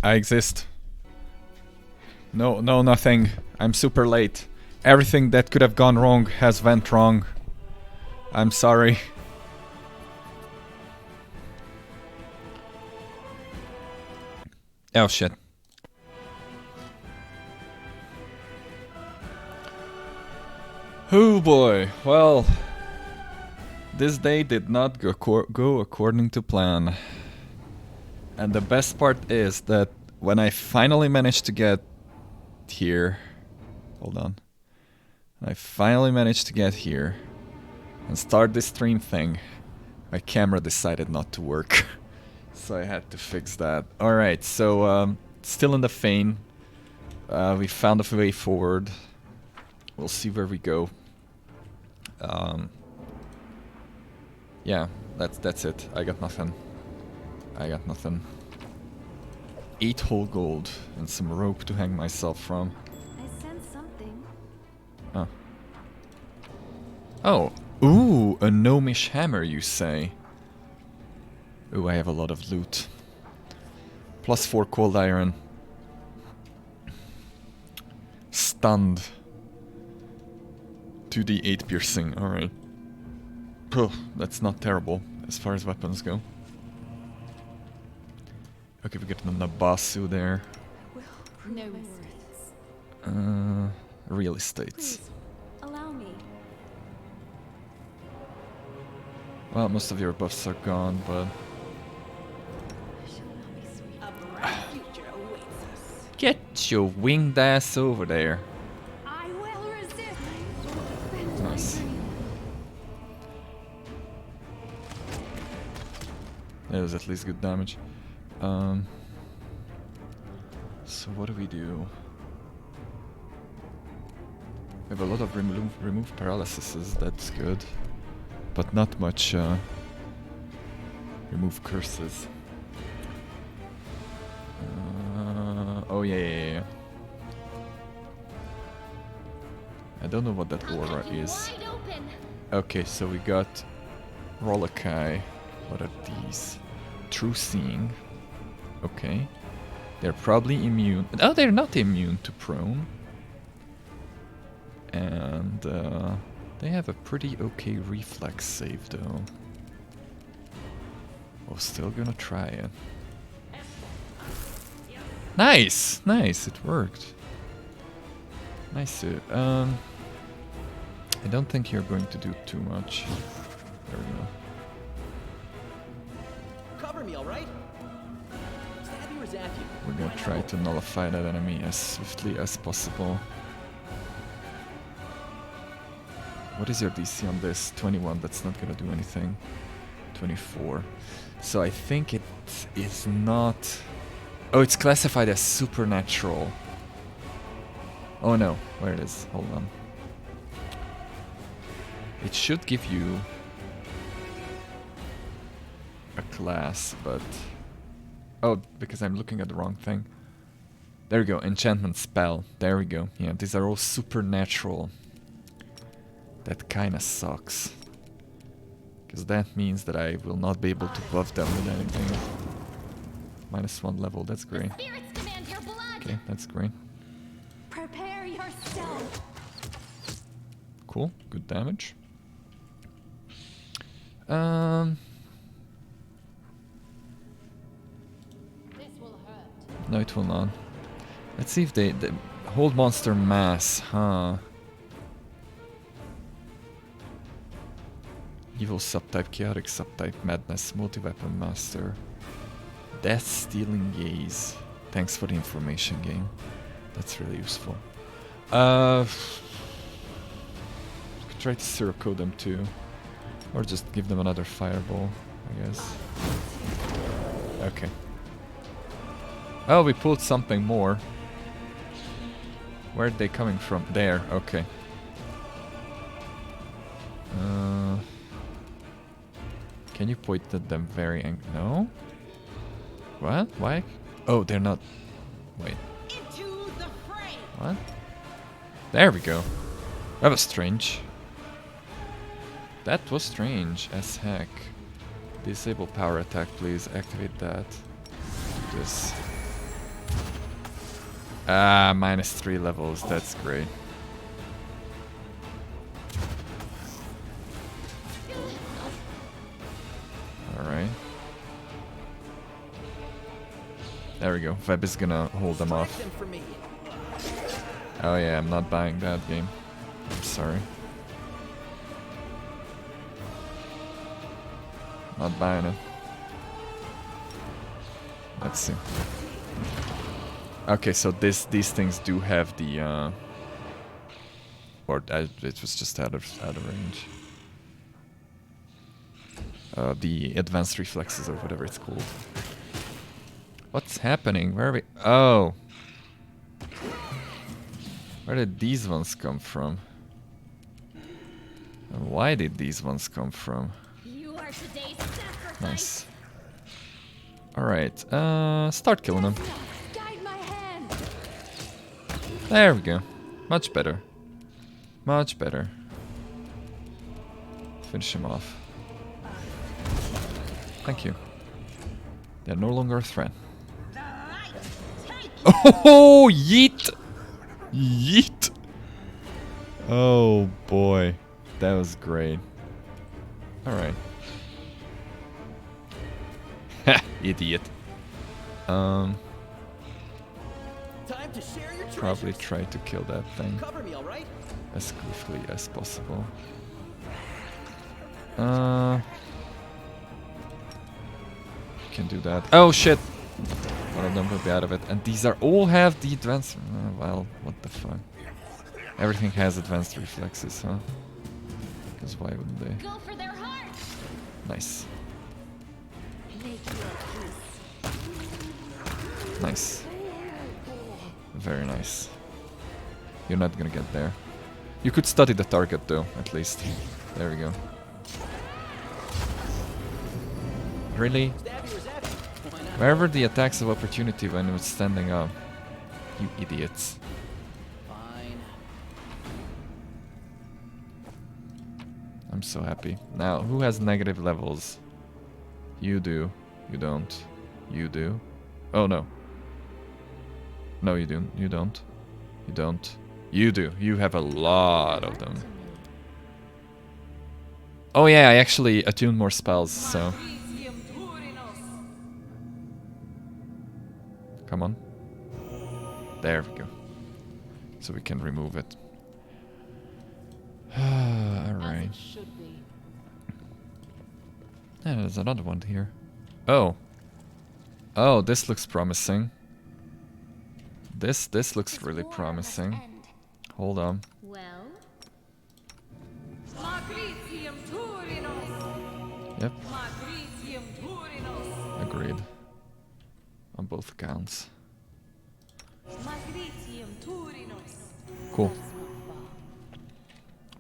I exist. No, nothing. I'm super late. Everything that could have gone wrong has went wrong. I'm sorry. Oh shit. Oh boy, well, this day did not go according to plan. And the best part is that when I finally managed to get here, hold on, I finally managed to get here and start this stream thing, my camera decided not to work. So I had to fix that. Alright, so still in the Fane. We found a way forward. We'll see where we go. Yeah, that's it. I got nothing. 8 whole gold and some rope to hang myself from. I sense something. Oh. Oh. Ooh, a gnomish hammer, you say? Ooh, I have a lot of loot. Plus 4 cold iron. Stunned. 2d8 piercing, alright. That's not terrible as far as weapons go. Okay, we got the Nabasu there. No words. Real estates. Please, allow me. Well, most of your buffs are gone, but... Get your winged ass over there. I will resist. Nice. That was at least good damage. So what do we do? We have a lot of remove paralyses, that's good. But not much remove curses. Oh yeah. I don't know what that aura is. Okay, so we got Rolokai. What are these? True Seeing. Okay. They're probably immune. Oh, they're not immune to prone. And they have a pretty okay reflex save though. We're still gonna try it. Nice! Nice, it worked. Nice. I don't think you're going to do too much. There we go. Cover me, all right? Stab you or zap you? We're gonna try to nullify that enemy as swiftly as possible. What is your DC on this? 21, that's not gonna do anything. 24. So I think it is not... Oh, it's classified as supernatural. Oh no, where it is? Hold on. It should give you a class, but... Oh, because I'm looking at the wrong thing. There we go, enchantment spell. There we go. Yeah, these are all supernatural. That kinda sucks. Because that means that I will not be able to buff them with anything. -1 level, that's great. Okay, that's great. Prepare yourself. Cool, good damage. This will hurt. No, it will not. Let's see if they hold monster mass, huh? Evil subtype, chaotic subtype, madness, multi-weapon master, death stealing gaze. Thanks for the information, game. That's really useful. Could try to zero code them too, or just give them another fireball, I guess. Okay. Oh, we pulled something more. Where are they coming from? There. Okay. Can you point at them very no? What? Why? Oh, they're not. Wait. What? There we go. That was strange. That was strange as heck. Disable power attack, please. Activate that. Do this. Ah, -3 levels. That's great. Alright. There we go. Web is gonna hold them off. Distract them for me. Oh yeah, I'm not buying that game. I'm sorry. Not buying it. Let's see. Okay, so these things do have the it was just out of range. The advanced reflexes or whatever it's called. What's happening? Where are we? Oh. Where did these ones come from? And why did these ones come from? You are today's sacrifice. Nice. Alright, start killing them. Guide my hand. There we go. Much better. Much better. Finish him off. Thank you. They're no longer a threat. Oh, yeet! Yeet! Oh boy. That was great. Alright. Ha! Idiot. Time to share your Probably treasures. try to kill that thing Cover me, all right? as quickly as possible. Can do that. Oh shit! One of them will be out of it. And these are all have the advanced... well, what the fuck. Everything has advanced reflexes, huh? Because why wouldn't they? Go for their heart. Nice. Make your peace. Nice. Very nice. You're not gonna get there. You could study the target though, at least. There we go. Really? Stab you or zap you. Why not? Wherever the attacks of opportunity when it was standing up. You idiots. Fine. I'm so happy. Now, who has negative levels? You do. You don't. You do. Oh no. No, you do. You don't. You don't. You do. You have a lot of them. Oh yeah, I actually attuned more spells, so... Come on. There we go. So we can remove it. Alright. Yeah, there's another one here. Oh. Oh, this looks promising. This looks really promising. Hold on. Well, Yep. Agreed. On both accounts. Cool.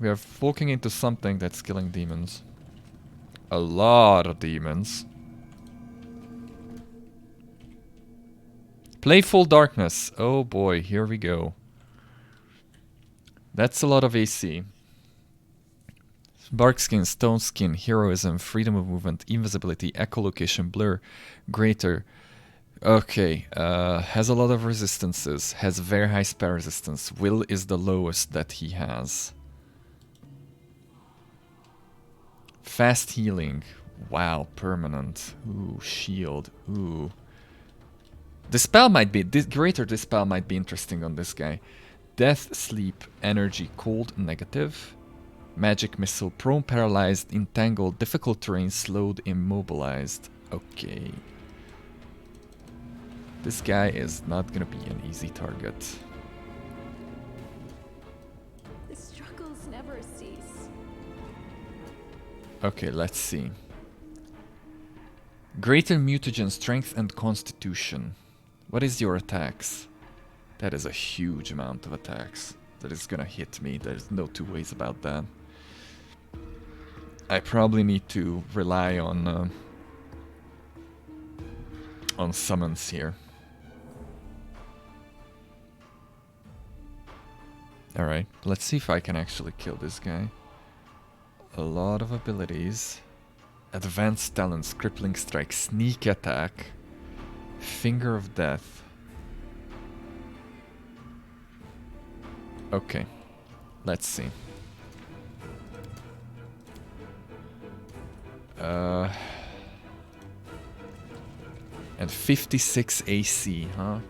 We are walking into something that's killing demons. A lot of demons. Playful Darkness. Oh boy, here we go. That's a lot of AC. Bark skin, stone skin, heroism, freedom of movement, invisibility, echolocation, blur, greater. Okay, has a lot of resistances, has very high spell resistance. Will is the lowest that he has. Fast healing. Wow, permanent. Ooh, shield. Ooh. Dispel might be, greater dispel might be interesting on this guy. Death, sleep, energy, cold, negative. Magic missile, prone, paralyzed, entangled, difficult terrain, slowed, immobilized. Okay. This guy is not gonna be an easy target. the struggles never cease. Okay, let's see. Greater mutagen, strength and constitution. What is your attacks? That is a huge amount of attacks. That is gonna hit me. There's no two ways about that. I probably need to rely on summons here. Alright, let's see if I can actually kill this guy. A lot of abilities. Advanced talents, crippling strike, sneak attack, finger of death. Okay. Let's see. And 56 AC, huh?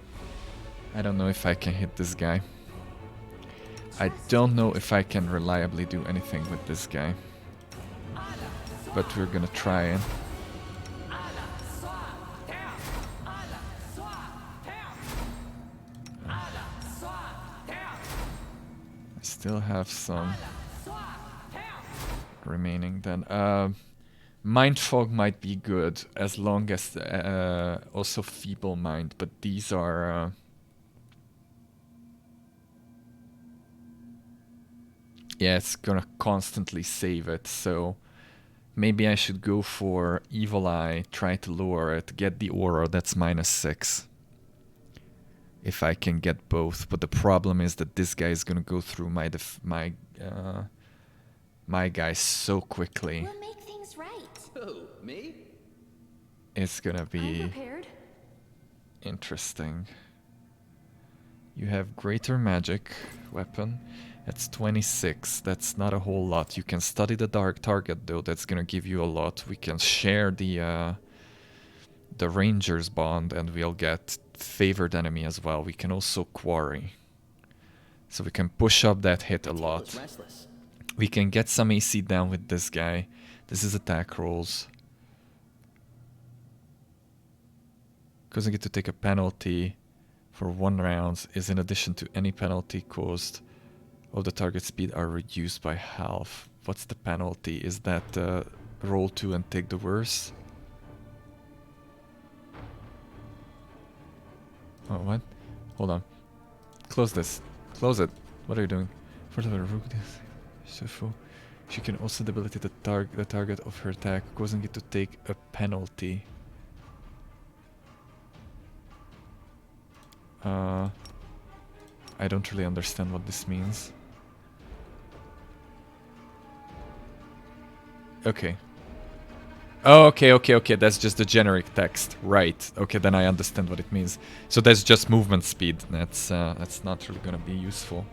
I don't know if I can hit this guy. I don't know if I can reliably do anything with this guy. But we're gonna try it. I still have some remaining then. Mind Fog might be good as long as also Feeble Mind, but these are yeah, it's gonna constantly save it, so maybe I should go for Evil Eye, try to lower it, get the aura, that's -6. If I can get both, but the problem is that this guy is gonna go through my guy so quickly. We'll make things right. Who, me? It's gonna I'm be prepared. interesting. You have Greater Magic weapon. That's 26. That's not a whole lot. You can study the dark target though. That's gonna give you a lot. We can share the Ranger's bond, and we'll get favored enemy as well. We can also quarry, so we can push up that hit a lot. We can get some AC down with this guy. This is attack rolls. Doesn't get to take a penalty for 1 round. Is in addition to any penalty caused of the target speed are reduced by half. What's the penalty? Is that roll 2 and take the worst? Oh, what? Hold on. Close this. Close it. What are you doing? For the rook, she can also debilitate the target of her attack, causing it to take a penalty. I don't really understand what this means. Okay. Oh, okay. That's just the generic text. Right. Okay, then I understand what it means. So that's just movement speed. That's not really gonna be useful.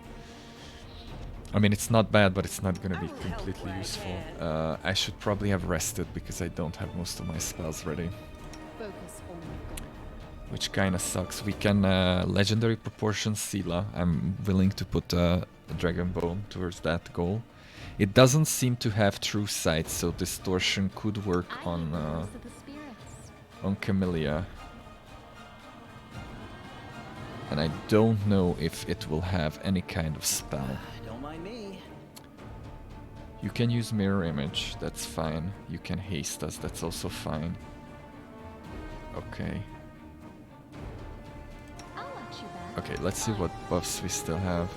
I mean, it's not bad, but it's not gonna be completely useful. I should probably have rested because I don't have most of my spells ready. Which kinda sucks. We can Legendary Proportion Sela. I'm willing to put a Dragon Bone towards that goal. It doesn't seem to have True Sight, so Distortion could work on Camellia. And I don't know if it will have any kind of spell. Don't mind me. You can use Mirror Image, that's fine. You can haste us, that's also fine. Okay. Okay, let's see what buffs we still have.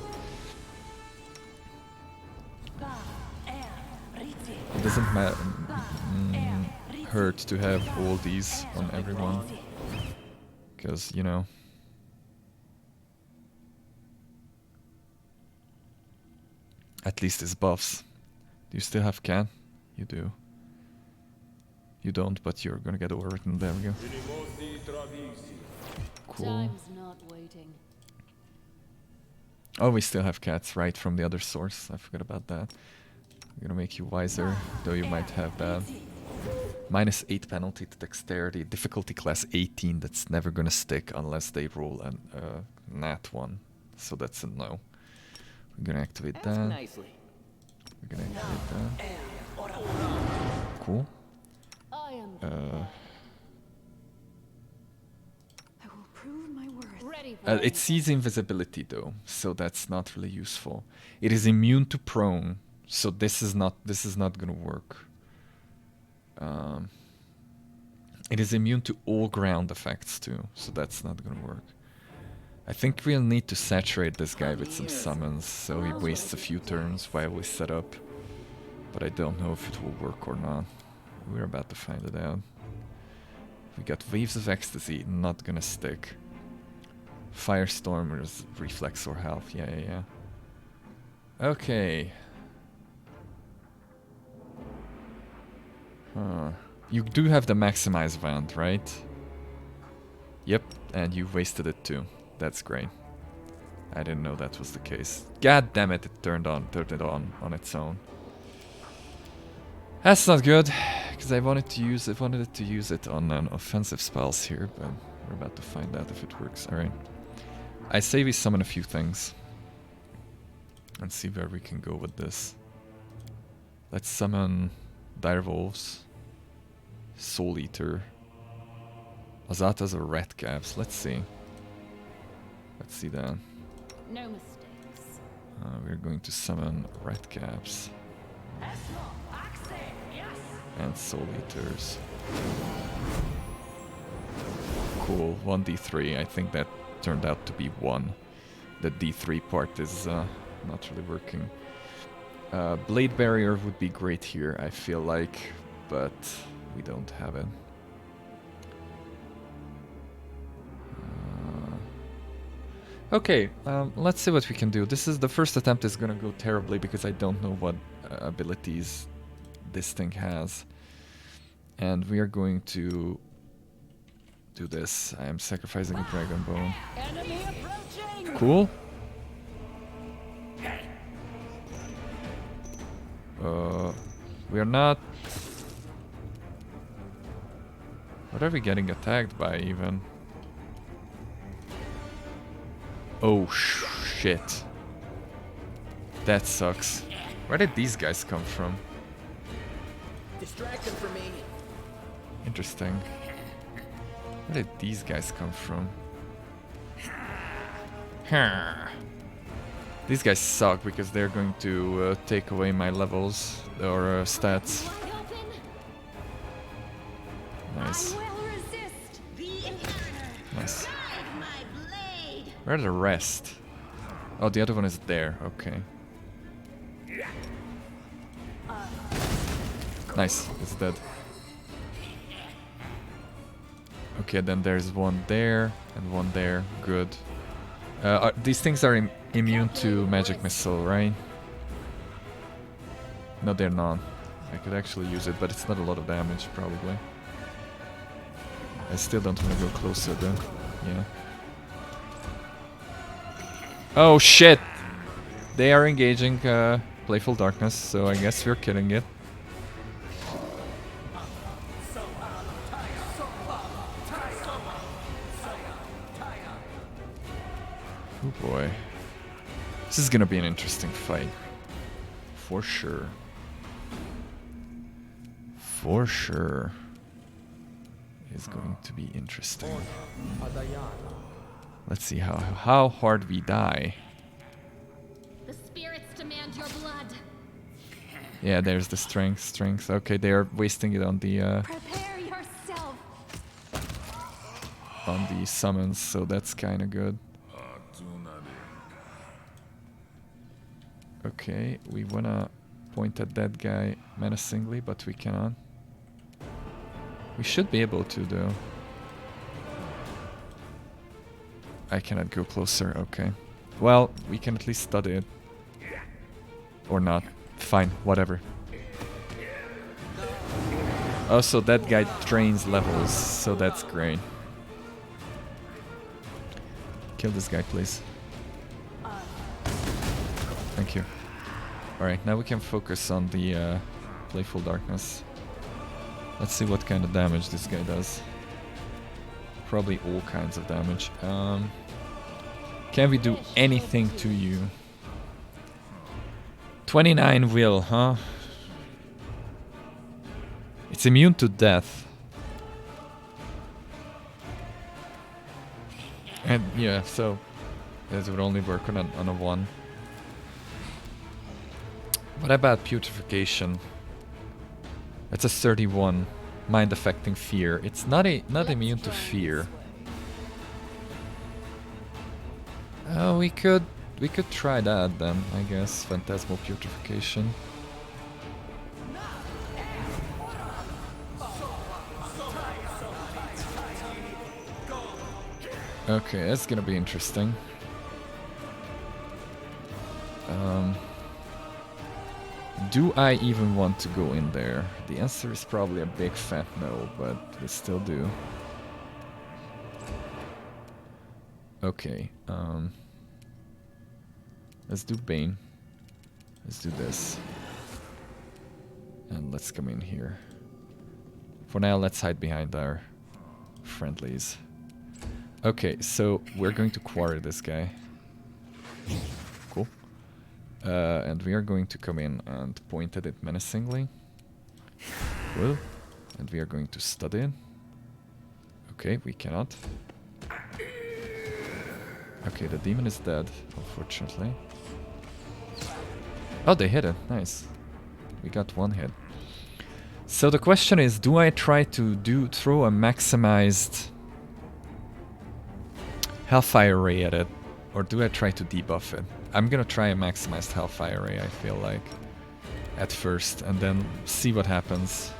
It doesn't hurt to have all these on everyone. Because, you know. At least it's buffs. Do you still have Cat? You do. You don't, but you're gonna get overwritten. There we go. Cool. Time's not waiting. Oh, we still have Cats, right, from the other source. I forgot about that. I'm gonna make you wiser, though you might have that. -8 penalty to dexterity, difficulty class 18. That's never gonna stick unless they roll a nat 1. So that's a no. We're gonna activate that. We're gonna activate that. Cool. I will prove my worth. It sees invisibility though, so that's not really useful. It is immune to prone, so this is not gonna work. It is immune to all ground effects too, so that's not gonna work. I think we'll need to saturate this guy with some summons, so he wastes a few turns while we set up. But I don't know if it will work or not. We're about to find it out. We got Waves of Ecstasy, not gonna stick. Firestorm is reflex or health, yeah. Okay. You do have the Maximize Wand, right? Yep, and you wasted it too. That's great. I didn't know that was the case. God damn it! It turned it on its own. That's not good, because I wanted it to use it on an offensive spells here, but we're about to find out if it works. All right. I say we summon a few things and see where we can go with this. Let's summon Direwolves, Soul Eater, Azatas or Red Caps. Let's see. Let's see that. No mistakes. We're going to summon Red Caps and Soul Eaters. Cool. 1d3. I think that turned out to be 1. The d3 part is not really working. Blade Barrier would be great here, I feel like, but we don't have it. Okay, let's see what we can do. This is the first attempt is gonna go terribly because I don't know what abilities this thing has. And we are going to do this. I am sacrificing a Dragon Bone. Cool. We are not... What are we getting attacked by even? Oh shit. That sucks. Where did these guys come from? Distract them from me. Interesting. Where did these guys come from? These guys suck because they're going to take away my levels or stats. Nice. Nice. Where are the rest? Oh, the other one is there. Okay. Nice. It's dead. Okay, then there's one there and one there. Good. These things are immune to magic missile, right? No, they're not. I could actually use it, but it's not a lot of damage, probably. I still don't want to go closer, though. Yeah. Oh shit! They are engaging Playful Darkness, so I guess we're killing it. Oh boy. This is gonna be an interesting fight. For sure. For sure. It's going to be interesting. Let's see how hard we die. The spirits demand your blood. Yeah, there's the strength. Okay, they are wasting it on the Prepare yourself. on the summons, so that's kind of good. Okay, we wanna point at that guy menacingly, but we cannot. We should be able to, though. I cannot go closer, okay. Well, we can at least study it. Or not. Fine, whatever. Also, that guy drains levels, so that's great. Kill this guy, please. Thank you. Alright, now we can focus on the Playful Darkness. Let's see what kind of damage this guy does. Probably all kinds of damage. Can we do anything to you? 29 will, huh? It's immune to death. And yeah, so it would only work on a 1. What about putrefaction? It's a 31. Mind affecting fear. It's not immune to fear. We could try that then, I guess. Phantasmal putrefaction. Okay, that's gonna be interesting. Do I even want to go in there? The answer is probably a big fat no, but we still do. Okay, Let's do Bane. Let's do this. And let's come in here. For now, let's hide behind our friendlies. Okay, so we're going to quarry this guy. Cool. And we are going to come in and point at it menacingly. Cool. And we are going to study it. Okay, we cannot. Okay, the demon is dead, unfortunately. Oh, they hit it. Nice. We got one hit. So the question is, do I try to throw a maximized Hellfire Ray at it, or do I try to debuff it? I'm gonna try a maximized Hellfire Ray, I feel like, at first, and then see what happens.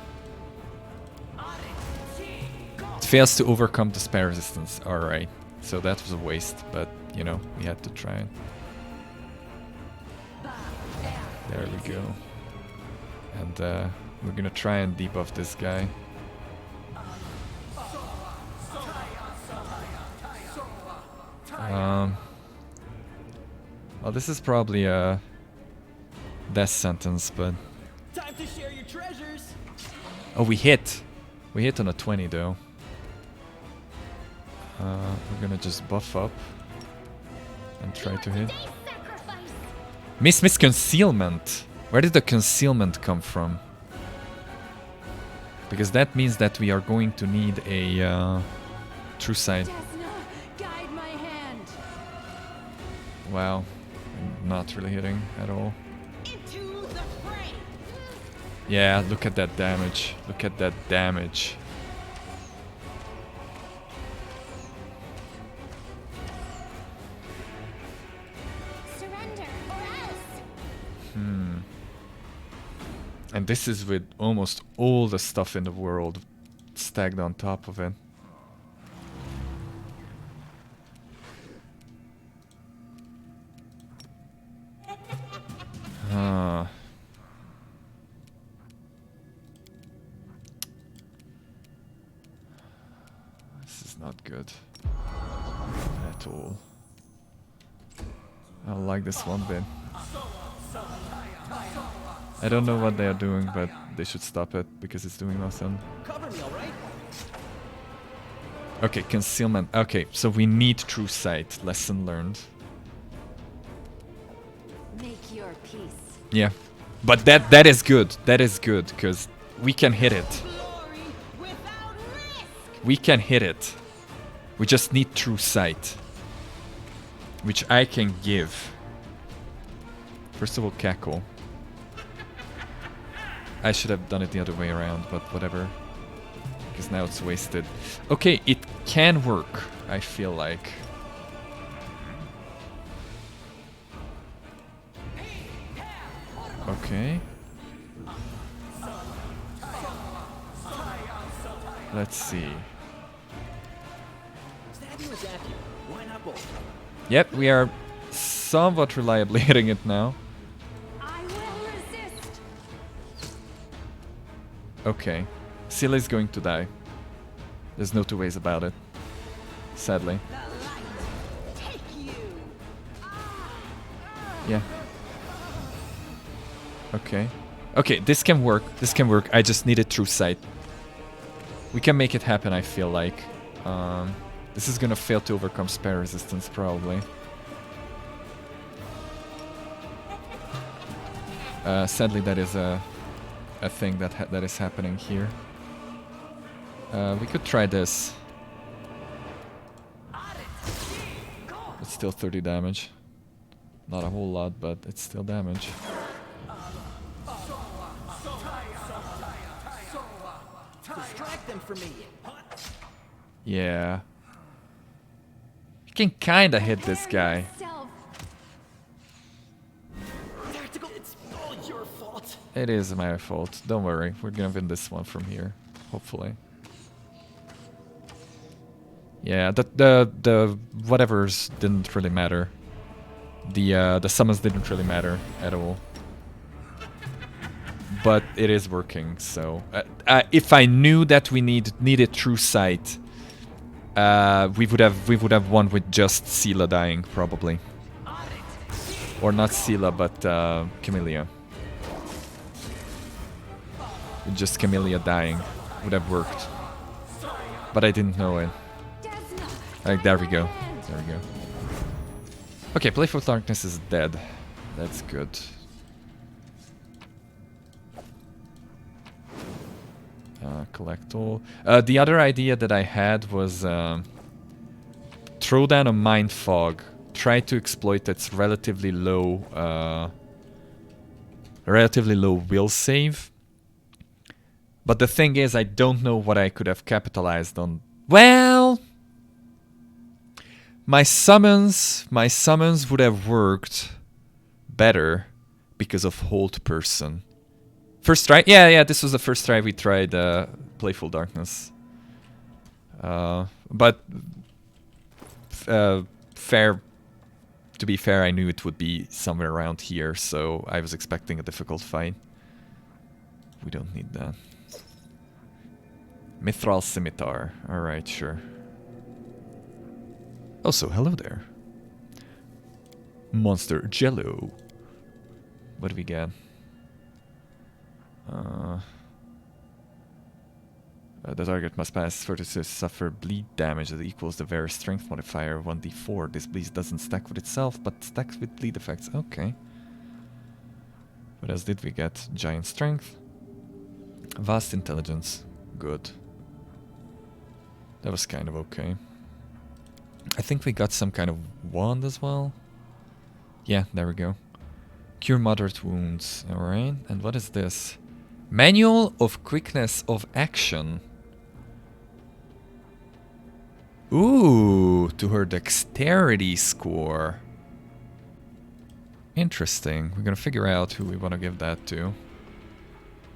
It fails to overcome the spell resistance. Alright, so that was a waste, but, you know, we had to try it. There we go. And we're gonna try and debuff this guy. Well, this is probably a death sentence, but... Time to share your treasures. Oh, we hit! We hit on a 20, though. We're gonna just buff up and try to hit. Miss concealment! Where did the concealment come from? Because that means that we are going to need a true sight. Guide my hand. Wow, not really hitting at all. Into the fray. Yeah, look at that damage. Look at that damage. Surrender or else. And this is with almost all the stuff in the world stacked on top of it. This is not good at all. I like this one bit. I don't know what they are doing, but they should stop it because it's doing nothing. Cover me, all right? Okay, concealment. Okay, so we need true sight. Lesson learned. Make your peace. Yeah, but that is good. That is good because we can hit it. Glory without risk. We can hit it. We just need true sight, which I can give. First of all, cackle. I should have done it the other way around, but whatever. Because now it's wasted. Okay, it can work, I feel like. Okay. Let's see. Stabby was after you. Why not both? Yep, we are somewhat reliably hitting it now. I will resist. Okay. Scylla is going to die. There's no two ways about it. Sadly. The light. Take you. Yeah. Okay. Okay, this can work. This can work. I just needed true sight. We can make it happen, I feel like. This is gonna fail to overcome spell resistance, probably. Sadly, that is a thing that is happening here. We could try this. It's still 30 damage. Not a whole lot, but it's still damage. Distract them for me. Yeah. You can kinda hit this guy. Self. Tactical, it's all your fault. It is my fault. Don't worry. We're gonna win this one from here. Hopefully. Yeah, the whatevers didn't really matter. The summons didn't really matter at all. But it is working, so if I knew that we needed true sight, we would have won with just Scylla dying, probably. Or not Scylla, but Camellia. Just Camellia dying would have worked. But I didn't know it. There we go. There we go. Okay, Playful Darkness is dead. That's good. Collect all. The other idea that I had was throw down a Mind Fog. Try to exploit its relatively low will save. But the thing is, I don't know what I could have capitalized on. Well, my summons would have worked better because of Hold Person. First try? Yeah, this was the first try we tried Playful Darkness. But to be fair, I knew it would be somewhere around here, so I was expecting a difficult fight. We don't need that. Mithral Scimitar. Alright, sure. Also, hello there. Monster Jello. What do we get? The target must pass 30 to suffer bleed damage that equals the various strength modifier 1d4. This bleed doesn't stack with itself, but stacks with bleed effects. Okay. What else did we get? Giant strength. Vast intelligence. Good. That was kind of okay. I think we got some kind of wand as well. Yeah, there we go. Cure moderate wounds. Alright. And what is this? Manual of Quickness of Action. Ooh, to her dexterity score. Interesting. We're gonna figure out who we want to give that to.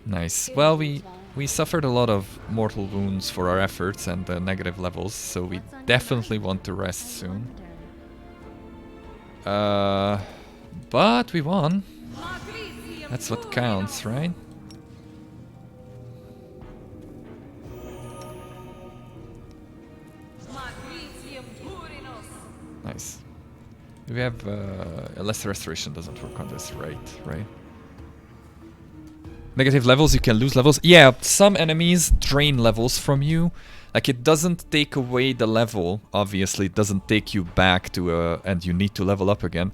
Nice. Well, we suffered a lot of mortal wounds for our efforts and negative levels, so we definitely want to rest soon. But we won. That's what counts, right? Nice. We have a lesser restoration doesn't work on this, right? Negative levels, you can lose levels. Yeah, some enemies drain levels from you. Like, it doesn't take away the level, obviously. It doesn't take you back to and you need to level up again.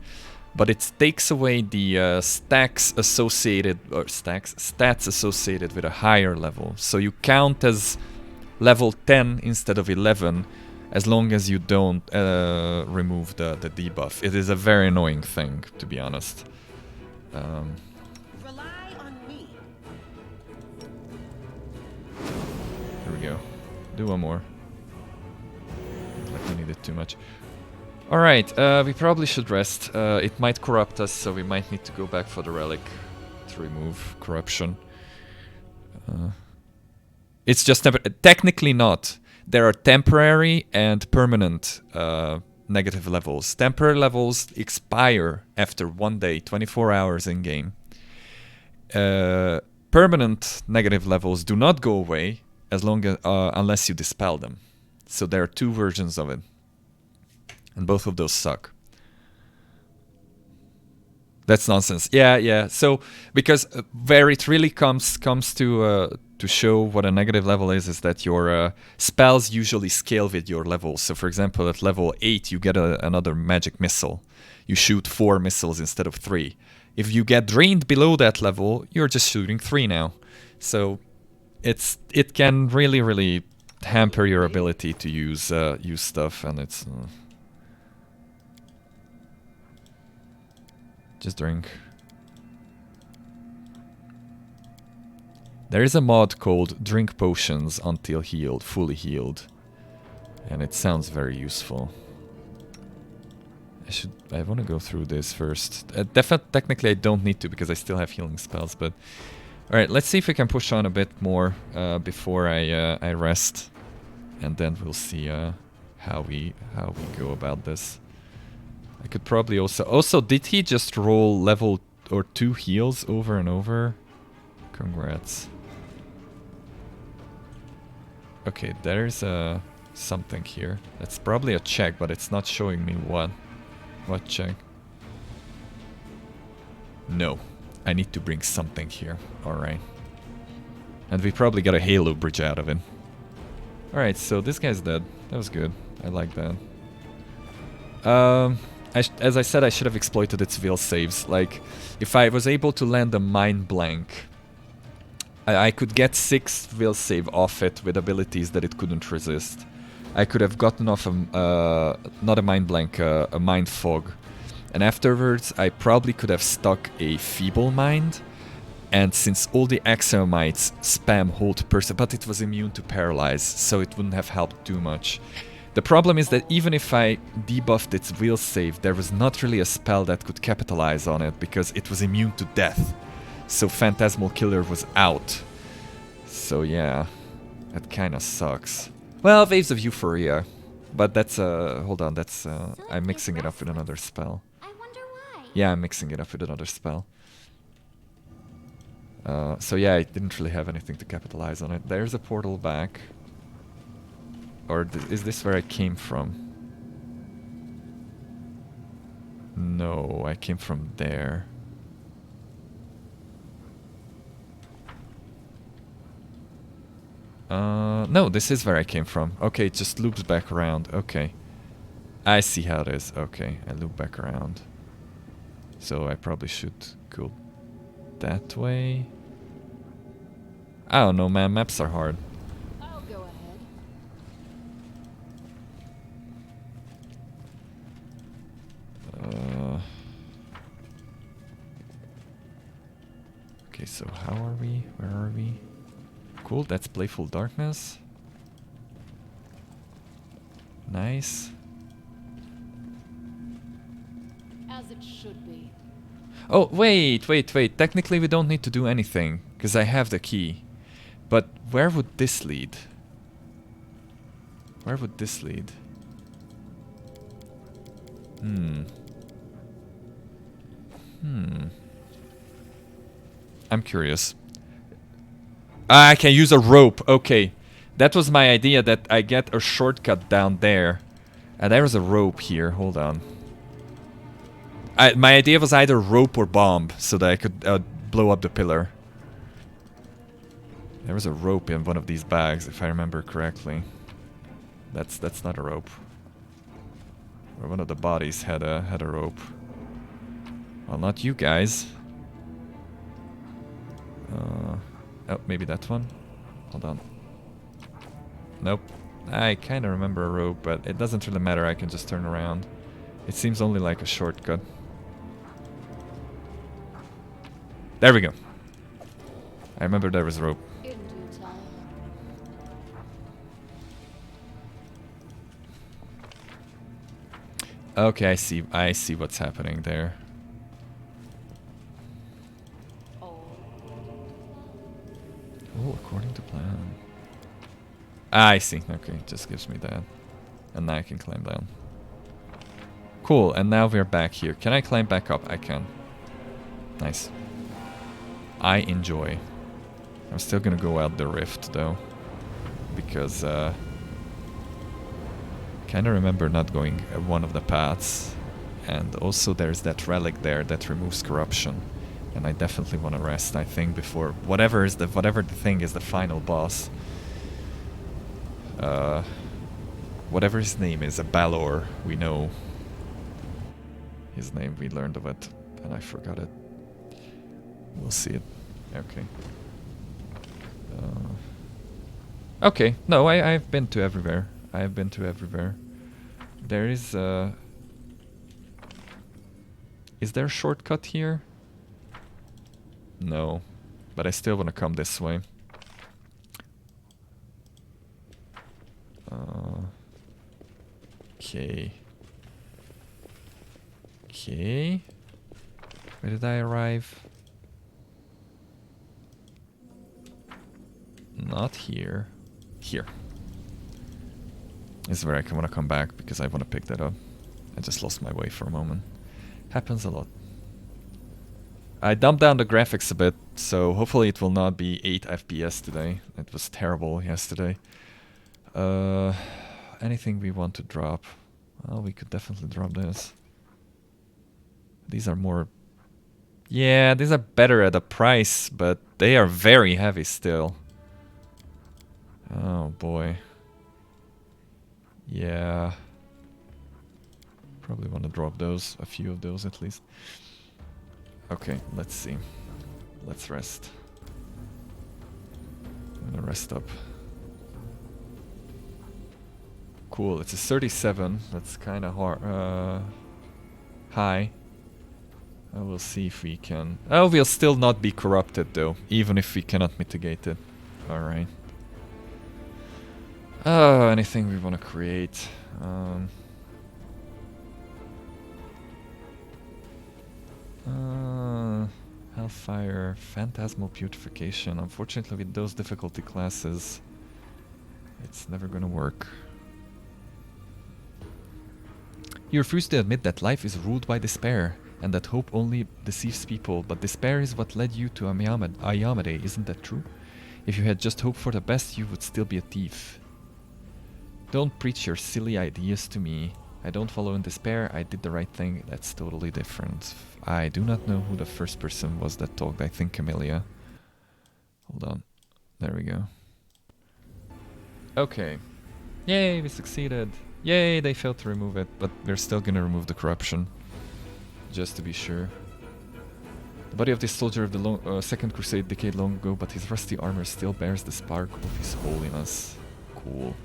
But it takes away the stats associated with a higher level. So you count as level 10 instead of 11 as long as you don't remove the debuff. It is a very annoying thing, to be honest. Here we go. Do one more. Like we needed too much. Alright, we probably should rest. It might corrupt us, so we might need to go back for the relic to remove corruption. It's just technically not. There are temporary and permanent negative levels. Temporary levels expire after 1 day, 24 hours in game. Permanent negative levels do not go away as long as unless you dispel them. So there are two versions of it, and both of those suck. That's nonsense. Yeah. So because where it really comes to show what a negative level is that your spells usually scale with your level. So for example, at level 8 you get another magic missile. You shoot 4 missiles instead of 3. If you get drained below that level, you're just shooting 3 now. So it can really hamper your ability to use stuff, and it's just drink. There is a mod called Drink Potions Until Healed, Fully Healed. And it sounds very useful. I want to go through this first. Technically I don't need to because I still have healing spells, but... Alright, let's see if we can push on a bit more before I rest. And then we'll see how we go about this. I could probably also... did he just roll level or 2 heals over and over? Congrats. Okay, there's something here. That's probably a check, but it's not showing me what. What check? No. I need to bring something here. Alright. And we probably got a Halo bridge out of it. Alright, so this guy's dead. That was good. I like that. As I said, I should have exploited its will saves. Like, if I was able to land a mind blank, I could get 6 will save off it with abilities that it couldn't resist. I could have gotten off not a mind blank, a mind fog. And afterwards, I probably could have stuck a feeble mind. And since all the Axiomites spam hold person, but it was immune to paralyze, so it wouldn't have helped too much. The problem is that even if I debuffed its will save, there was not really a spell that could capitalize on it because it was immune to death. So Phantasmal Killer was out. So yeah, that kinda sucks. Well, Waves of Euphoria. But that's hold on, that's I'm mixing it up with another spell. I wonder why. Yeah, I'm mixing it up with another spell. So yeah, I didn't really have anything to capitalize on it. There's a portal back. Or is this where I came from? No, I came from there. No, this is where I came from. Okay, it just loops back around. Okay. I see how it is. Okay, I loop back around. So I probably should go that way. I don't know, man. Maps are hard. I'll go ahead. Okay, so how are we? Where are we? Cool, that's Playful Darkness. Nice. As it should be. Oh, wait. Technically we don't need to do anything, because I have the key. But where would this lead? Where would this lead? I'm curious. I can use a rope. Okay. That was my idea, that I get a shortcut down there. And there was a rope here. Hold on. My idea was either rope or bomb, so that I could blow up the pillar. There was a rope in one of these bags, if I remember correctly. That's not a rope. Or one of the bodies had a rope. Well, not you guys. Oh, maybe that one? Hold on. Nope. I kind of remember a rope, but it doesn't really matter. I can just turn around. It seems only like a shortcut. There we go. I remember there was a rope. In due time. Okay, I see what's happening there. Oh, according to plan. Ah, I see. Okay, it just gives me that. And now I can climb down. Cool, and now we're back here. Can I climb back up? I can. Nice. I enjoy. I'm still gonna go out the rift, though. Because, kinda remember not going one of the paths. And also there's that relic there that removes corruption. And I definitely want to rest, I think, before whatever the thing is, the final boss. Whatever his name is, a Balor, we know his name, we learned of it, and I forgot it. We'll see it. Okay. Okay, no, I've been to everywhere. I have been to everywhere. There is a... Is there a shortcut here? No, but I still want to come this way. Okay. Okay. Where did I arrive? Not here. Here. This is where I want to come back because I want to pick that up. I just lost my way for a moment. Happens a lot. I dumped down the graphics a bit, so hopefully it will not be 8 FPS today. It was terrible yesterday. Anything we want to drop? Well, we could definitely drop this. These are more... Yeah, these are better at a price, but they are very heavy still. Oh boy. Yeah. Probably want to drop those, a few of those at least. Okay, let's see. Let's rest. I'm gonna rest up. Cool, it's a 37. That's kind of high. We'll see if we can... Oh, we'll still not be corrupted though, even if we cannot mitigate it. Alright. Anything we want to create. Hellfire, Phantasmal Putrefaction. Unfortunately, with those difficulty classes, it's never gonna work. You refuse to admit that life is ruled by despair, and that hope only deceives people, but despair is what led you to Ayamade, isn't that true? If you had just hoped for the best, you would still be a thief. Don't preach your silly ideas to me. I don't follow in despair, I did the right thing, that's totally different. I do not know who the first person was that talked, I think Camellia. Hold on. There we go. Okay. Yay, we succeeded. Yay, they failed to remove it, but we're still gonna remove the corruption. Just to be sure. The body of this soldier of the Second Crusade decayed long ago, but his rusty armor still bears the spark of his holiness. Cool.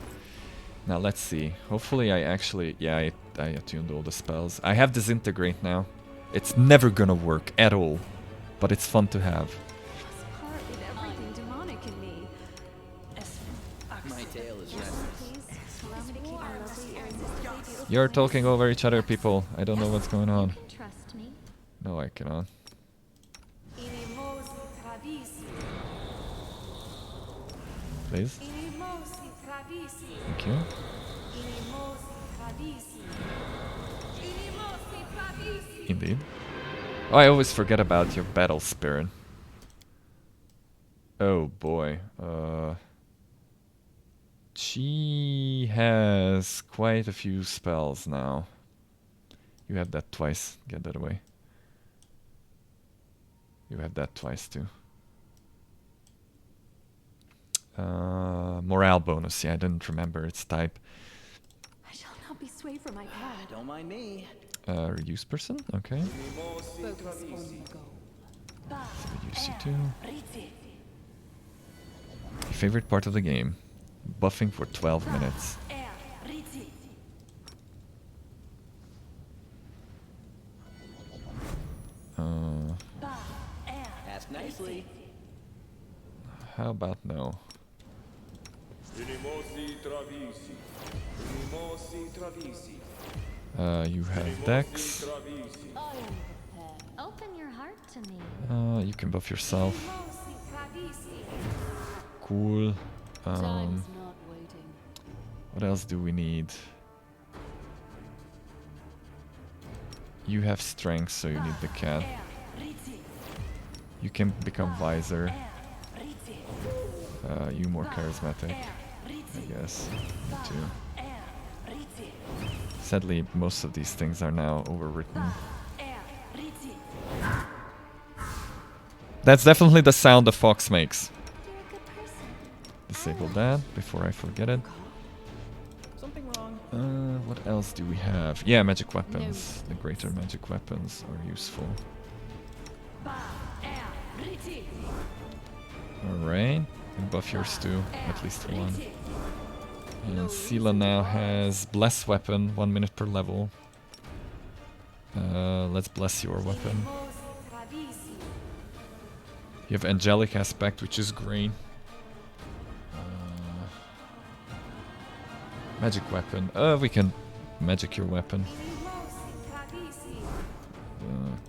Now let's see. Hopefully I actually... Yeah, I attuned all the spells. I have Disintegrate now. It's never gonna work at all. But it's fun to have. You're talking over each other, people. I don't know what's going on. Trust me. No, I cannot. Please. Thank you. Indeed. Oh, I always forget about your battle spirit. Oh boy. She has quite a few spells now. You have that twice. Get that away. You have that twice too. Morale bonus. Yeah, I didn't remember its type. I shall not be swayed from my path. Don't mind me. Reduce person? Okay. Focus on the goal. Reduce you too. Favorite part of the game. Buffing for 12 minutes. Ask nicely. How about no? You have Dex. Open your heart to me. You can buff yourself. Cool. What else do we need? You have strength, so you need the cat. You can become wiser. You more charismatic, I guess. Me too. Sadly, most of these things are now overwritten. That's definitely the sound the fox makes. Disable that before I forget it. Something wrong. What else do we have? Yeah, magic weapons. The greater magic weapons are useful. Alright. And buff yours too, at least one. And Sela now has Bless Weapon, 1 minute per level. Let's bless your weapon. You have Angelic Aspect, which is great. Magic Weapon. We can magic your weapon.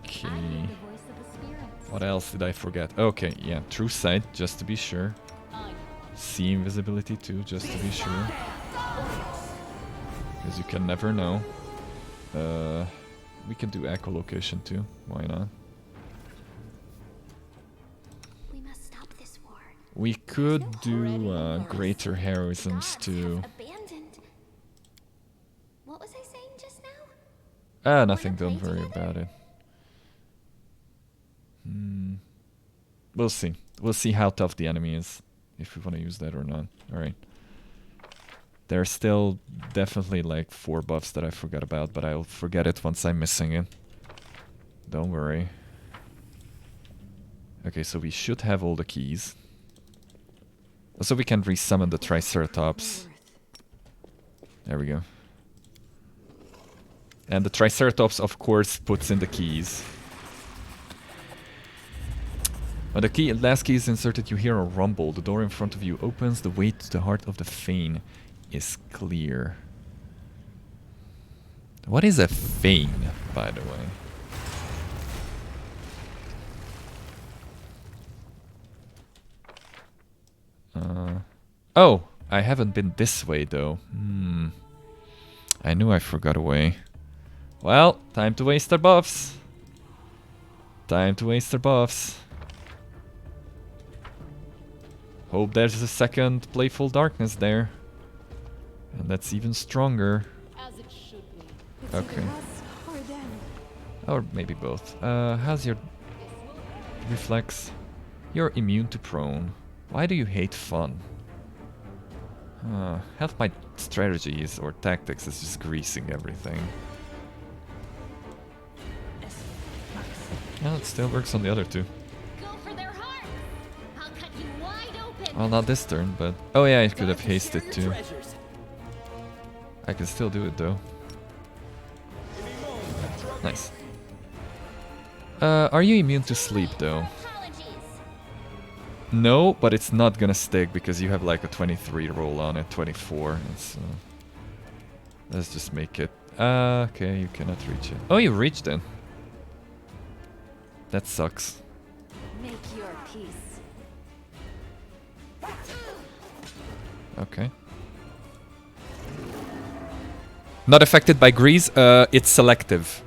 Okay. What else did I forget? Okay, yeah, True Sight, just to be sure. See Invisibility too, just to be sure. Because you can never know. We can do Echolocation too, why not? We must stop this war. We could do Greater Heroisms too. Abandoned. What was I saying just now? Nothing, don't worry about it. We'll see. We'll see how tough the enemy is, if we want to use that or not. Alright. There are still definitely like 4 buffs that I forgot about, but I'll forget it once I'm missing it. Don't worry. Okay, so we should have all the keys. Also, we can resummon the Triceratops. There we go. And the Triceratops, of course, puts in the keys. When the last key is inserted, you hear a rumble. The door in front of you opens. The way to the heart of the Fane is clear. What is a Fane, by the way? Oh, I haven't been this way though. I knew I forgot a way. Well, time to waste our buffs. Time to waste our buffs. Hope there's a second Playful Darkness there. And that's even stronger. As it should be. Okay. Us or them. Or maybe both. How's your reflex? You're immune to prone. Why do you hate fun? Half my strategies or tactics is just greasing everything. No, it still works on the other two. Go for their hearts. I'll cut you wide open. Well, not this turn, but... Oh yeah, I could have hasted too. Treasures. I can still do it though. Nice. Are you immune to sleep though? Apologies. No, but it's not gonna stick because you have like a 23 roll on it, 24. It's, let's just make it. Okay, you cannot reach it. Oh, you reached it. That sucks. Make your peace. Okay. Not affected by grease. It's selective.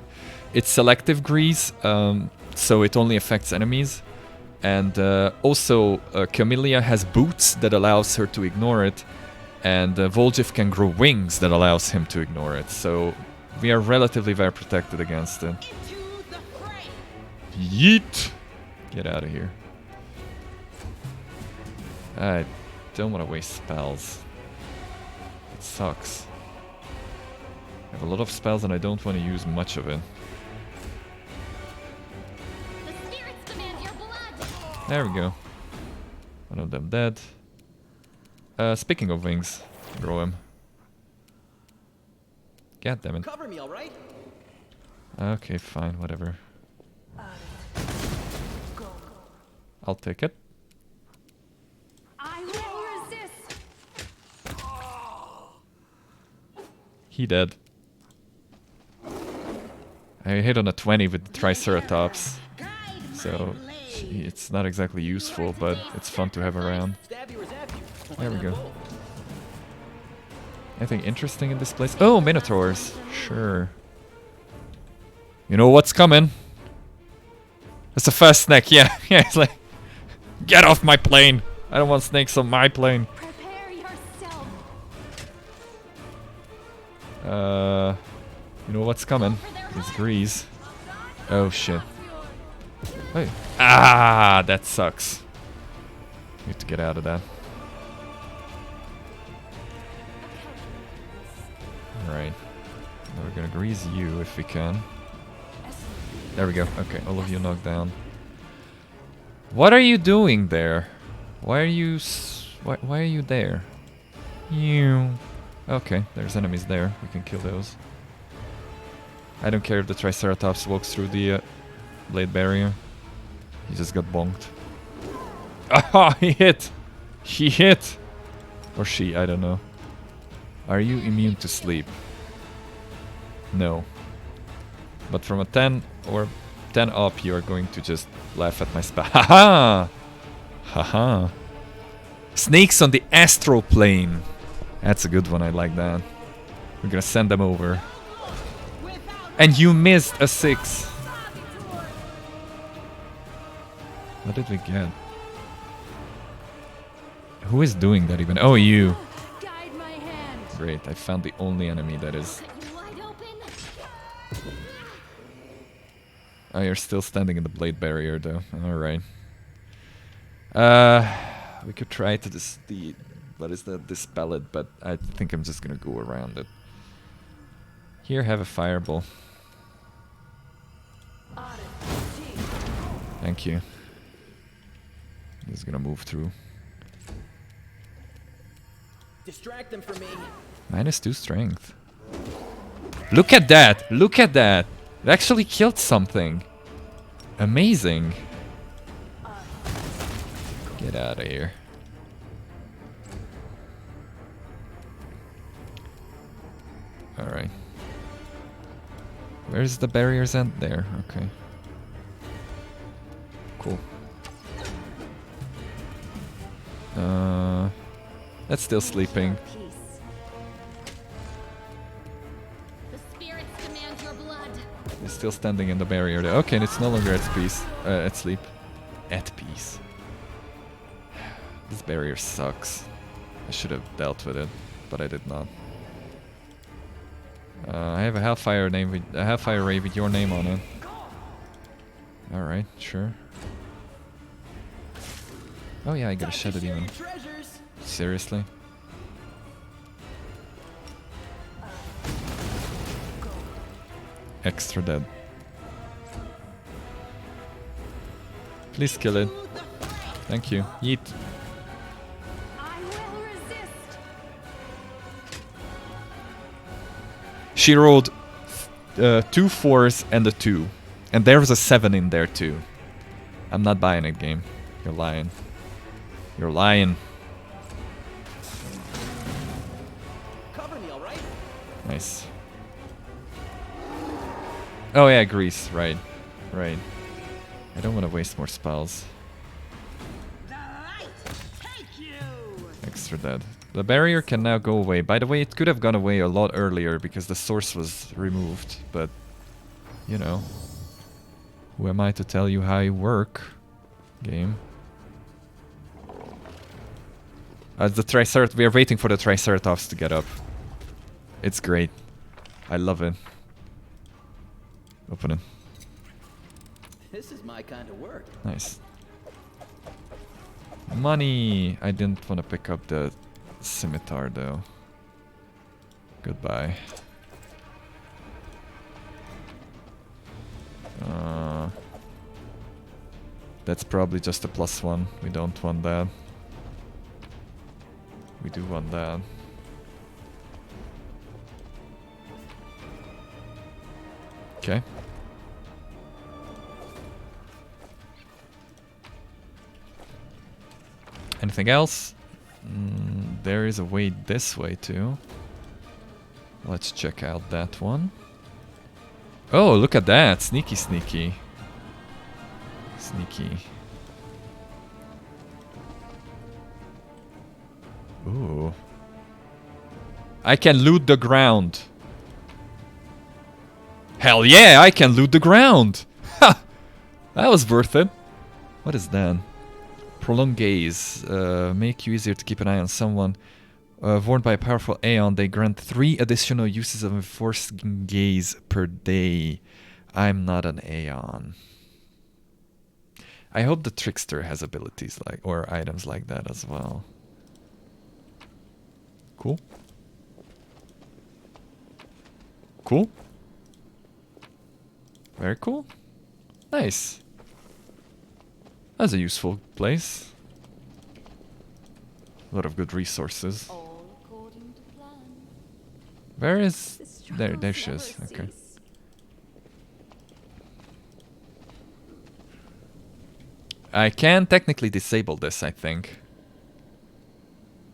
It's selective grease, so it only affects enemies. And also, Camellia has boots that allows her to ignore it, and Volgiv can grow wings that allows him to ignore it. So we are relatively very protected against it. Yeet! Get out of here. I don't want to waste spells. It sucks. I have a lot of spells and I don't want to use much of it. The spirits demand your blood. There we go. One of them dead. Speaking of wings, grow him. God damn it. Cover me, all right? Okay, fine, whatever. I'll take it. I will resist. He dead. I hit on a 20 with the Triceratops, so it's not exactly useful, but it's fun to have around. Stab you or zap you. There we go. Anything interesting in this place? Oh, Minotaurs. Sure. You know what's coming. That's the first snake, yeah. Yeah, it's like... Get off my plane! I don't want snakes on my plane. Prepare yourself. You know what's coming? It's grease. Oh shit. Hey. Ah, that sucks. We have to get out of that. Alright. Now we're gonna grease you if we can. There we go. Okay, all of you knocked down. What are you doing there? Why are you why are you there? You. Okay, there's enemies there. We can kill those. I don't care if the Triceratops walks through the blade barrier. He just got bonked. Ah, he hit! He hit! Or she, I don't know. Are you immune to sleep? No. But from a 10 or 10 up, you are going to just laugh at my spell. Haha! Haha! Snakes on the astral plane! That's a good one, I like that. We're gonna send them over. And you missed a 6! What did we get? Who is doing that even? Oh, you! Guide my hand. Great, I found the only enemy that is... Cut you wide open. Oh, you're still standing in the blade barrier though. Alright. We could try to dispel it, but I think I'm just gonna go around it. Here, have a fireball. Thank you. He's gonna move through. Distract them for me. -2 strength. Look at that! Look at that! It actually killed something. Amazing. Get out of here. Alright. Where's the barrier's end? There, okay. Cool. That's still sleeping. The spirits demand your blood. It's still standing in the barrier there. Okay, and it's no longer at peace. At sleep. At peace. This barrier sucks. I should have dealt with it, but I did not. I have a Hellfire ray with your name on it. Alright, sure. Oh yeah, I got a Shadow Demon. Seriously? Extra dead. Please kill it. Thank you. Yeet. I will resist. She rolled 2 4s and a 2. And there was a 7 in there too. I'm not buying it, game. You're lying. You're lying. Cover me, all right? Nice. Oh yeah, grease. Right. Right. I don't want to waste more spells. Extra dead. The barrier can now go away. By the way, it could have gone away a lot earlier because the source was removed. But, you know. Who am I to tell you how you work, game? The we are waiting for the Triceratops to get up. It's great. I love it. Open it. This is my kind of work. Nice. Money! I didn't want to pick up the scimitar though. Goodbye. That's probably just a +1. We don't want that. We do want that. Okay. Anything else? There is a way this way too. Let's check out that one. Oh, look at that! Sneaky, sneaky. Sneaky. Ooh. I can loot the ground. Hell yeah, I can loot the ground! Ha! That was worth it. What is that? Prolonged gaze. Make you easier to keep an eye on someone. Warned by a powerful Aeon, they grant 3 additional uses of enforced gaze per day. I'm not an Aeon. I hope the Trickster has abilities like, or items like that as well. Cool. Cool. Very cool. Nice. That's a useful place. A lot of good resources. All according to plan. Where is... The There struggles she is. never Okay. cease. I can technically disable this, I think.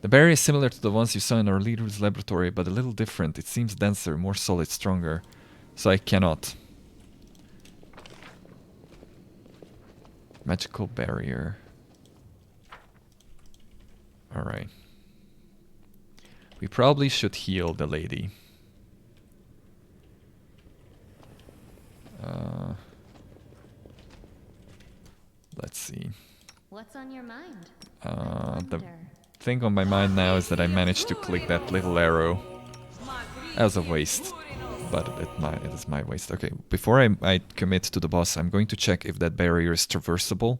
The barrier is similar to the ones you saw in our leader's laboratory, but a little different. It seems denser, more solid, stronger. So I cannot. Magical barrier. Alright. We probably should heal the lady. Let's see. What's on your mind? The thing on my mind now is that I managed to click that little arrow. That was a waste. But it is my waste. Okay, before I commit to the boss, I'm going to check if that barrier is traversable.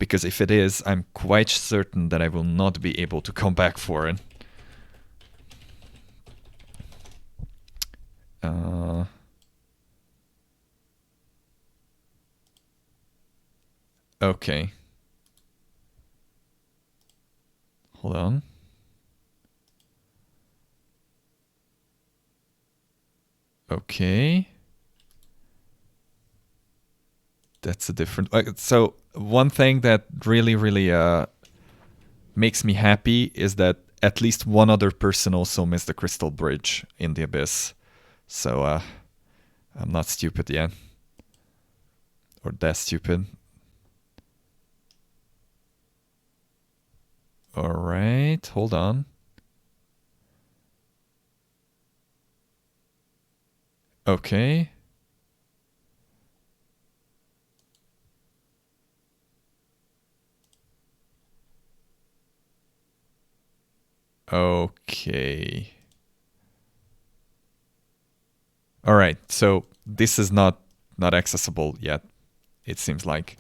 Because if it is, I'm quite certain that I will not be able to come back for it. Okay. Hold on. Okay. That's a different... so, one thing that really makes me happy is that at least one other person also missed the crystal bridge in the abyss. So, I'm not stupid yet. Or that stupid. Alright, hold on. Okay. Okay. Alright, so this is not accessible yet, it seems like.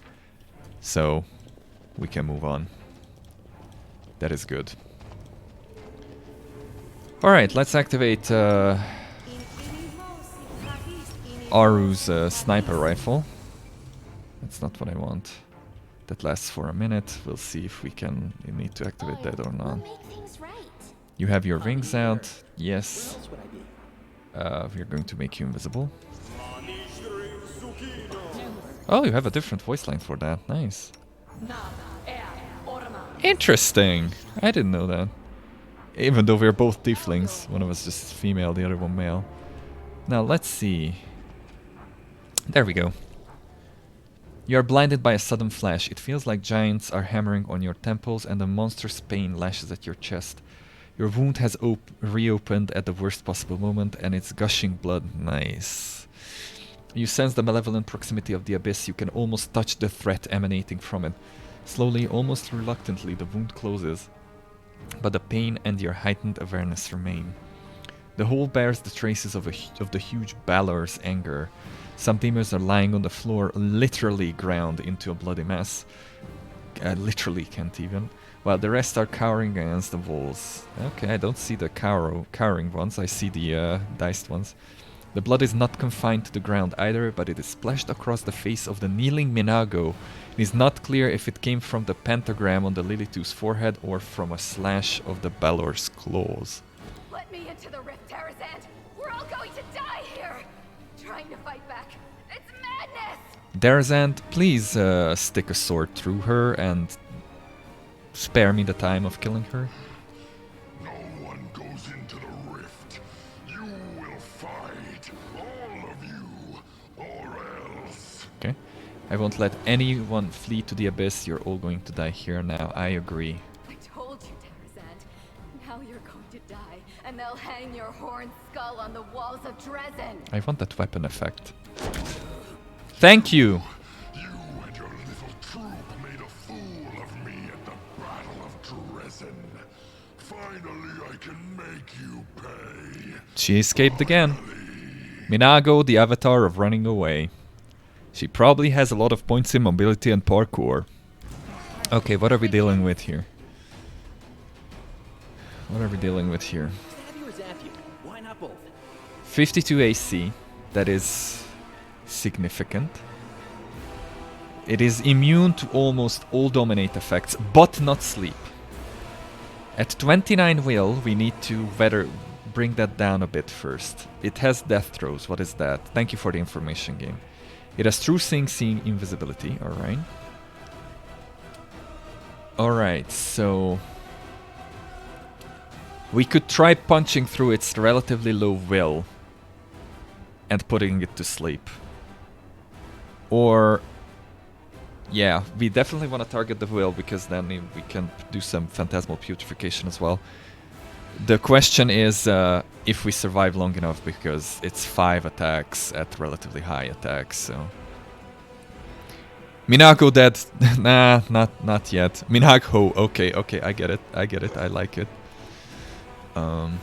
So, we can move on. That is good. Alright, let's activate Aru's sniper rifle. That's not what I want. That lasts for a minute. We'll see if we need to activate that or not. You have your rings out. Yes. We're going to make you invisible. Oh, you have a different voice line for that. Nice. Interesting. I didn't know that. Even though we're both tieflings. One of us just female, the other one male. Now, let's see. There we go. You are blinded by a sudden flash. It feels like giants are hammering on your temples and a monstrous pain lashes at your chest. Your wound has reopened at the worst possible moment and it's gushing blood. Nice. You sense the malevolent proximity of the abyss. You can almost touch the threat emanating from it. Slowly, almost reluctantly, the wound closes, but the pain and your heightened awareness remain. The hole bears the traces of the huge Balor's anger. Some demons are lying on the floor, literally ground into a bloody mess. Literally can't even. While the rest are cowering against the walls. Okay, I don't see the cowering ones, I see the diced ones. The blood is not confined to the ground either, but it is splashed across the face of the kneeling Minago. It is not clear if it came from the pentagram on the Lilitu's forehead or from a slash of the Balor's claws. Let me into the rift, Tarazand! We're all going to die here! Trying to fight back. It's madness! Tarazand, please stick a sword through her and spare me the time of killing her. No one goes into the rift. You will fight, all of you, or else. Okay. I won't let anyone flee to the abyss. You're all going to die here now. I agree. I told you, Tarazand. Now you're going to die, and they'll hang your horned skull on the walls of Dresden. I want that weapon effect. Thank you! You and your little troop made a fool of me at the Battle of Dresden. Finally, I can make you pay. She escaped again. Minago, the avatar of running away. She probably has a lot of points in mobility and parkour. Okay, what are we dealing with here? What are we dealing with here? Stab you or zap you? Why not both? 52 AC. That is significant. It is immune to almost all dominate effects, but not sleep. At 29 will, we need to bring that down a bit first. It has death throws. What is that? Thank you for the information, game. It has true seeing invisibility. Alright. Alright, so we could try punching through its relatively low will and putting it to sleep. Or, yeah, we definitely want to target the will because then we can do some phantasmal putrefaction as well. The question is if we survive long enough, because it's 5 attacks at relatively high attacks, so... Minago dead. Nah, not yet. Minago, okay, I get it, I like it. I'm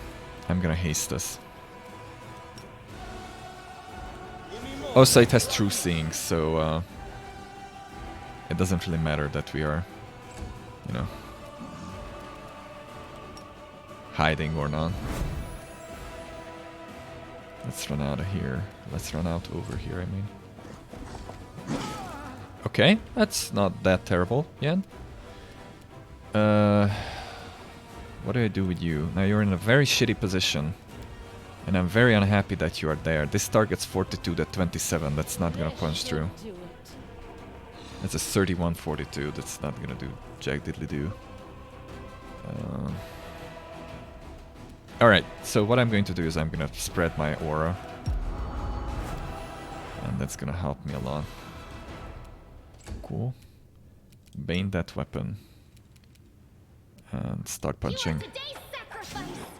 gonna haste this. Also, it has true seeing, so it doesn't really matter that we are, you know, hiding or not. Let's run out of here. Let's run out over here, I mean. Okay, that's not that terrible yet. What do I do with you? Now you're in a very shitty position. And I'm very unhappy that you are there. This target's 42 to 27. That's not gonna punch through. That's a 31-42. That's not gonna do jack diddly do. Alright, so what I'm going to do is I'm gonna spread my aura. And that's gonna help me a lot. Cool. Bane that weapon. And start punching.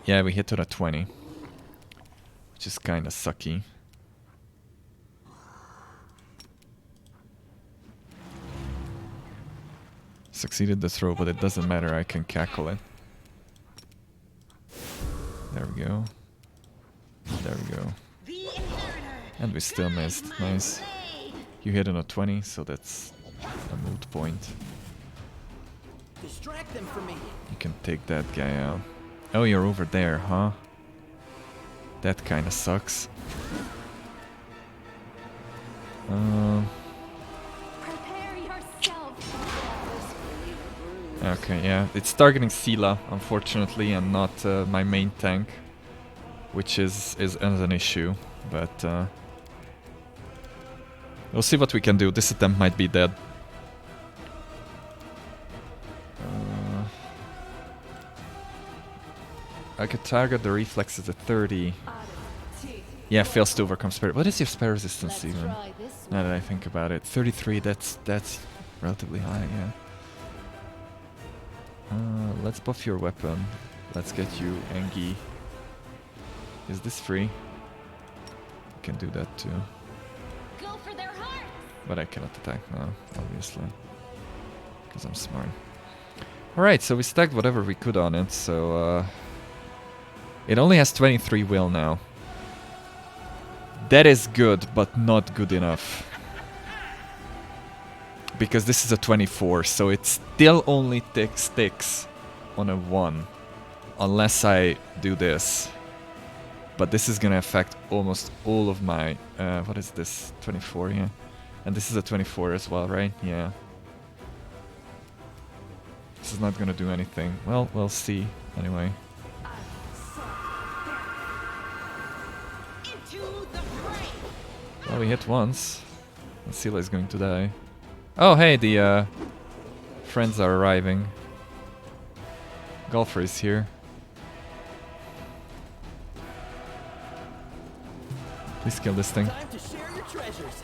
Yeah, we hit on a 20. Which is kinda sucky. Succeeded the throw, but it doesn't matter, I can cackle it. There we go. There we go. And we still missed. Nice. You hit on a 20, so that's a moot point. Distract them from me. You can take that guy out. Oh, you're over there, huh? That kinda sucks. Prepare yourself. Okay, yeah. It's targeting Sela, unfortunately, and not my main tank. Which is an issue, but we'll see what we can do. This attempt might be dead. I could target the reflexes at 30. Yeah, fails to overcome spell. What is your spell resistance even? Now that I think about it. 33, that's relatively high, yeah. Let's buff your weapon. Let's get you Engi. Is this free? I can do that too. Go for their hearts. But I cannot attack now, obviously. Because I'm smart. Alright, so we stacked whatever we could on it, so it only has 23 will now. That is good, but not good enough. Because this is a 24, so it still only sticks on a 1. Unless I do this. But this is gonna affect almost all of my... what is this? 24, yeah. And this is a 24 as well, right? Yeah. This is not gonna do anything. Well, we'll see. Anyway. Well, we hit once. And Sela is going to die. Oh, hey, the friends are arriving. Golfer is here. Please kill this thing. Time to share your treasures.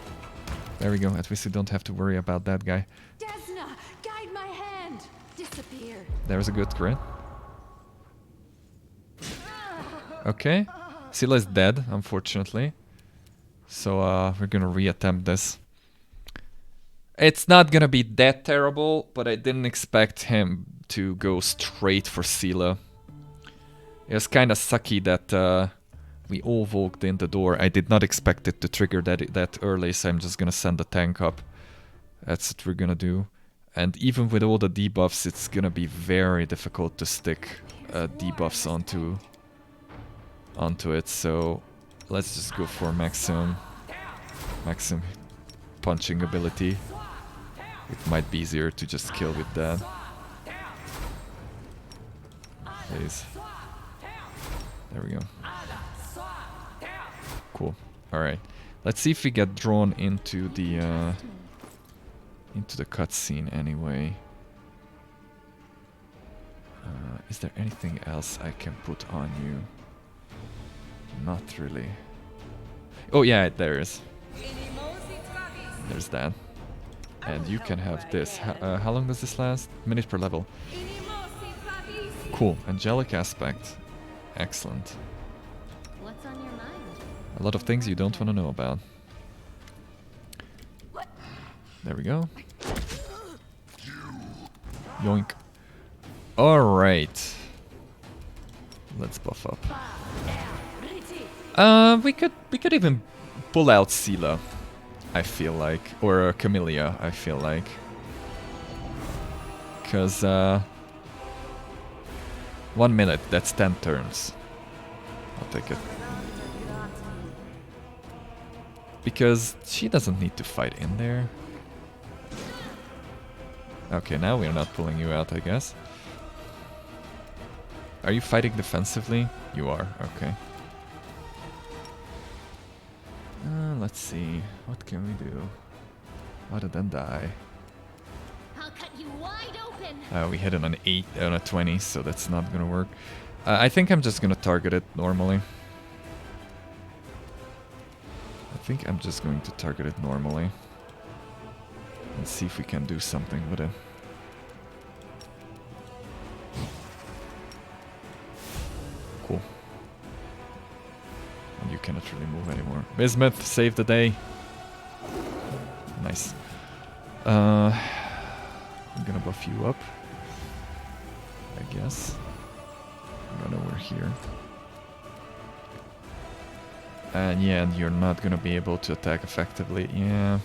There we go. At least we don't have to worry about that guy. Desna, guide my hand. Disappear. There's a good crit. Okay. Sela is dead, unfortunately. So we're gonna reattempt this. It's not gonna be that terrible, but I didn't expect him to go straight for Sela. It was kinda sucky that we all walked in the door. I did not expect it to trigger that early, so I'm just gonna send the tank up. That's what we're gonna do. And even with all the debuffs, it's gonna be very difficult to stick debuffs onto it, so let's just go for maximum punching ability. It might be easier to just kill with that. Please. There we go. Cool. Alright. Let's see if we get drawn into the cutscene anyway. Is there anything else I can put on you? Not really. Oh yeah, there is. There's that. And you can have this. How long does this last? Minute per level. Cool. Angelic aspect. Excellent. What's on your mind? A lot of things you don't want to know about. There we go. Yoink. Alright. Let's buff up. We could even pull out Sela, I feel like. Or Camellia, I feel like. Because 1 minute, that's 10 turns. I'll take it. Because she doesn't need to fight in there. Okay, now we're not pulling you out, I guess. Are you fighting defensively? You are, okay. Let's see, what can we do? Other than die. I'll cut you wide open. We hit it on 8 on a 20, so that's not gonna work. I think I'm just gonna target it normally. I think I'm just going to target it normally. And see if we can do something with it. Cool. And you cannot really move anymore. Bismuth, save the day. Nice. I'm gonna buff you up, I guess. Run over here. And yeah, you're not gonna be able to attack effectively. Yeah.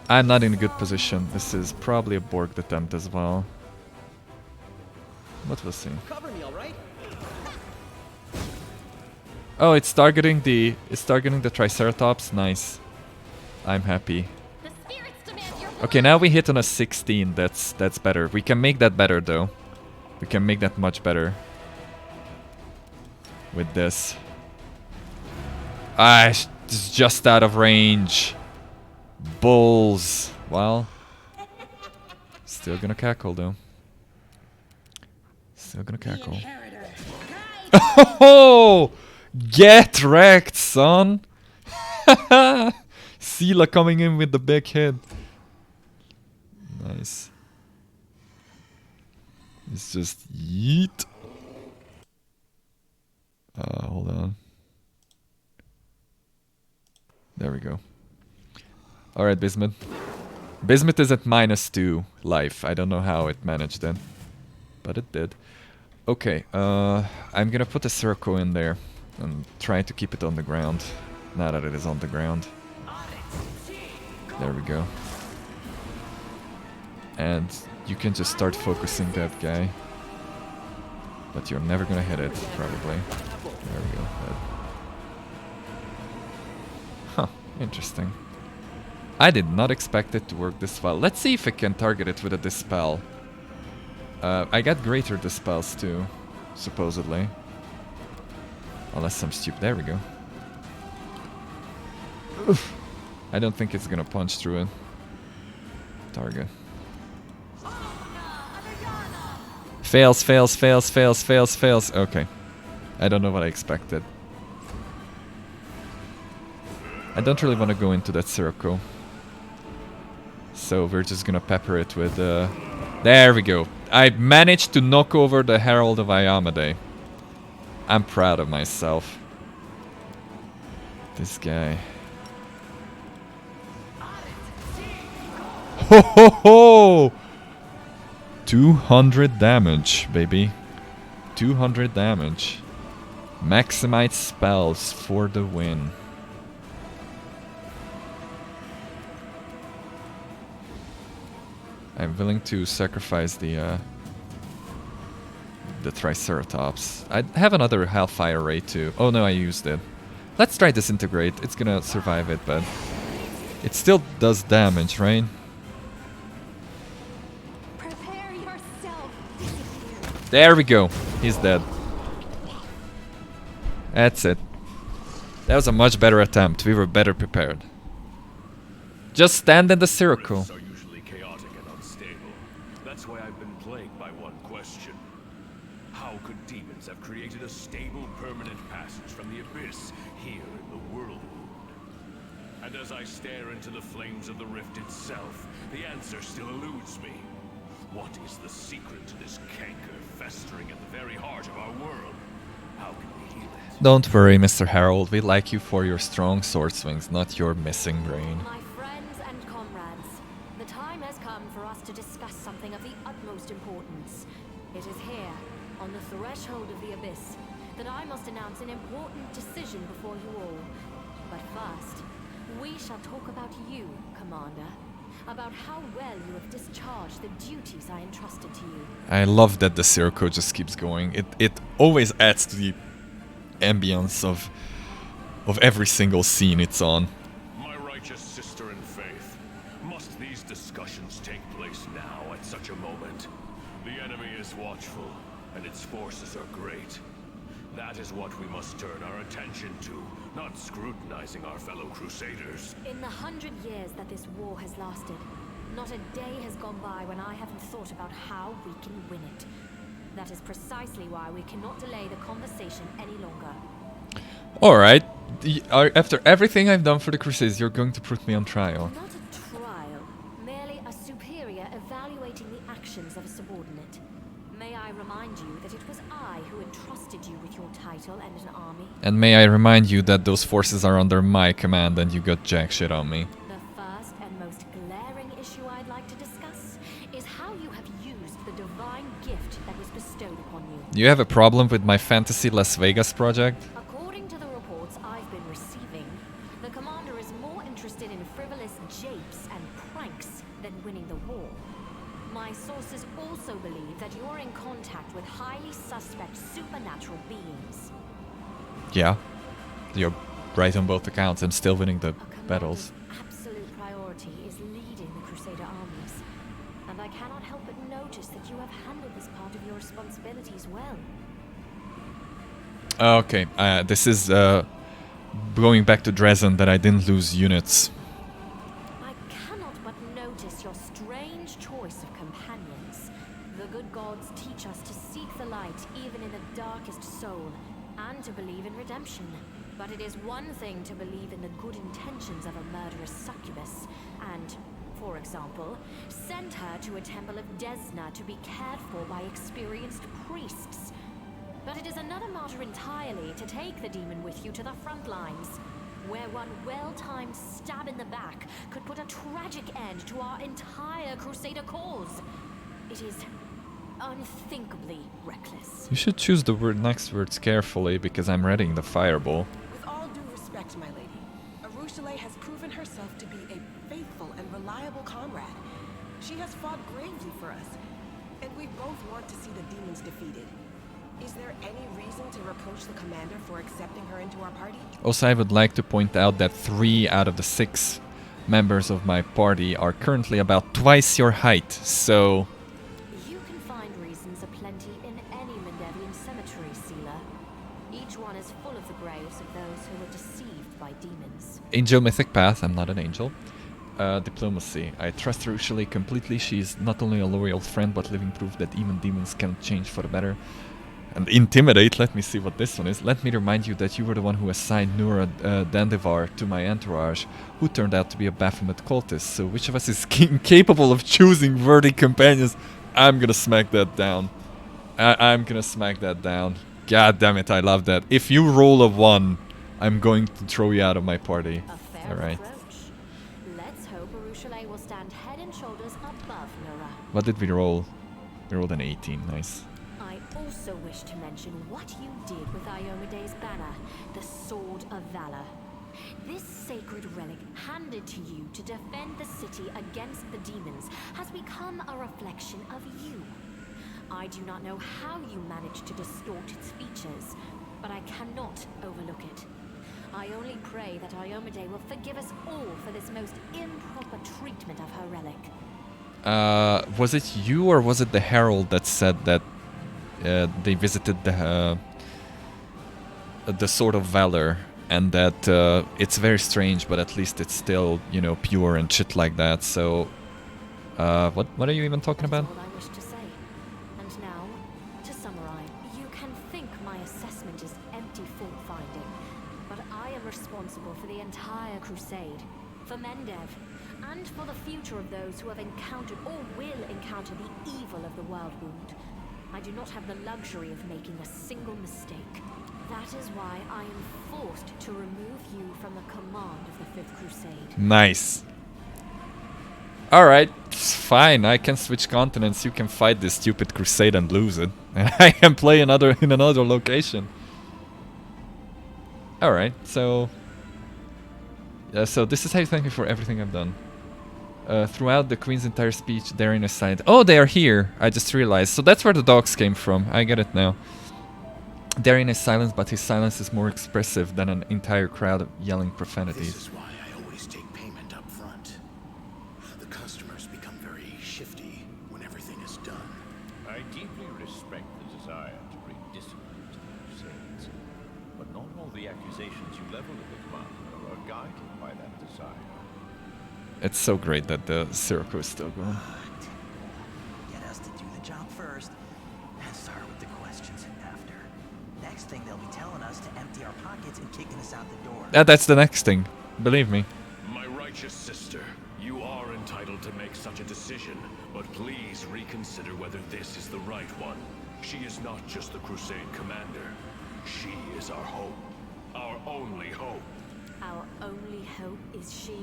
I'm not in a good position. This is probably a Borg attempt as well. But we'll see. Cover me, all right? Oh, it's targeting the Triceratops. Nice. I'm happy. The spirits demand your blood. Okay, now we hit on a 16. That's better. We can make that better though. We can make that much better with this. Ah, it's just out of range. Bulls. Well, still gonna cackle though. Still gonna cackle. Oh, get wrecked, son. Sela coming in with the big hit. Nice. It's just yeet. Hold on. There we go. Alright, Bismuth. Bismuth is at -2 life. I don't know how it managed that, but it did. Okay, I'm gonna put a circle in there and try to keep it on the ground. Now that it is on the ground. There we go. And you can just start focusing that guy. But you're never gonna hit it, probably. There we go. Huh, interesting. I did not expect it to work this well. Let's see if I can target it with a Dispel. I got greater Dispels too, supposedly. Unless I'm stupid. There we go. Oof. I don't think it's gonna punch through it. Target. Fails, fails, fails, fails, fails, fails. Okay. I don't know what I expected. I don't really want to go into that circle. So we're just gonna pepper it with there we go. I managed to knock over the Herald of Iomedae. I'm proud of myself. This guy. Ho ho ho! 200 damage, baby. 200 damage. Maximize spells for the win. I'm willing to sacrifice the Triceratops. I have another Hellfire Ray too. Oh no, I used it. Let's try Disintegrate. It's gonna survive it, but it still does damage, right? Prepare yourself. There we go. He's dead. That's it. That was a much better attempt. We were better prepared. Just stand in the circle. Are usually chaotic and unstable. That's why I've been plagued by one question. How could demons have created a stable, permanent passage from the abyss here in the world? And as I stare into the flames of the rift itself, the answer still eludes me. What is the secret to this canker festering at the very heart of our world? How can we heal it? Don't worry, Mr. Harold. We like you for your strong sword swings, not your missing brain. My friends and comrades, the time has come for us to discuss something of the utmost importance. It is here, on the threshold of the abyss, that I must announce an important decision before you all. But first, we shall talk about you, Commander. about how well you have discharged the duties I entrusted to you. I love that the circle just keeps going. It always adds to the ambience of every single scene it's on. My righteous sister in faith, must these discussions take place now at such a moment? The enemy is watchful, and its forces are great. That is what we must turn our attention to, not scrutinizing our fellow crusaders. In the 100 years that this war has lasted, not a day has gone by when I haven't thought about how we can win it. That is precisely why we cannot delay the conversation any longer. Alright, after everything I've done for the Crusades, you're going to put me on trial. Not a trial, merely a superior evaluating the actions of a subordinate. May I remind you that it was I who entrusted you with your title and an army? And may I remind you that those forces are under my command and you got jack shit on me. The first and most glaring issue I'd like to discuss is how you have used the divine gift that was bestowed upon you. Do you have a problem with my fantasy Las Vegas project? According to the reports I've been receiving, the commander is more interested in frivolous japes and pranks than winning the war. My sources also believe that you're in contact with highly suspect supernatural beings. Yeah, you're right on both accounts. I'm still winning the A commander's battles. absolute priority is leading the Crusader armies. And I cannot help but notice that you have handled this part of your responsibilities well. Okay, this is going back to Dresden that I didn't lose units. I cannot but notice your strange choice of companions. The good gods teach us to seek the light even in the darkest soul, and to believe in redemption. But it is one thing to believe in the good intentions of a murderous succubus, and, for example, send her to a temple of Desna to be cared for by experienced priests. But it is another matter entirely to take the demon with you to the front lines, where one well-timed stab in the back could put a tragic end to our entire Crusader cause. It is unthinkably reckless. You should choose the next words carefully because I'm readying the fireball. With all due respect, my lady, Arushale has proven herself to be a faithful and reliable comrade. She has fought bravely for us, and we both want to see the demons defeated. Is there any reason to reproach the commander for accepting her into our party? Also, I would like to point out that 3 out of the 6 members of my party are currently about twice your height, so... You can find reasons aplenty in any Mendevian cemetery, Sealer. Each one is full of the graves of those who were deceived by demons. Angel Mythic Path, I'm not an angel. Diplomacy. I trust Rushali completely. She's not only a loyal friend, but living proof that even demons can change for the better. And Intimidate, let me see what this one is. Let me remind you that you were the one who assigned Nura Dandivar to my entourage, who turned out to be a Baphomet cultist. So which of us is capable of choosing worthy companions? I'm gonna smack that down. I'm gonna smack that down. God damn it, I love that. If you roll a 1, I'm going to throw you out of my party. A fair Alright. approach. Let's hope Arushale will stand head and shoulders above Nura. What did we roll? We rolled an 18, nice. I also wish to mention what you did with Iomede's banner, the Sword of Valor. This sacred relic, handed to you to defend the city against the demons, has become a reflection of you. I do not know how you managed to distort its features, but I cannot overlook it. I only pray that Iomede will forgive us all for this most improper treatment of her relic. Was it you or was it the Herald that said that they visited the Sword of Valor and that it's very strange, but at least it's still, you know, pure and shit like that. So, what are you even talking about? That's all I wish to say. And now, to summarize, you can think my assessment is empty fault-finding, but I am responsible for the entire crusade, for Mendev, and for the future of those who have encountered or will encounter the evil of the World Wound. I do not have the luxury of making a single mistake. That is why I am forced to remove you from the command of the Fifth Crusade. Nice. Alright, fine, I can switch continents, you can fight this stupid crusade and lose it. And I can play in another location. Alright, so... so this is how you thank me for everything I've done. Throughout the Queen's entire speech, Darien is silent. Oh, they are here! I just realized. So that's where the dogs came from. I get it now. Darien is silent, but his silence is more expressive than an entire crowd yelling profanities. This is why I always take payment up front. The customers become very shifty when everything is done. I deeply respect the desire to bring discipline to the Crusades, but not all the accusations you level at the commander are guided by that desire. It's so great that the Sirocco is still going. Get us to do the job first, and start with the questions after. Next thing they'll be telling us to empty our pockets and kicking us out the door. That's the next thing. Believe me. My righteous sister, you are entitled to make such a decision, but please reconsider whether this is the right one. She is not just the Crusade commander. She is our hope. Our only hope. Our only hope is she.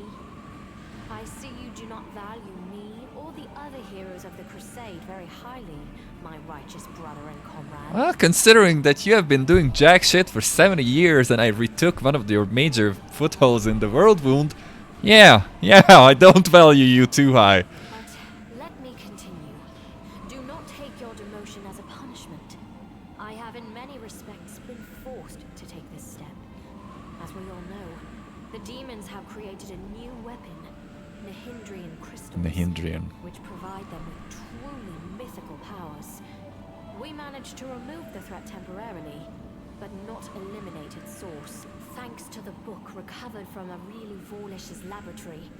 I see you do not value me or the other heroes of the Crusade very highly, my righteous brother and comrade. Well, considering that you have been doing jack shit for 70 years and I retook one of your major footholds in the world wound, yeah, I don't value you too high. But let me continue. Do not take your demotion as a punishment. I have in many respects been forced to take this step. As we all know, the demons have created a new weapon, the Hedrian Crystals, which provide them with truly mythical powers. We managed to remove the threat temporarily, but not eliminate its source. Thanks to the book recovered from a really Vorlish's laboratory,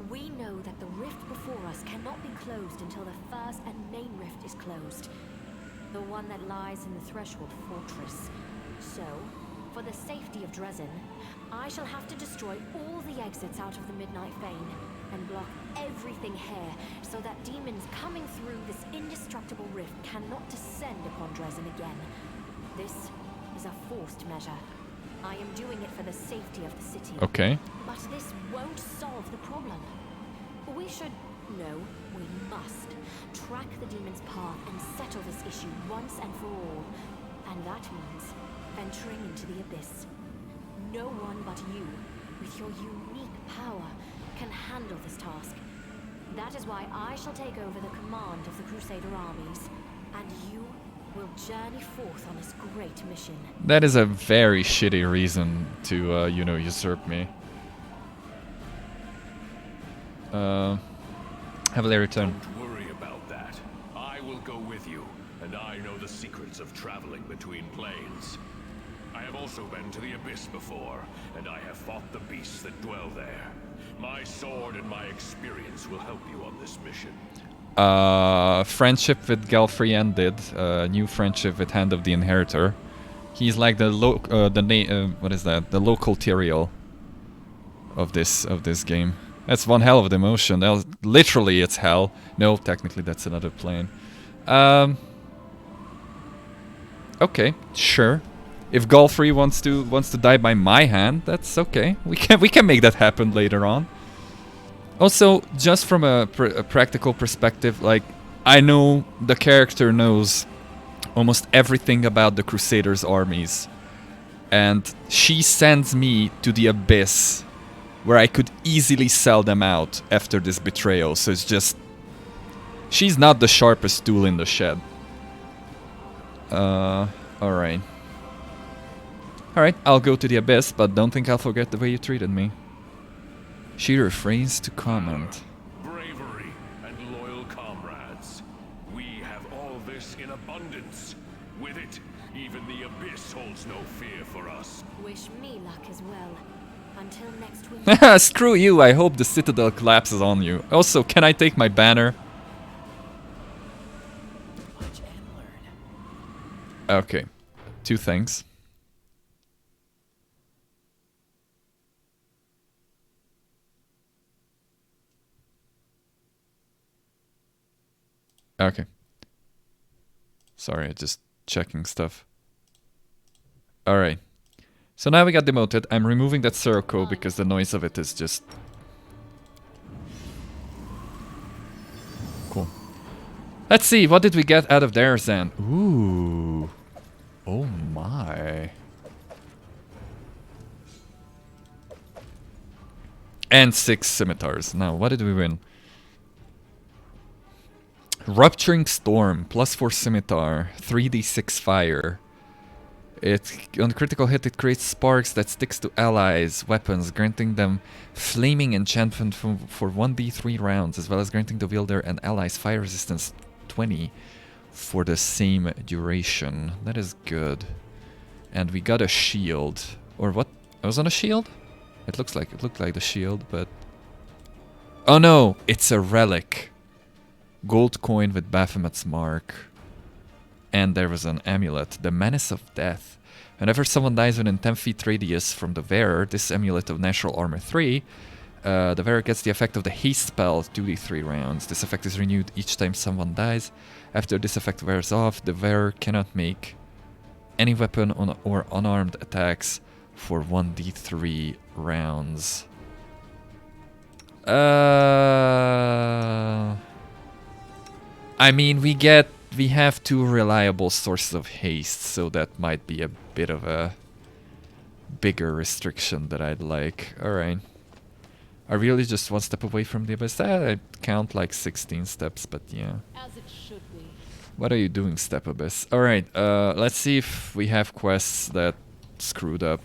we know that the rift before us cannot be closed until the first and main rift is closed, the one that lies in the Threshold Fortress. So, for the safety of Dresden, I shall have to destroy all the exits out of the Midnight Fane and block everything here so that demons coming through this indestructible rift cannot descend upon Dresden again. This is a forced measure. I am doing it for the safety of the city. Okay. But this won't solve the problem. We should, no, we must track the demon's path and settle this issue once and for all. And that means venturing into the abyss. No one but you, with your unique power, can handle this task. That is why I shall take over the command of the Crusader armies, and you will journey forth on this great mission. That is a very shitty reason to, usurp me. Have a return. Don't worry about that. I will go with you, and I know the secrets of traveling between planes. I have also been to the Abyss before, and I have fought the beasts that dwell there. My sword and my experience will help you on this mission. Friendship with Galfrey ended. New friendship with Hand of the Inheritor. He's like the what is that? The local Tyrael of this game. That's one hell of a demotion. Literally, it's hell. No, technically, that's another plane. Okay, sure. If Galfrey wants to die by my hand, that's okay. We can make that happen later on. Also, just from a practical perspective, like, I know the character knows almost everything about the Crusaders' armies, and she sends me to the Abyss, where I could easily sell them out after this betrayal. So it's just, she's not the sharpest tool in the shed. Alright. Alright, I'll go to the Abyss, but don't think I'll forget the way you treated me. She refrains to comment. Bravery and loyal comrades. We have all this in abundance. With it, even the Abyss holds no fear for us. Wish me luck as well. Until next week. Screw you, I hope the Citadel collapses on you. Also, can I take my banner? Watch and learn. Okay. 2 things. Okay. Sorry, just checking stuff. Alright. So now we got demoted. I'm removing that Sirocco because the noise of it is just... Cool. Let's see, what did we get out of there, Zan? Ooh. Oh my. And 6 scimitars. Now, what did we win? Rupturing Storm, +4 Scimitar, 3d6 fire. On critical hit, it creates sparks that sticks to allies' weapons, granting them flaming enchantment for 1d3 rounds, as well as granting the wielder and allies fire resistance 20 for the same duration. That is good. And we got a shield. Or what? I was on a shield? It looked like the shield, but... Oh no! It's a relic. Gold coin with Baphomet's mark. And there was an amulet, the Menace of Death. Whenever someone dies within 10 feet radius from the wearer, this amulet of natural armor 3, the wearer gets the effect of the haste spell 2d3 rounds. This effect is renewed each time someone dies. After this effect wears off, the wearer cannot make any weapon or unarmed attacks for 1d3 rounds. I mean, we have 2 reliable sources of haste, so that might be a bit of a bigger restriction that I'd like. Alright. I really just 1 step away from the abyss. I count like 16 steps, but yeah. As it should be. What are you doing, Step Abyss? Alright, let's see if we have quests that screwed up.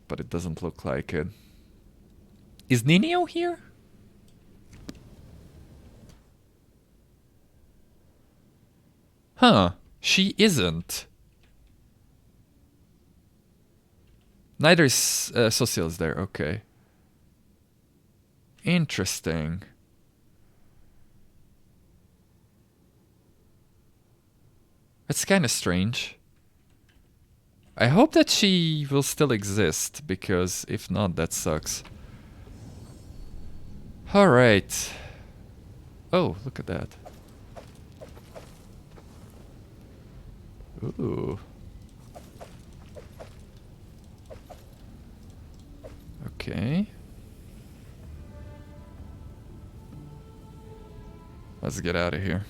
But it doesn't look like it. Is Ninio here? Huh, she isn't. Neither is Social's there, okay. Interesting. It's kinda strange. I hope that she will still exist, because if not, that sucks. Alright. Oh, look at that. Ooh. Okay. Let's get out of here.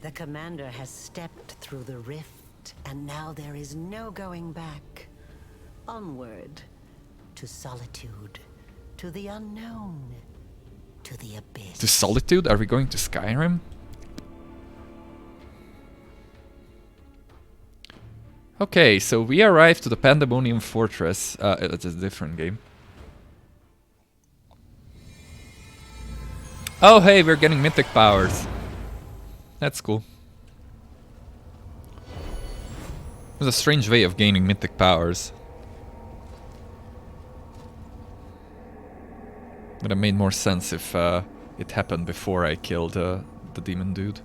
The commander has stepped through the rift, and now there is no going back. Onward, to solitude, to the unknown, to the abyss. To Solitude? Are we going to Skyrim? Okay, so we arrived to the Pandemonium Fortress. It's a different game. Oh hey, we're getting mythic powers. That's cool. It was a strange way of gaining mythic powers. But it made more sense if it happened before I killed the demon dude.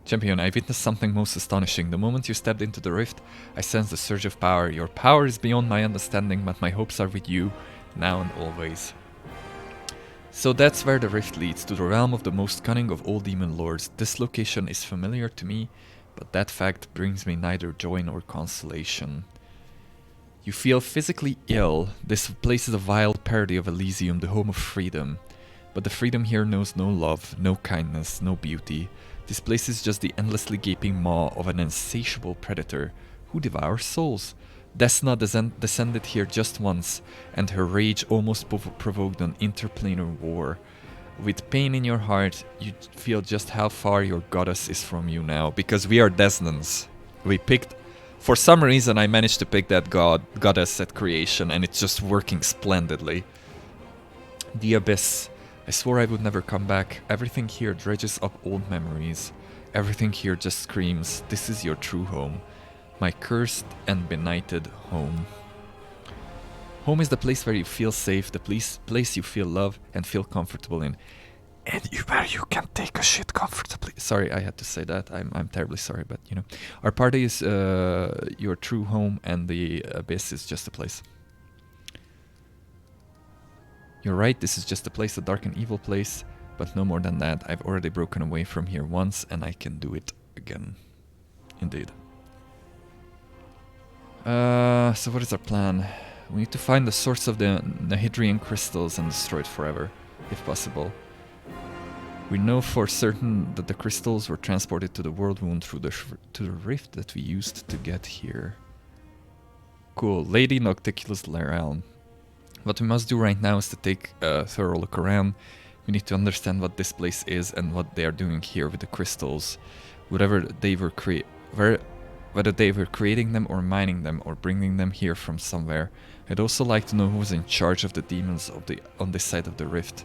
Champion, I witnessed something most astonishing. The moment you stepped into the rift, I sensed a surge of power. Your power is beyond my understanding, but my hopes are with you, now and always. So that's where the rift leads, to the realm of the most cunning of all demon lords. This location is familiar to me, but that fact brings me neither joy nor consolation. You feel physically ill. This place is a vile parody of Elysium, the home of freedom. But the freedom here knows no love, no kindness, no beauty. This place is just the endlessly gaping maw of an insatiable predator who devours souls. Desna descended here just once, and her rage almost provoked an interplanar war. With pain in your heart, you feel just how far your goddess is from you now, because we are Desnans. We picked... For some reason I managed to pick that goddess at creation, and it's just working splendidly. The Abyss. I swore I would never come back. Everything here dredges up old memories. Everything here just screams, this is your true home. My cursed and benighted home. Home is the place where you feel safe, the place you feel love and feel comfortable in. And where you can take a shit comfortably. Sorry, I had to say that. I'm terribly sorry, but you know. Our party is your true home, and the Abyss is just a place. You're right, this is just a place, a dark and evil place, but no more than that. I've already broken away from here once, and I can do it again. Indeed. So what is our plan? We need to find the source of the Hadrian Crystals and destroy it forever, if possible. We know for certain that the crystals were transported to the world wound through the rift that we used to get here. Cool. Lady Nocticulus Realm. What we must do right now is to take a thorough look around. We need to understand what this place is and what they are doing here with the crystals. Whether they were creating them or mining them or bringing them here from somewhere. I'd also like to know who was in charge of the demons on this side of the rift.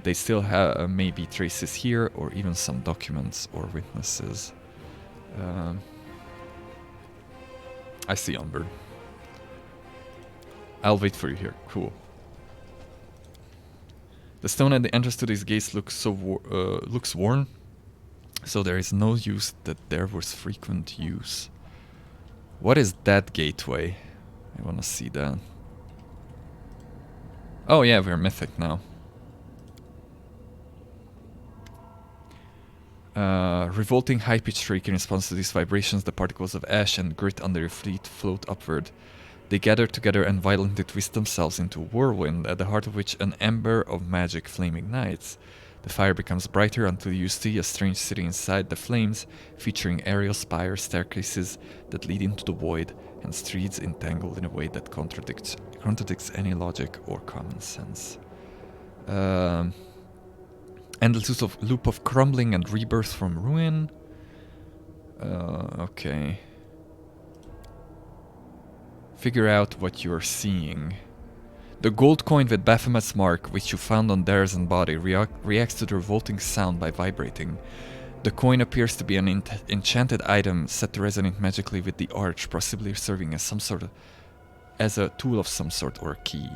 They still have maybe traces here or even some documents or witnesses. I see Umber. I'll wait for you here. Cool. The stone at the entrance to these gates looks worn, so there is no use that there was frequent use. What is that gateway? I wanna see that. Oh yeah, we're mythic now. Revolting high-pitched shriek. In response to these vibrations, the particles of ash and grit under your feet float upward. They gather together and violently twist themselves into a whirlwind, at the heart of which an ember of magic flame ignites. The fire becomes brighter until you see a strange city inside the flames, featuring aerial spires, staircases that lead into the void, and streets entangled in a way that contradicts any logic or common sense. Endless loop of crumbling and rebirth from ruin. Okay. Figure out what you're seeing. The gold coin with Baphomet's mark, which you found on Darazan's body, reacts to the revolting sound by vibrating. The coin appears to be an enchanted item set to resonate magically with the arch, possibly serving as as a tool of some sort or a key.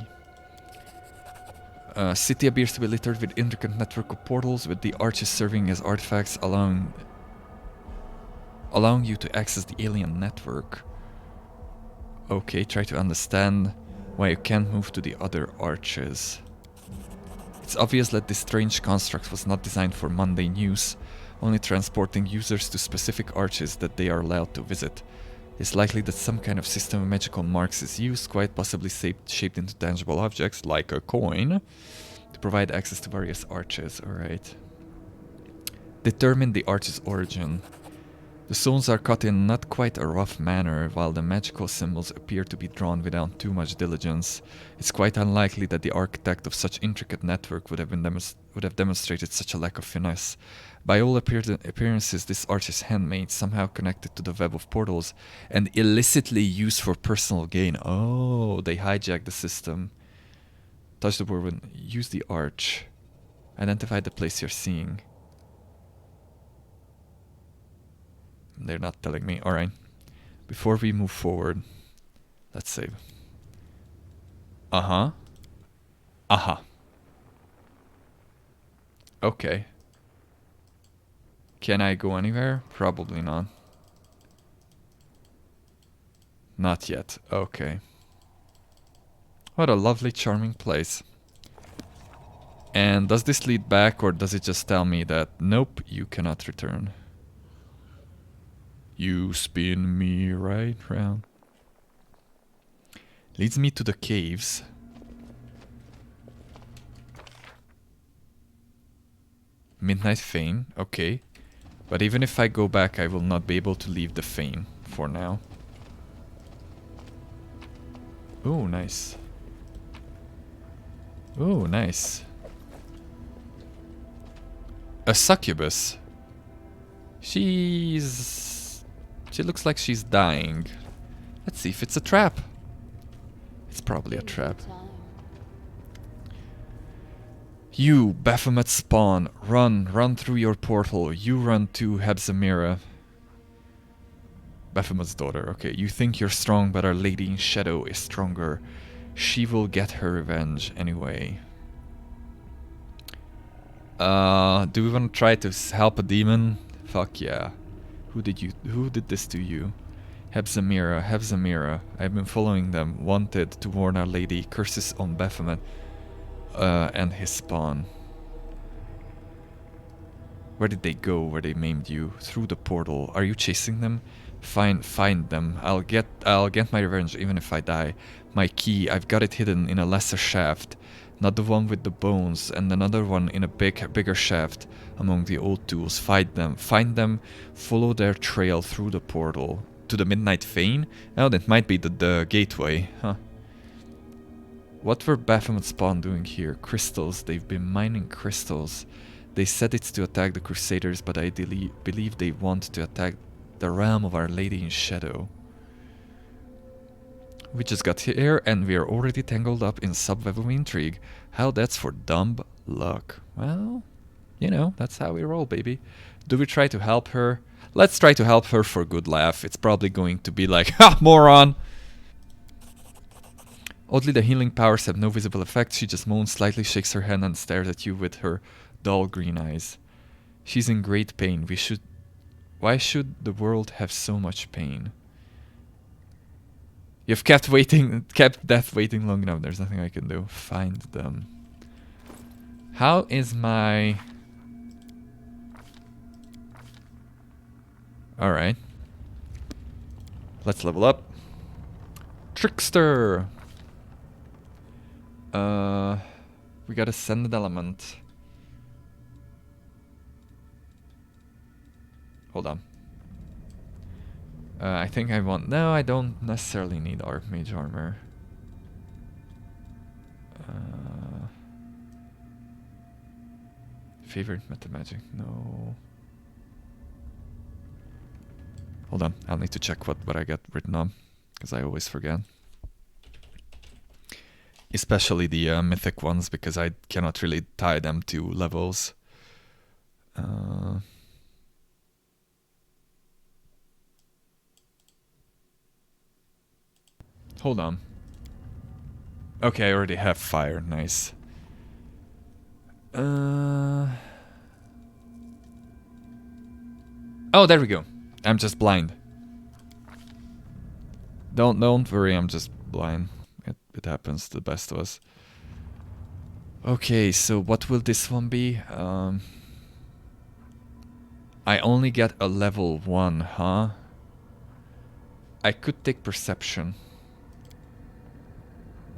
City appears to be littered with intricate network of portals, with the arches serving as artifacts, allowing you to access the alien network. Okay, try to understand why you can't move to the other arches. It's obvious that this strange construct was not designed for mundane use, only transporting users to specific arches that they are allowed to visit. It's likely that some kind of system of magical marks is used, quite possibly shaped into tangible objects, like a coin, to provide access to various arches. Alright. Determine the arch's origin. The stones are cut in not quite a rough manner, while the magical symbols appear to be drawn without too much diligence. It's quite unlikely that the architect of such intricate network would have demonstrated such a lack of finesse. By all appearances, this arch is handmade, somehow connected to the web of portals, and illicitly used for personal gain. Oh, they hijacked the system. Touch the whirlwind. Use the arch. Identify the place you're seeing. They're not telling me. Alright. Before we move forward, let's save. Uh-huh. Uh-huh. Okay. Can I go anywhere? Probably not. Not yet. Okay. What a lovely, charming place. And does this lead back, or does it just tell me that, nope, you cannot return? You spin me right round. Leads me to the caves. Midnight Fane, okay. But even if I go back, I will not be able to leave the Fane for now. Oh, nice. Oh, nice. A succubus. She looks like she's dying. Let's see if it's a trap. It's probably a trap. You, Baphomet spawn, run through your portal. You run to Hebzamira. Baphomet's daughter. Okay, you think you're strong, but Our Lady in Shadow is stronger. She will get her revenge anyway. Do we want to try to help a demon? Fuck yeah. Who did this to you? Hebzamira. I've been following them, wanted to warn Our Lady. Curses on Baphomet and his spawn. Where did they go? Where they maimed you? Through the portal. Are you chasing them? Find them. I'll get my revenge even if I die. My key, I've got it hidden in a lesser shaft. Not the one with the bones, and another one in a bigger shaft among the old tools. Find them, follow their trail through the portal. To the Midnight Fane? Oh, that might be the gateway, huh? What were Baphomet Spawn doing here? Crystals. They've been mining crystals. They said it's to attack the Crusaders, but I believe they want to attack the realm of Our Lady in Shadow. We just got here and we are already tangled up in sub-level intrigue. How that's for dumb luck. Well, you know, that's how we roll, baby. Do we try to help her? Let's try to help her for a good laugh. It's probably going to be like, ha, moron! Oddly, the healing powers have no visible effect. She just moans slightly, shakes her head and stares at you with her dull green eyes. She's in great pain. Why should the world have so much pain? You've kept death waiting long enough. There's nothing I can do. Find them. How is my... Alright. Let's level up. Trickster! We got Ascended Element. Hold on. I think I want... No, I don't necessarily need Archmage Armor. Favorite Meta Magic? No. Hold on, I'll need to check what I got written on, because I always forget. Especially the mythic ones, because I cannot really tie them to levels. Hold on. Okay, I already have fire. Nice. Oh, there we go. I'm just blind. Don't worry, I'm just blind. It happens to the best of us. Okay, so what will this one be? I only get a level 1, huh? I could take Perception.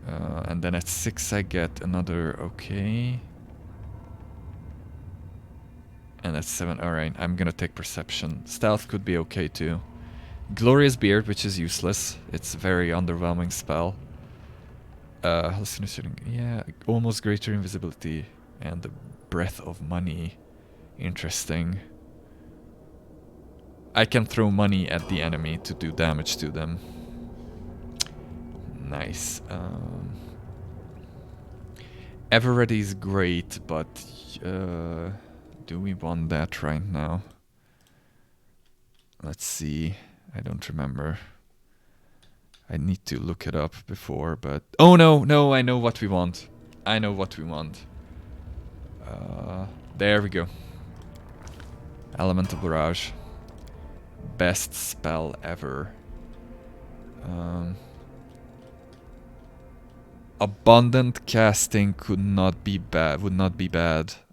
And then at 6 I get another, okay. And at 7, alright, I'm gonna take Perception. Stealth could be okay too. Glorious Beard, which is useless. It's a very underwhelming spell. Hallucination, yeah, almost greater invisibility. And the Breath of Money. Interesting. I can throw money at the enemy to do damage to them. Nice. Ever Ready is great, but do we want that right now? Let's see. I don't remember. I need to look it up before, but... Oh no, I know what we want. I know what we want. There we go. Elemental Barrage. Best spell ever. Abundant casting would not be bad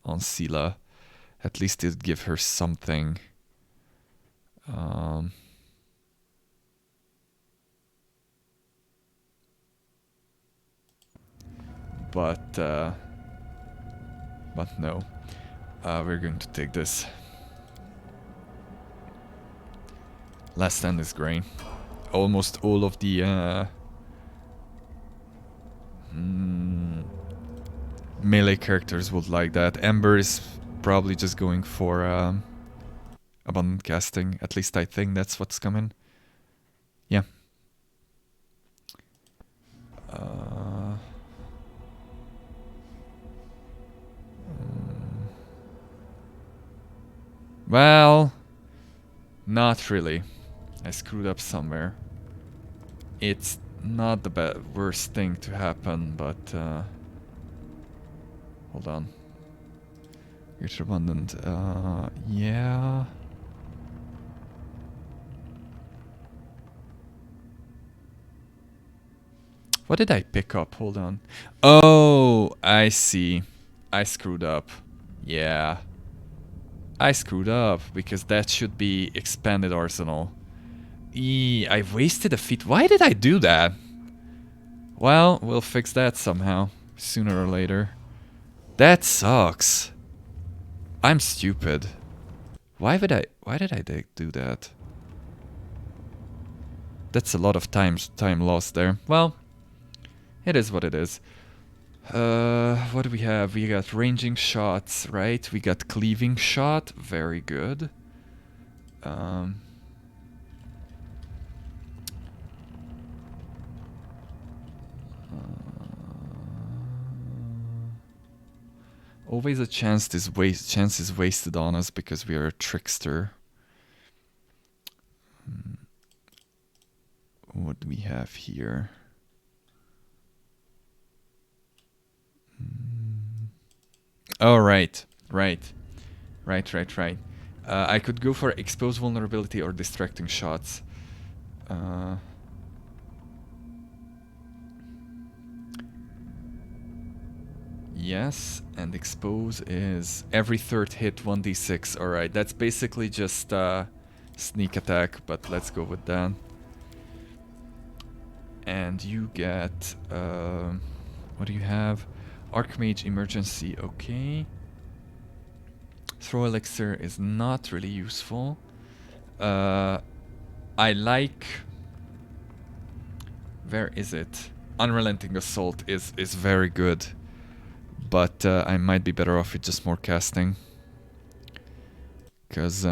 on Sela. At least it'd give her something. But no. We're going to take this. Last Stand is great. Almost all of the melee characters would like that. Ember is probably just going for abundant casting. At least I think that's what's coming. Yeah. Well, not really. I screwed up somewhere. It's not the worst thing to happen, but hold on. It's abundant. Yeah. What did I pick up? Hold on. Oh, I see. I screwed up. Yeah. I screwed up because that should be expanded arsenal. I wasted a feat. Why did I do that? Well, we'll fix that somehow, sooner or later. That sucks. I'm stupid. Why did I do that? That's a lot of time lost there. Well, It is what it is. What do we have? We got ranging shots, right? We got cleaving shot. Very good. Always a chance chance is wasted on us because we are a trickster. What do we have here? Oh, right. I could go for expose vulnerability or distracting shots. Yes, and expose is every third hit 1d6. Alright, that's basically just sneak attack, but let's go with that. And you get... what do you have? Archmage emergency, okay. Throw elixir is not really useful. I like... Where is it? Unrelenting Assault is very good. But I might be better off with just more casting. Because,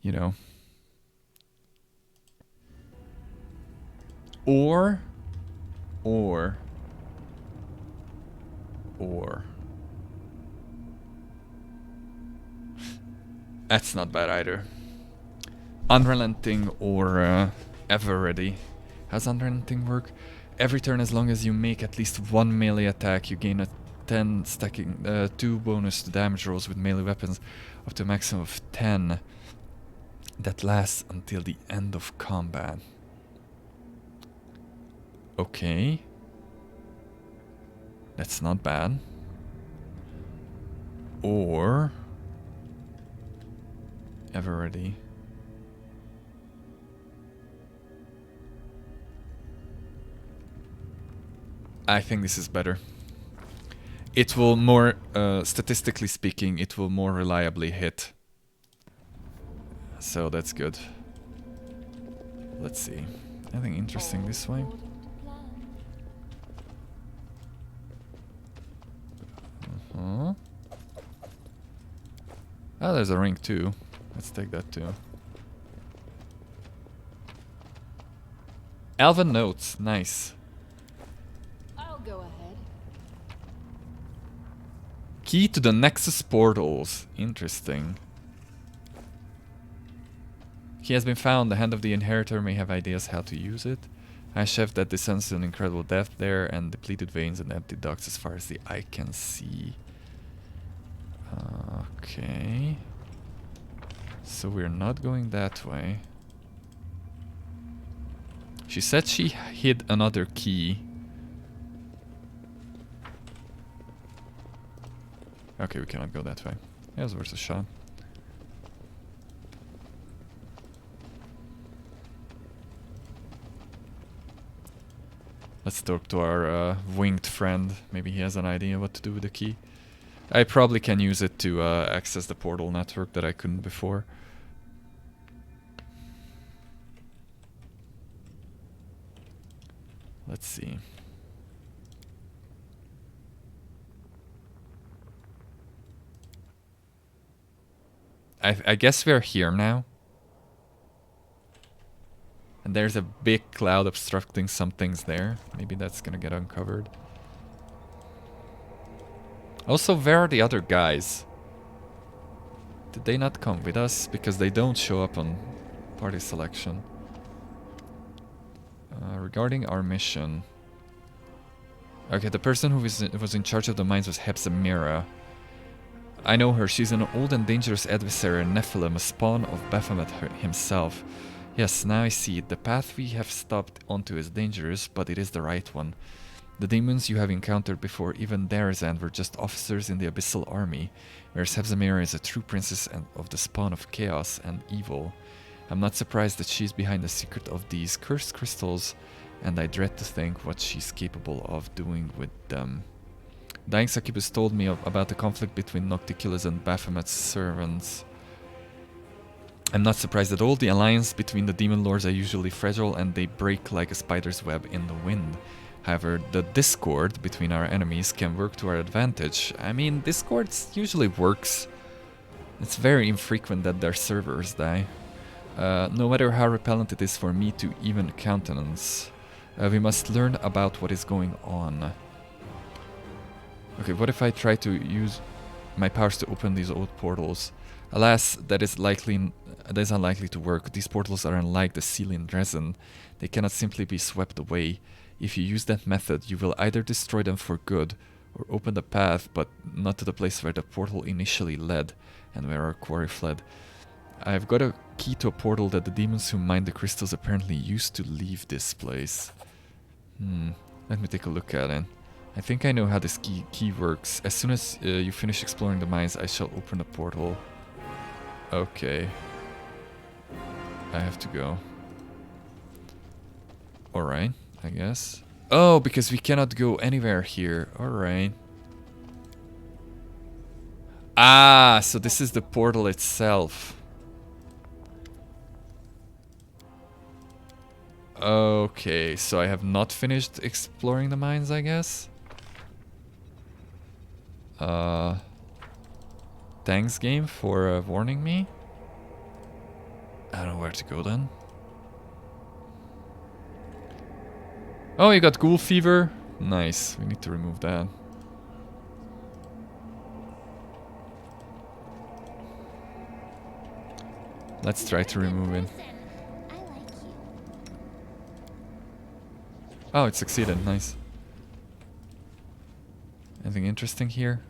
you know. Or. That's not bad either. Unrelenting or Ever Ready. How's Unrelenting work? Every turn, as long as you make at least one melee attack, you gain a 10 stacking 2 bonus to damage rolls with melee weapons, up to a maximum of 10. That lasts until the end of combat. Okay. That's not bad. Or Ever Ready. I think this is better. It will more, statistically speaking, it will more reliably hit. So that's good. Let's see. Anything interesting this way? Oh, there's a ring too. Let's take that too. Elven notes, nice. I'll go ahead. Key to the Nexus portals. Interesting. Key has been found. The hand of the inheritor may have ideas how to use it. A chef that descends to an incredible depth there, and depleted veins and empty ducts as far as the eye can see. Okay. So we're not going that way. She said she hid another key. Okay, we cannot go that way. It was worth a shot. Let's talk to our winged friend. Maybe he has an idea what to do with the key. I probably can use it to access the portal network that I couldn't before. Let's see. I guess we're here now. And there's a big cloud obstructing some things there. Maybe that's gonna get uncovered. Also, where are the other guys? Did they not come with us? Because they don't show up on party selection. Regarding our mission... Okay, the person who was in charge of the mines was Hepzimira. I know her. She's an old and dangerous adversary, Nephilim, a spawn of Baphomet himself. Yes, now I see it. The path we have stopped onto is dangerous, but it is the right one. The demons you have encountered before even Darazan were just officers in the Abyssal Army, whereas Hepzimira is a true princess and of the spawn of chaos and evil. I'm not surprised that she's behind the secret of these cursed crystals, and I dread to think what she's capable of doing with them. Dying Succubus told me about the conflict between Nocticulus and Baphomet's servants. I'm not surprised at all. The alliance between the demon lords are usually fragile and they break like a spider's web in the wind. However, the discord between our enemies can work to our advantage. I mean, discord usually works. It's very infrequent that their servers die. No matter how repellent it is for me to even countenance, we must learn about what is going on. Okay, what if I try to use my powers to open these old portals? Alas, that is unlikely to work. These portals are unlike the seal in resin. They cannot simply be swept away. If you use that method, you will either destroy them for good, or open the path, but not to the place where the portal initially led, and where our quarry fled. I've got a key to a portal that the demons who mine the crystals apparently used to leave this place. Let me take a look at it. I think I know how this key works. As soon as you finish exploring the mines, I shall open a portal. Okay. I have to go. Alright, I guess. Oh, because we cannot go anywhere here. Alright. Ah, so this is the portal itself. Okay, so I have not finished exploring the mines, I guess. Thanks, game, for warning me. I don't know where to go then. Oh, you got ghoul fever? Nice, we need to remove that. Let's try to remove it. Oh, it succeeded, nice. Anything interesting here?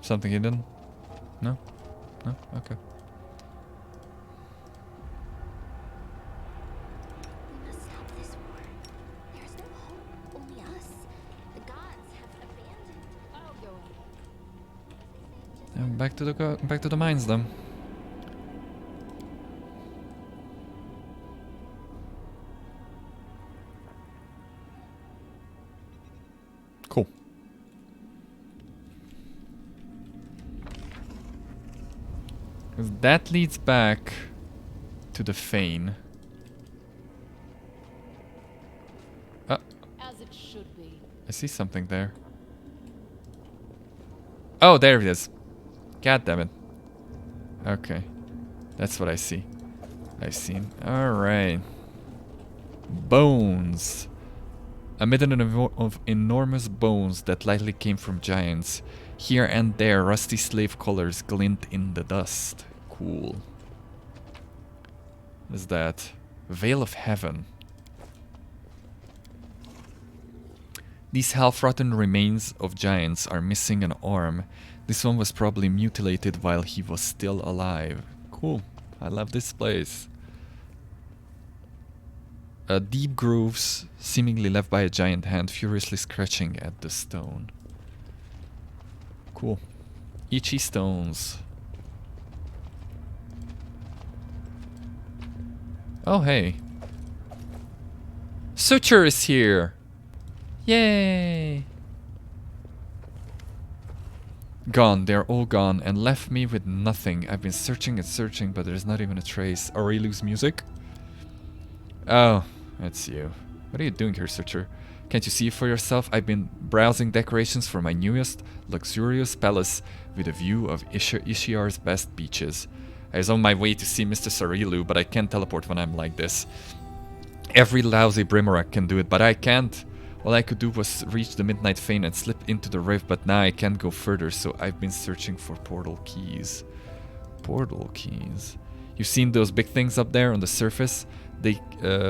Something hidden? No? No? Okay. We must stop this war. There's no hope. Only us. The gods have abandoned. I'll go. And back to the mines then. Cool. That leads back to the Fane. As it should be. I see something there. Oh, there it is. God damn it. Okay. That's what I see. I've seen. Alright. Bones. Amid of enormous bones that likely came from giants, here and there rusty slave collars glint in the dust. Cool. What is that? Veil of Heaven. These half-rotten remains of giants are missing an arm. This one was probably mutilated while he was still alive. Cool. I love this place. Deep grooves, seemingly left by a giant hand, furiously scratching at the stone. Cool. Itchy stones. Oh, hey. Suture is here! Yay! Gone, they're all gone, and left me with nothing. I've been searching and searching, but there's not even a trace. Aurelu's music? Oh, that's you. What are you doing here, Suture? Can't you see for yourself? I've been browsing decorations for my newest, luxurious palace with a view of Ishiar's best beaches. I was on my way to see Mr. Sarilu, but I can't teleport when I'm like this. Every lousy Brimarak can do it, but I can't. All I could do was reach the Midnight Fane and slip into the rift, but now I can't go further, so I've been searching for portal keys. Portal keys. You've seen those big things up there on the surface? They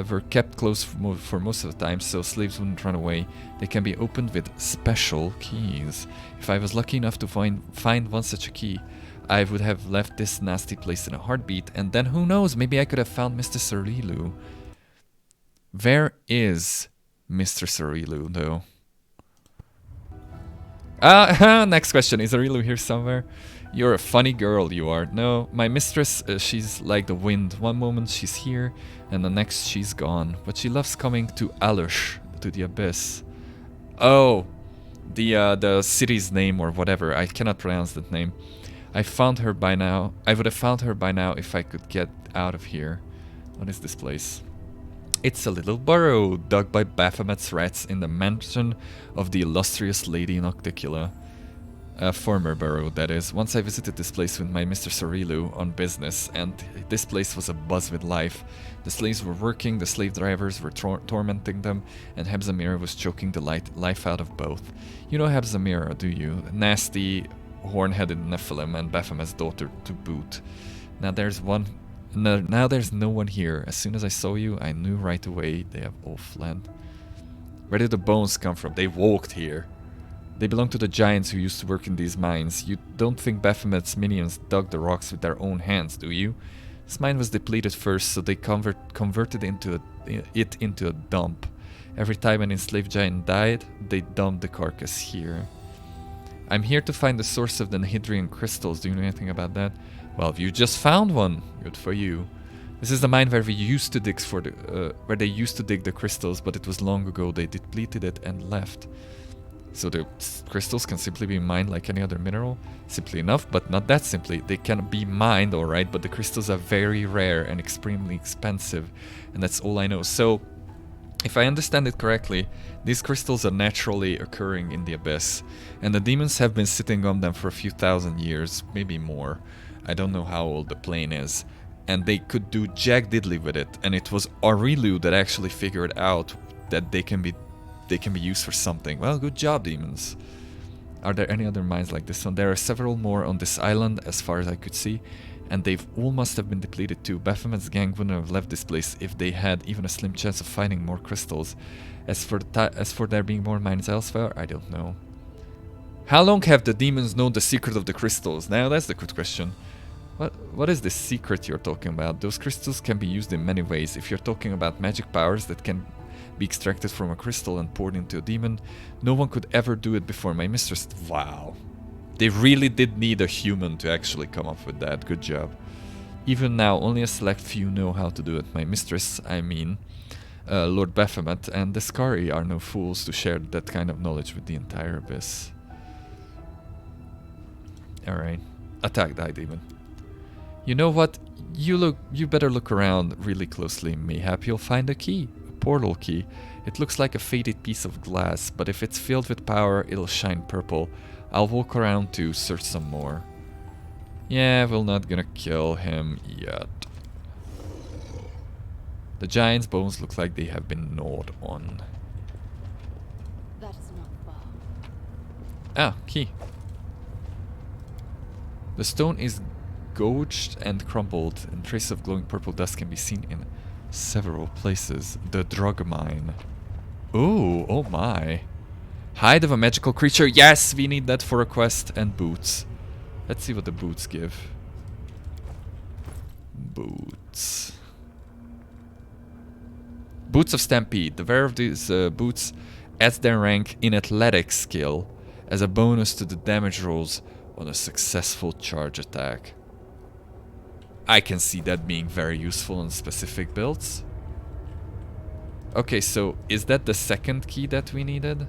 were kept closed for most of the time, so slaves wouldn't run away. They can be opened with special keys. If I was lucky enough to find one such a key, I would have left this nasty place in a heartbeat, and then who knows, maybe I could have found Mr. Sarilu. Where is Mr. Sarilu, though? Next question. Is Sarilu here somewhere? You're a funny girl, you are. No, my mistress, she's like the wind. One moment she's here, and the next she's gone. But she loves coming to Alush, to the Abyss. Oh, the city's name or whatever. I cannot pronounce that name. I found her by now. I would have found her by now if I could get out of here. What is this place? It's a little burrow dug by Baphomet's rats in the mansion of the illustrious Lady Nocticula. A former burrow, that is. Once I visited this place with my Mr. Sorilu on business, and this place was abuzz with life. The slaves were working, the slave drivers were tormenting them, and Hebzamira was choking the life out of both. You know Hebzamira, do you? Nasty, horn-headed Nephilim and Baphomet's daughter to boot. Now there's no one here. As soon as I saw you, I knew right away they have all fled. Where did the bones come from? They walked here. They belong to the giants who used to work in these mines. You don't think Baphomet's minions dug the rocks with their own hands, do you? This mine was depleted first, so they converted it into a dump. Every time an enslaved giant died, they dumped the carcass here. I'm here to find the source of the Hedrian Crystals. Do you know anything about that? Well, you just found one. Good for you. This is the mine where we used to dig where they used to dig the crystals, but it was long ago. They depleted it and left. So the crystals can simply be mined like any other mineral? Simply enough, but not that simply. They can be mined, alright, but the crystals are very rare and extremely expensive. And that's all I know. So, if I understand it correctly, these crystals are naturally occurring in the abyss. And the demons have been sitting on them for a few thousand years, maybe more. I don't know how old the plane is. And they could do jack diddly with it. And it was Aurilu that actually figured out that they can be used for something. Well, good job, demons. Are there any other mines like this one? There are several more on this island, as far as I could see, and they've all must have been depleted too. Baphomet's gang wouldn't have left this place if they had even a slim chance of finding more crystals. As for there being more mines elsewhere, I don't know. How long have the demons known the secret of the crystals? Now that's the good question. What is this secret you're talking about? Those crystals can be used in many ways. If you're talking about magic powers that can be extracted from a crystal and poured into a demon, no one could ever do it before my mistress. Wow. They really did need a human to actually come up with that. Good job. Even now, only a select few know how to do it. My mistress, I mean, Lord Baphomet and the Skari are no fools to share that kind of knowledge with the entire abyss. Alright. Attack that demon. You know what? You better look around really closely. Mayhap you'll find a key. Portal key. It looks like a faded piece of glass, but if it's filled with power, it'll shine purple. I'll walk around to search some more. Yeah, we're not gonna kill him yet. The giant's bones look like they have been gnawed on. That is not far. Ah, key. The stone is gouged and crumbled, and traces of glowing purple dust can be seen in several places. The drug mine. Ooh, oh my. Hide of a magical creature. Yes, we need that for a quest. And boots. Let's see what the boots give. Boots. Boots of Stampede. The wearer of these boots adds their rank in athletics skill as a bonus to the damage rolls on a successful charge attack. I can see that being very useful in specific builds. Okay, so is that the second key that we needed?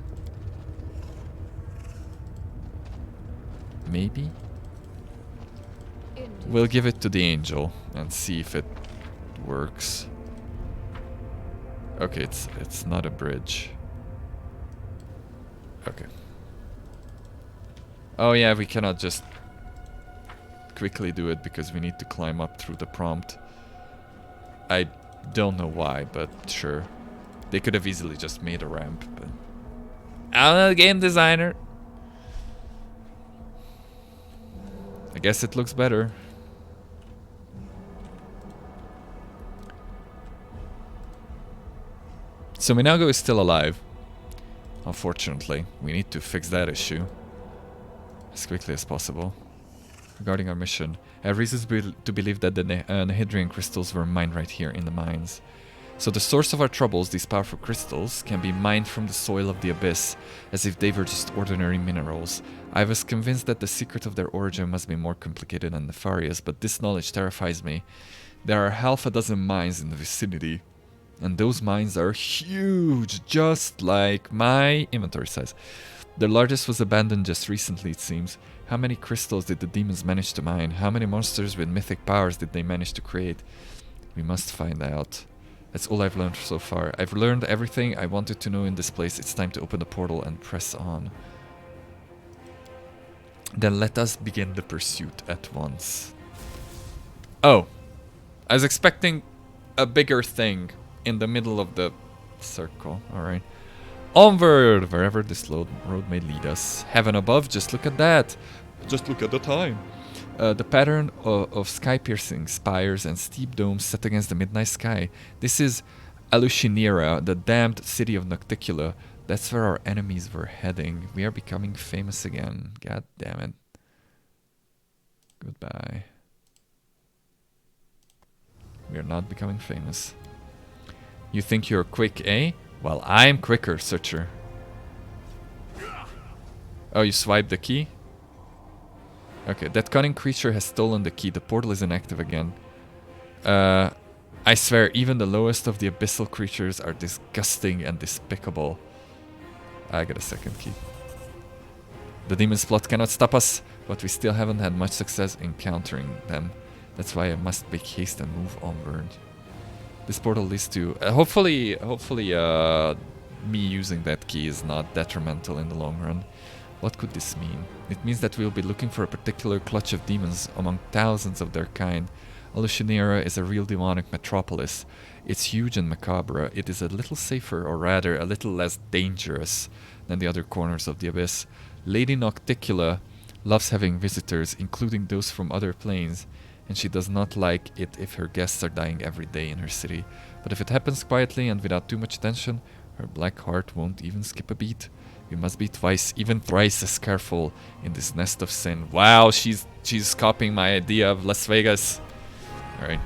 Maybe? We'll give it to the angel and see if it works. Okay, it's not a bridge. Okay. Oh yeah, we cannot just quickly do it because we need to climb up through the prompt. I don't know why, but sure. They could have easily just made a ramp, but I'm not a game designer. I guess it looks better. So Minago is still alive. Unfortunately, we need to fix that issue as quickly as possible. Regarding our mission, I have reasons to believe that the Hedrian Crystals were mined right here in the mines. So the source of our troubles, these powerful crystals, can be mined from the soil of the abyss, as if they were just ordinary minerals. I was convinced that the secret of their origin must be more complicated and nefarious, but this knowledge terrifies me. There are half a dozen mines in the vicinity, and those mines are huge, just like my inventory size. The largest was abandoned just recently, it seems. How many crystals did the demons manage to mine? How many monsters with mythic powers did they manage to create? We must find out. That's all I've learned so far. I've learned everything I wanted to know in this place. It's time to open the portal and press on. Then let us begin the pursuit at once. Oh, I was expecting a bigger thing in the middle of the circle. Alright. Onward, wherever this road may lead us. Heaven above, just look at that. Just look at the time. The pattern of sky-piercing spires and steep domes set against the midnight sky. This is Alushinira, the damned city of Nocticula. That's where our enemies were heading. We are becoming famous again. God damn it. Goodbye. We are not becoming famous. You think you're quick, eh? Well, I'm quicker, searcher. Oh, you swiped the key? Okay, that cunning creature has stolen the key. The portal is inactive again. I swear, even the lowest of the abyssal creatures are disgusting and despicable. I got a second key. The demon's plot cannot stop us, but we still haven't had much success encountering them. That's why I must make haste and move onward. This portal leads to... hopefully, me using that key is not detrimental in the long run. What could this mean? It means that we'll be looking for a particular clutch of demons among thousands of their kind. Alushinira is a real demonic metropolis. It's huge and macabre. It is a little safer, or rather, a little less dangerous than the other corners of the abyss. Lady Nocticula loves having visitors, including those from other planes, and she does not like it if her guests are dying every day in her city. But if it happens quietly and without too much attention, her black heart won't even skip a beat. We must be twice, even thrice as careful in this nest of sin. Wow, she's copying my idea of Las Vegas. Alright.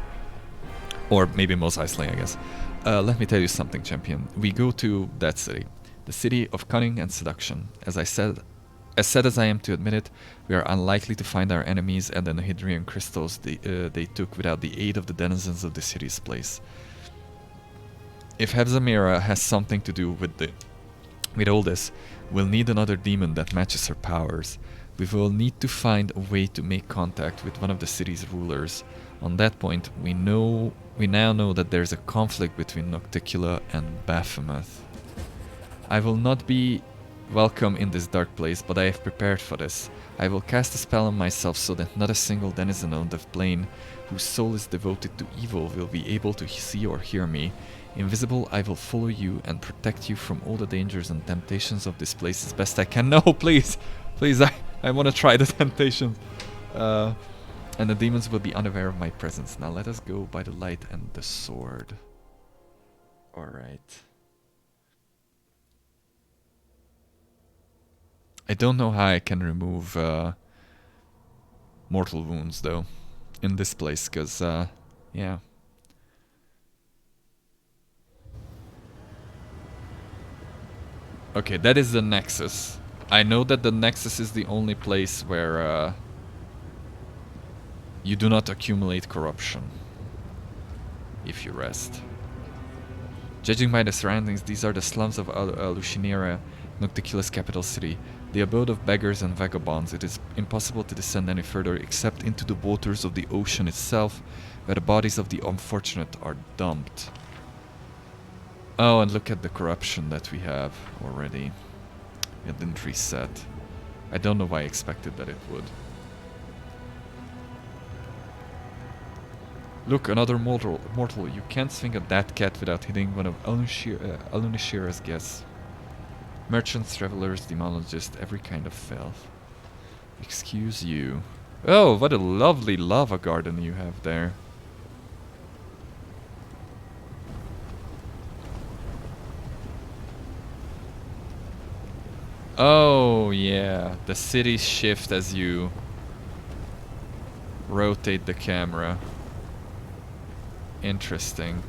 Or maybe Mos Eisley, I guess. Let me tell you something, champion. We go to that city. The city of cunning and seduction. As sad as I am to admit it, we are unlikely to find our enemies and the Hedrian Crystals they took without the aid of the denizens of the city's place. If Hepzamira has something to do with all this, we'll need another demon that matches her powers. We will need to find a way to make contact with one of the city's rulers. On that point, we now know that there's a conflict between Nocticula and Baphomet. I will not be welcome in this dark place, but I have prepared for this. I will cast a spell on myself so that not a single denizen of the plane whose soul is devoted to evil will be able to see or hear me. Invisible, I will follow you and protect you from all the dangers and temptations of this place as best I can. No, please! Please, I want to try the temptations. And the demons will be unaware of my presence. Now let us go by the light and the sword. Alright. I don't know how I can remove mortal wounds though in this place, because yeah. Okay, that is the Nexus. I know that the Nexus is the only place where you do not accumulate corruption if you rest. Judging by the surroundings, these are the slums of Alushinira, Nocticula's capital city. The abode of beggars and vagabonds. It is impossible to descend any further except into the waters of the ocean itself, where the bodies of the unfortunate are dumped. Oh, and look at the corruption that we have already. It didn't reset. I don't know why I expected that it would. Look, another mortal. You can't swing at that cat without hitting one of Alunishira's guests. Merchants, travelers, demonologists, every kind of filth. Excuse you. Oh, what a lovely lava garden you have there. Oh, yeah. The cities shift as you rotate the camera. Interesting.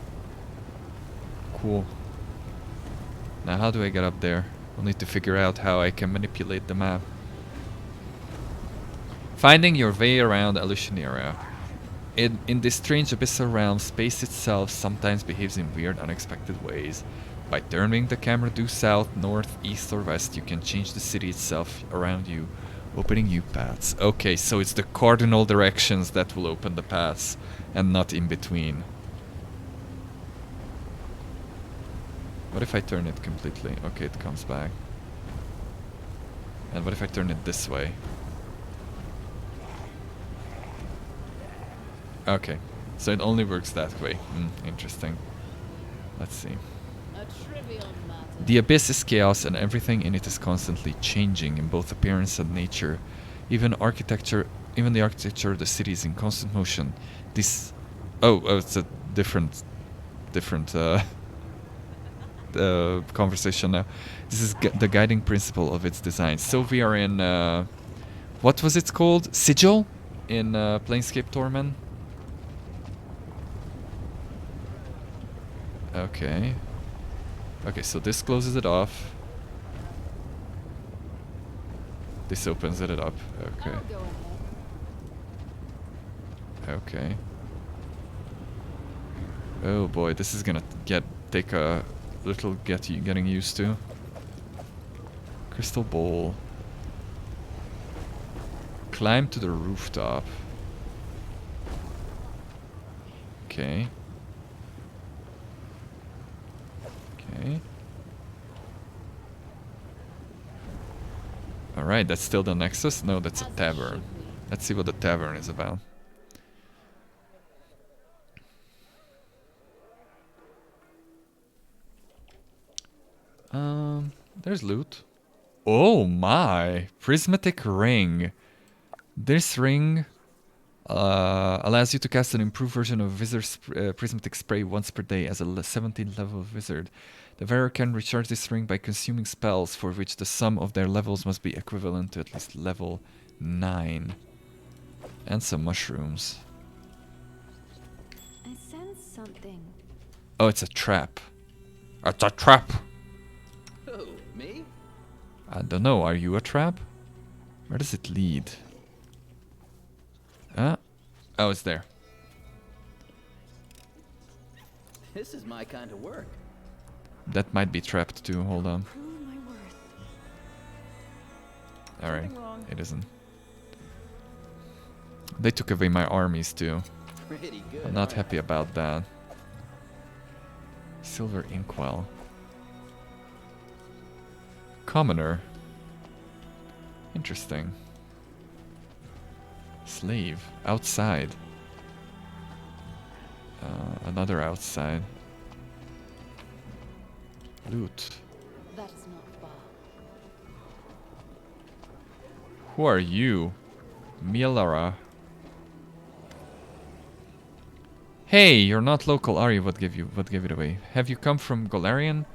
Cool. Now how do I get up there? I'll need to figure out how I can manipulate the map. Finding your way around Alushinira. In this strange abyssal realm, space itself sometimes behaves in weird, unexpected ways. By turning the camera due south, north, east or west, you can change the city itself around you, opening new paths. Okay, so it's the cardinal directions that will open the paths, and not in between. What if I turn it completely? Okay, it comes back. And what if I turn it this way? Okay, so it only works that way. Interesting. Let's see. A trivial matter. The abyss is chaos and everything in it is constantly changing in both appearance and nature. Even the architecture of the city is in constant motion. This... Oh, it's a different conversation now. This is the guiding principle of its design. So we are in... what was it called? Sigil? In Planescape Torment? Okay. Okay, so this closes it off. This opens it up. Okay. I'll go ahead. Okay. Oh boy, this is gonna take a little getting used to. Crystal bowl. Climb to the rooftop. Okay. Okay. Alright, that's still the Nexus? No, that's a tavern. Let's see what the tavern is about. There's loot. Oh my! Prismatic Ring. This ring allows you to cast an improved version of Wizard's Prismatic Spray once per day as a 17th level wizard. The wearer can recharge this ring by consuming spells for which the sum of their levels must be equivalent to at least level 9. And some mushrooms. I sense something. Oh, it's a trap. It's a trap! Who, me? I don't know, are you a trap? Where does it lead? Oh, it's there. This is my kind of work. That might be trapped too, hold on. Prove my worth. Alright, Something wrong. it isn't. They took away my armies too. Pretty good. I'm not aren't happy about that. Silver Inkwell. Commoner. Interesting. Slave. Outside. Another outside. Loot. That is not far. Who are you? Mielara. Hey, you're not local, are you? What gave it away? Have you come from Golarion?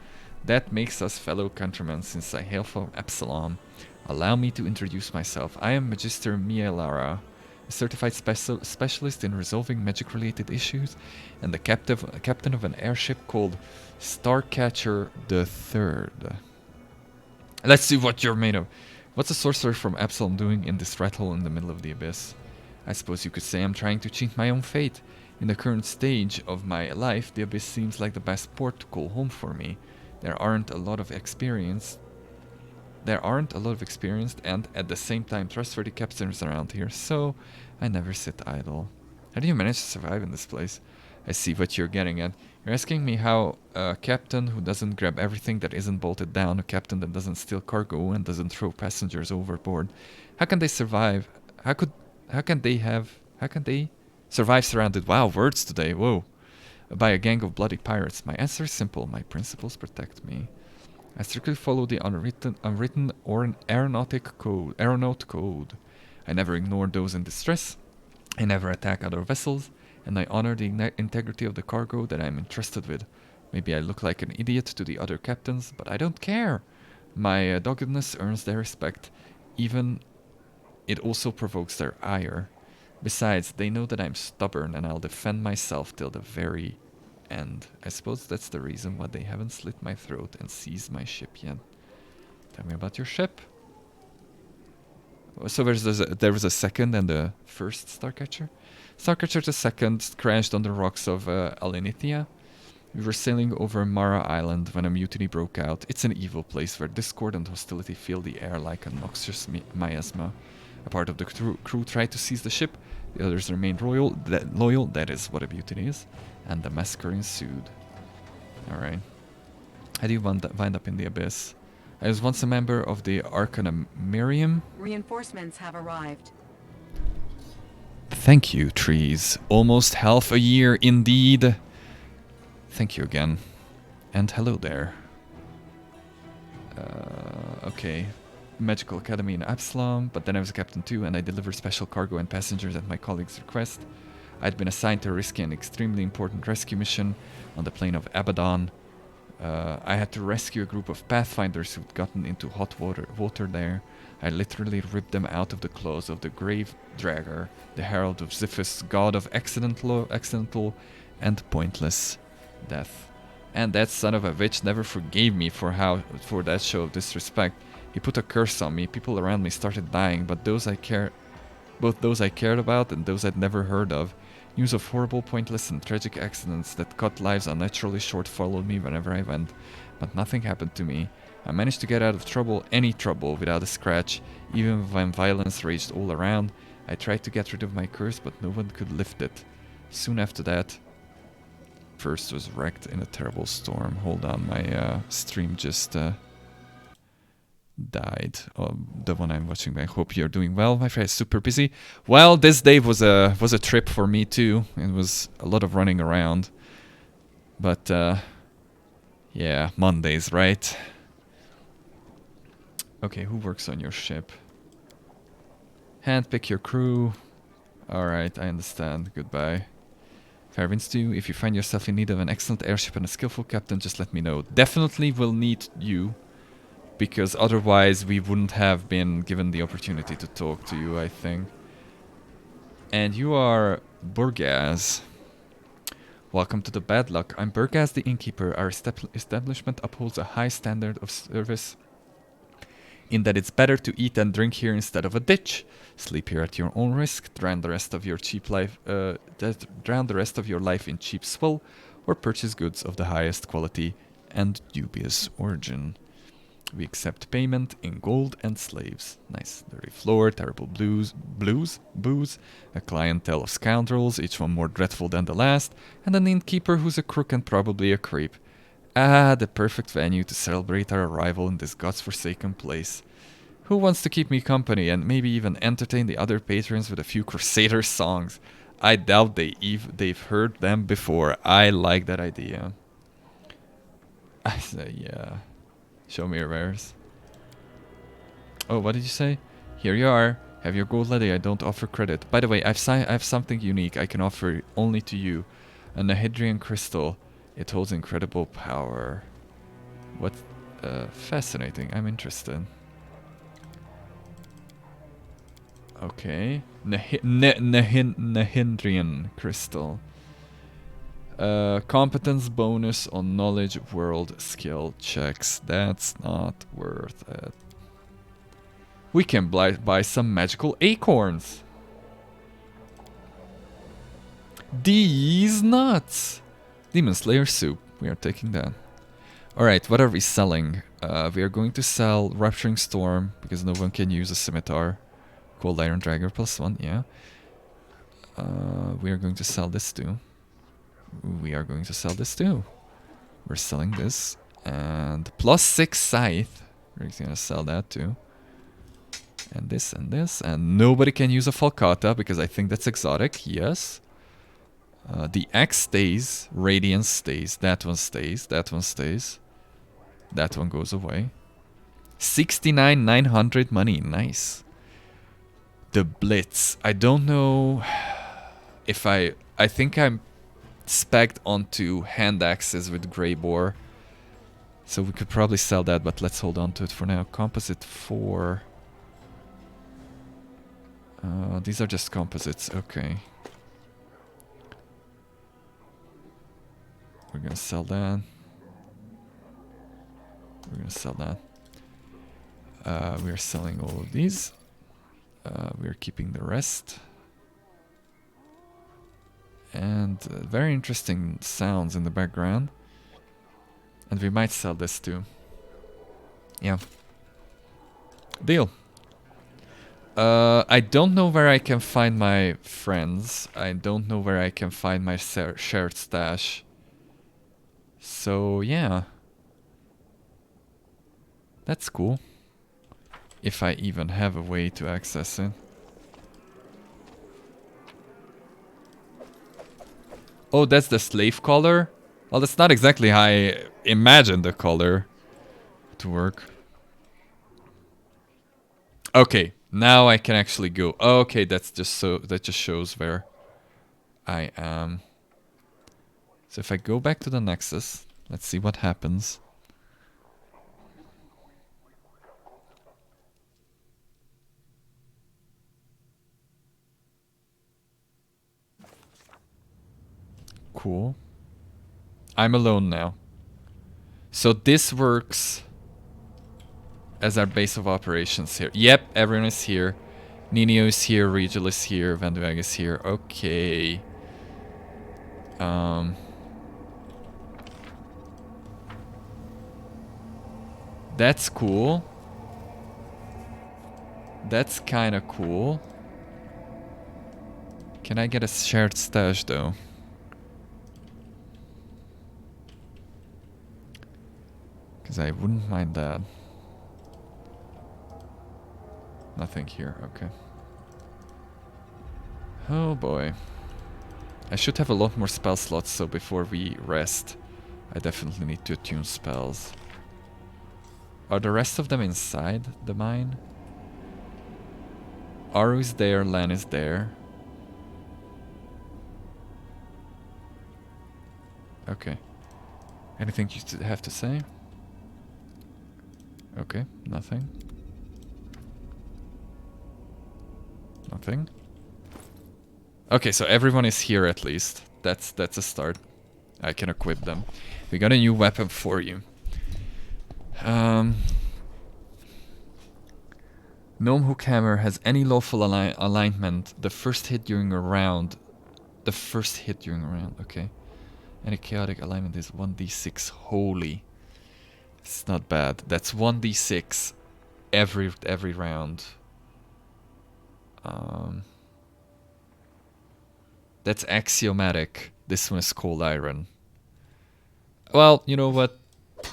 That makes us fellow countrymen, since I hail from Epsilon. Allow me to introduce myself. I am Magister Mielara, a certified specialist in resolving magic-related issues, and the captain of an airship called Starcatcher III. Let's see what you're made of. What's a sorcerer from Epsilon doing in this rat hole in the middle of the abyss? I suppose you could say I'm trying to cheat my own fate. In the current stage of my life, the abyss seems like the best port to call home for me. There aren't a lot of experienced and at the same time trustworthy captains around here, so I never sit idle. How do you manage to survive in this place? I see what you're getting at. You're asking me how a captain who doesn't grab everything that isn't bolted down, a captain that doesn't steal cargo and doesn't throw passengers overboard, how can they survive? How can they survive surrounded, wow, words today, whoa, by a gang of bloody pirates? My answer is simple. My principles protect me. I strictly follow the unwritten or aeronaut code. I never ignore those in distress. I never attack other vessels, and I honor the integrity of the cargo that I am entrusted with. Maybe I look like an idiot to the other captains, but I don't care. My doggedness earns their respect. Even it also provokes their ire. Besides, they know that I'm stubborn and I'll defend myself till the very end. I suppose that's the reason why they haven't slit my throat and seized my ship yet. Tell me about your ship. So there was a second and a first Starcatcher. Starcatcher the second crashed on the rocks of Alenithia. We were sailing over Mara Island when a mutiny broke out. It's an evil place where discord and hostility fill the air like a noxious miasma. A part of the crew tried to seize the ship. The others remained loyal. That is what a mutiny is. And the massacre ensued. Alright. How do you wind up in the abyss? I was once a member of the Arcanumarium. Reinforcements have arrived. Thank you, trees. Almost half a year indeed. Thank you again. And hello there. Okay. Magical Academy in Absalom, but then I was a captain too, and I delivered special cargo and passengers at my colleague's request. I'd been assigned to a risky and extremely important rescue mission on the plain of Abaddon. I had to rescue a group of pathfinders who'd gotten into hot water there. I literally ripped them out of the claws of the Grave Dragger, the herald of Xiphus, god of accidental and pointless death. And that son of a bitch never forgave me for that show of disrespect. He put a curse on me. People around me started dying, but both those I cared about and those I'd never heard of. News of horrible, pointless, and tragic accidents that cut lives unnaturally short followed me wherever I went, but nothing happened to me. I managed to get out of any trouble, without a scratch, even when violence raged all around. I tried to get rid of my curse, but no one could lift it. Soon after that, First was wrecked in a terrible storm. Hold on, my stream just died. The one I'm watching. I hope you're doing well. My friend is super busy. Well, this day was a trip for me too. It was a lot of running around. But yeah, Mondays, right? Okay, who works on your ship? Handpick your crew. Alright, I understand. Goodbye. Fair winds to you. If you find yourself in need of an excellent airship and a skillful captain, just let me know. Definitely will need you, because otherwise we wouldn't have been given the opportunity to talk to you, I think. And you are Burgaz. Welcome to the Bad Luck. I'm Burgaz the Innkeeper. Our establishment upholds a high standard of service, in that it's better to eat and drink here instead of a ditch. Sleep here at your own risk. Drown the rest of your life in cheap swill, or purchase goods of the highest quality and dubious origin. We accept payment in gold and slaves. Nice. Dirty floor, terrible booze, a clientele of scoundrels, each one more dreadful than the last, and an innkeeper who's a crook and probably a creep. Ah, the perfect venue to celebrate our arrival in this godforsaken place. Who wants to keep me company and maybe even entertain the other patrons with a few Crusader songs? I doubt they've heard them before. I like that idea. I say, yeah. Show me your wares. Oh, what did you say? Here you are. Have your gold ready. I don't offer credit. By the way, I have something unique I can offer only to you. An Hedrian Crystal. It holds incredible power. What? Fascinating. I'm interested. Okay. Hedrian Crystal. Competence bonus on knowledge world skill checks. That's not worth it. We can buy some magical acorns. These nuts. Demon Slayer soup. We are taking that. Alright, what are we selling? We are going to sell Rapturing Storm, because no one can use a scimitar. Cold Iron Dagger +1, yeah. We are going to sell this too. We are going to sell this too. We're selling this. And +6 Scythe. We're going to sell that too. And this and this. And nobody can use a Falcata, because I think that's exotic. Yes. The Axe stays. Radiance stays. That one stays. That one stays. That one goes away. 69,900 money. Nice. The Blitz. I don't know if I think I'm specced onto hand axes with Grey Boar. So we could probably sell that, but let's hold on to it for now. Composite 4. These are just composites. Okay. We're gonna sell that. We're gonna sell that. We're selling all of these. We're keeping the rest. And very interesting sounds in the background. And we might sell this too. Yeah. Deal. I don't know where I can find my friends. I don't know where I can find my shared stash. So, yeah. That's cool. If I even have a way to access it. Oh, that's the slave collar? Well, that's not exactly how I imagined the collar to work. Okay, now I can actually go. Okay, that's just so that just shows where I am. So if I go back to the Nexus, let's see what happens. Cool. I'm alone now. So this works as our base of operations here. Yep, everyone is here. Ninio is here, Regal is here, Van de Weg is here. Okay. That's cool. That's kinda cool. Can I get a shared stash though? Because I wouldn't mind that. Nothing here, okay. Oh boy. I should have a lot more spell slots, so before we rest, I definitely need to attune spells. Are the rest of them inside the mine? Aru is there, Lan is there. Okay. Anything you have to say? Okay, nothing. Nothing. Okay, so everyone is here at least. That's a start. I can equip them. We got a new weapon for you. Gnome Hook Hammer has any lawful alignment. The first hit during a round. The first hit during a round, okay. Any chaotic alignment is 1d6. Holy. It's not bad. That's 1d6 every round. That's axiomatic. This one is cold iron. Well, you know what?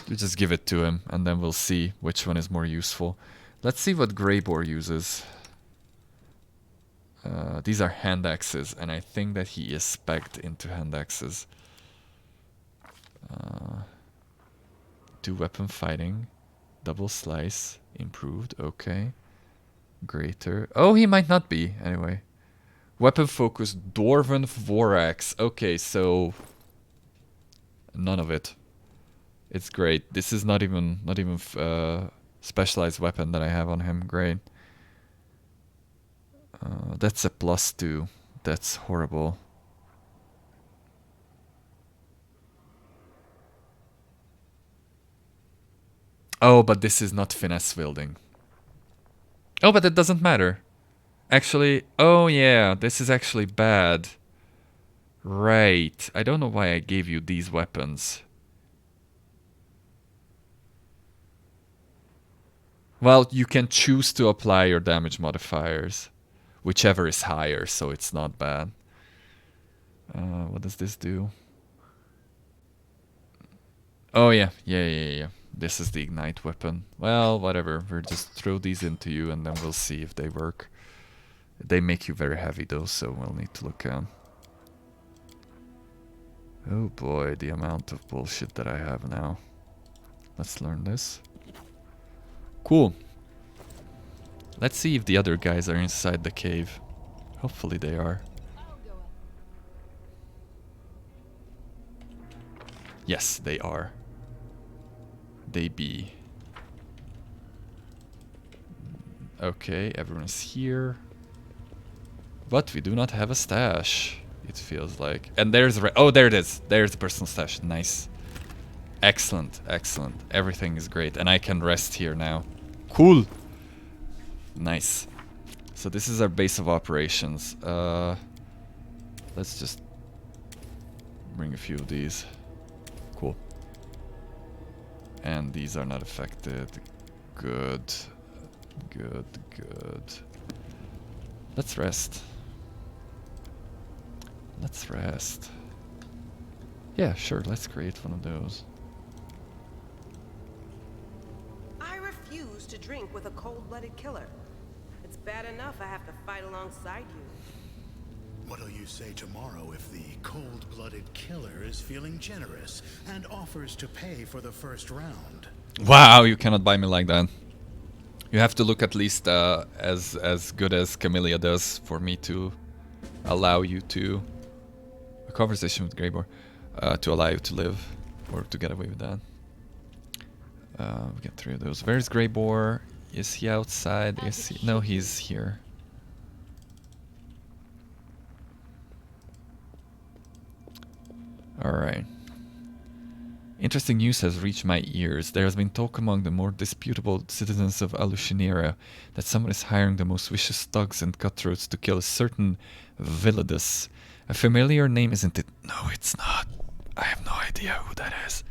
We'll just give it to him, and then we'll see which one is more useful. Let's see what Greybore uses. These are hand axes, and I think that he is specced into hand axes. 2 weapon fighting, double slice, improved, okay. Greater. Oh, he might not be, anyway. Weapon focus, Dwarven Vorax. Okay, so none of it. It's great. This is not even specialized weapon that I have on him. Great. That's a +2. That's horrible. Oh, but this is not finesse wielding. Oh, but it doesn't matter. Actually, oh yeah, this is actually bad. Right. I don't know why I gave you these weapons. Well, you can choose to apply your damage modifiers. Whichever is higher, so it's not bad. What does this do? Oh yeah. This is the ignite weapon. Well, whatever. We'll just throw these into you and then we'll see if they work. They make you very heavy though, so we'll need to look at. Oh boy, the amount of bullshit that I have now. Let's learn this. Cool. Let's see if the other guys are inside the cave. Hopefully they are. Yes, they are. They be. Okay, everyone is here. But we do not have a stash, it feels like. And there's... oh, there it is. There's the personal stash. Nice. Excellent, excellent. Everything is great. And I can rest here now. Cool. Nice. So this is our base of operations. Let's just bring a few of these. Cool. And these are not affected. Good. Good, good. Let's rest. Let's rest. Yeah, sure, let's create one of those. I refuse to drink with a cold-blooded killer. It's bad enough I have to fight alongside you. What'll you say tomorrow if the cold-blooded killer is feeling generous and offers to pay for the first round? Wow, you cannot buy me like that. You have to look at least as good as Camellia does for me to allow you to... A conversation with Greybor. To allow you to live, or to get away with that. We get 3 of those. Where's Greybor? Is he outside? Is he? No, he's here. Alright. Interesting news has reached my ears. There has been talk among the more disputable citizens of Alushinera that someone is hiring the most vicious thugs and cutthroats to kill a certain Villadus. A familiar name, isn't it? No, it's not. I have no idea who that is.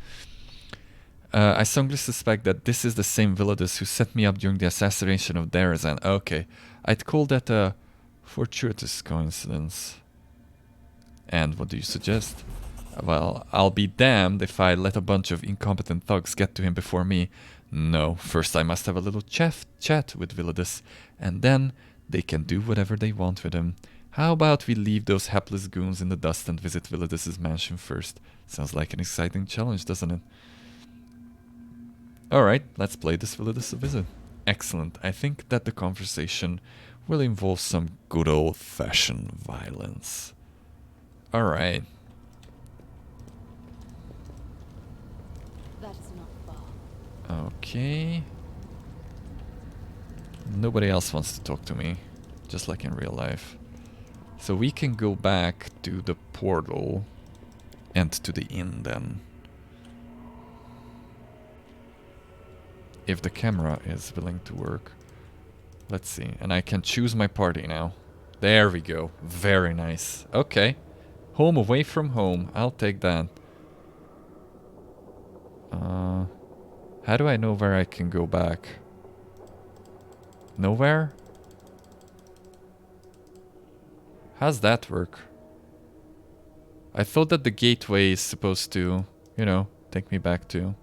I strongly suspect that this is the same Villadus who set me up during the assassination of Darazan. Okay, I'd call that a fortuitous coincidence. And what do you suggest? Well, I'll be damned if I let a bunch of incompetent thugs get to him before me. No, first I must have a little chat with Villadus, and then they can do whatever they want with him. How about we leave those hapless goons in the dust and visit Villadus's mansion first? Sounds like an exciting challenge, doesn't it? Alright, let's play this Villadus a visit. Excellent. I think that the conversation will involve some good old-fashioned violence. Alright. That's not far. Okay. Nobody else wants to talk to me, just like in real life. So we can go back to the portal and to the inn then. If the camera is willing to work. Let's see. And I can choose my party now. There we go. Very nice. Okay. Home away from home. I'll take that. How do I know where I can go back? Nowhere? How's that work? I thought that the gateway is supposed to, you know, take me back to...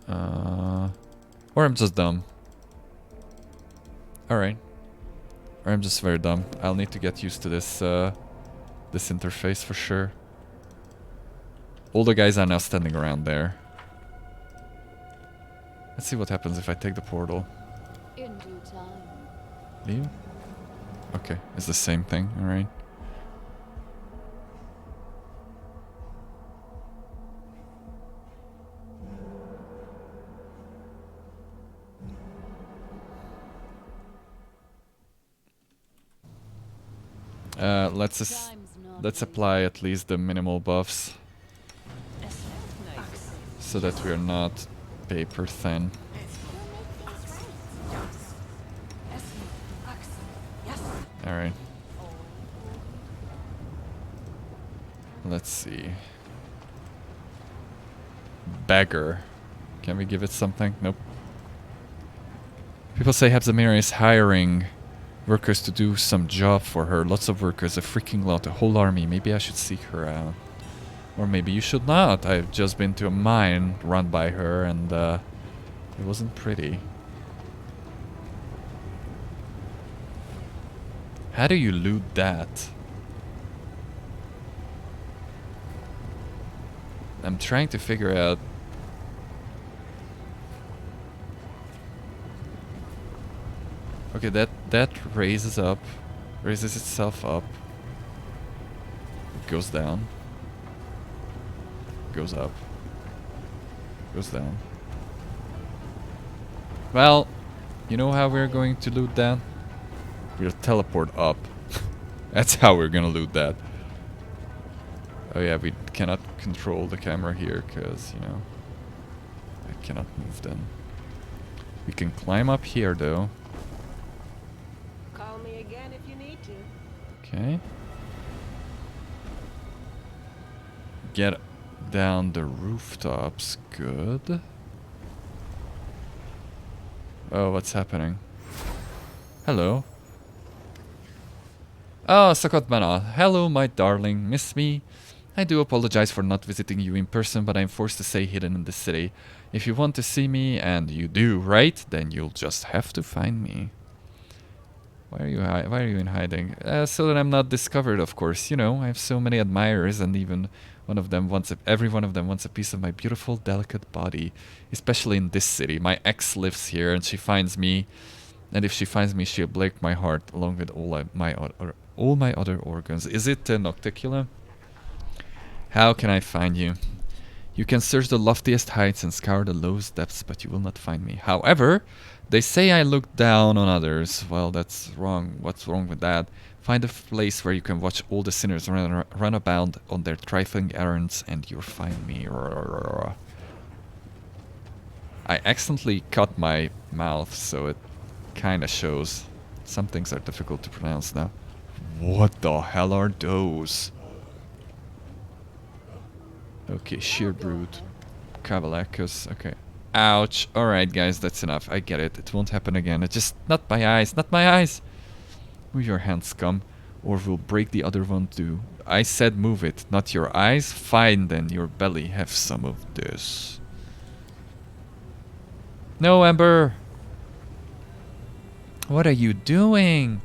or I'm just dumb. Alright. Or I'm just very dumb. I'll need to get used to this, this interface for sure. All the guys are now standing around there. Let's see what happens if I take the portal. In due time. Leave? Okay, it's the same thing, alright. Let's apply at least the minimal buffs. So that we're not paper thin. Alright. Let's see. Beggar. Can we give it something? Nope. People say Habsamira is hiring workers to do some job for her. Lots of workers, a freaking lot, a whole army. Maybe I should seek her out. Or maybe you should not. I've just been to a mine run by her and it wasn't pretty. How do you loot that? I'm trying to figure out. Okay, that raises itself up. It goes down. Goes up. Goes down. Well, you know how we're going to loot that? We'll teleport up. That's how we're gonna loot that. Oh yeah, we cannot control the camera here because, you know, I cannot move them. We can climb up here though. Call me again if you need to. Okay. get down the rooftops. Good. Oh, what's happening? Hello. Oh, Sakotmana. Hello, my darling. Miss me? I do apologize for not visiting you in person, but I'm forced to stay hidden in the city. If you want to see me, and you do, right? Then you'll just have to find me. Why are you in hiding? So that I'm not discovered, of course. You know, I have so many admirers, and even every one of them wants a piece of my beautiful, delicate body. Especially in this city. My ex lives here, and she finds me. And if she finds me, she'll break my heart, along with all my other organs. Is it Nocticula? How can I find you? You can search the loftiest heights and scour the lowest depths, but you will not find me. However, they say I look down on others. Well, that's wrong. What's wrong with that? Find a place where you can watch all the sinners run about on their trifling errands, and you'll find me. I accidentally cut my mouth, so it kinda shows. Some things are difficult to pronounce now. What the hell are those? Okay, Sheer Brute. Cavalacus, okay. Ouch. Alright guys, that's enough. I get it. It won't happen again. It's just not my eyes. Not my eyes! Move your hand, scum. Or we'll break the other one too. I said move it, not your eyes. Fine then, your belly. Have some of this. No, Ember! What are you doing?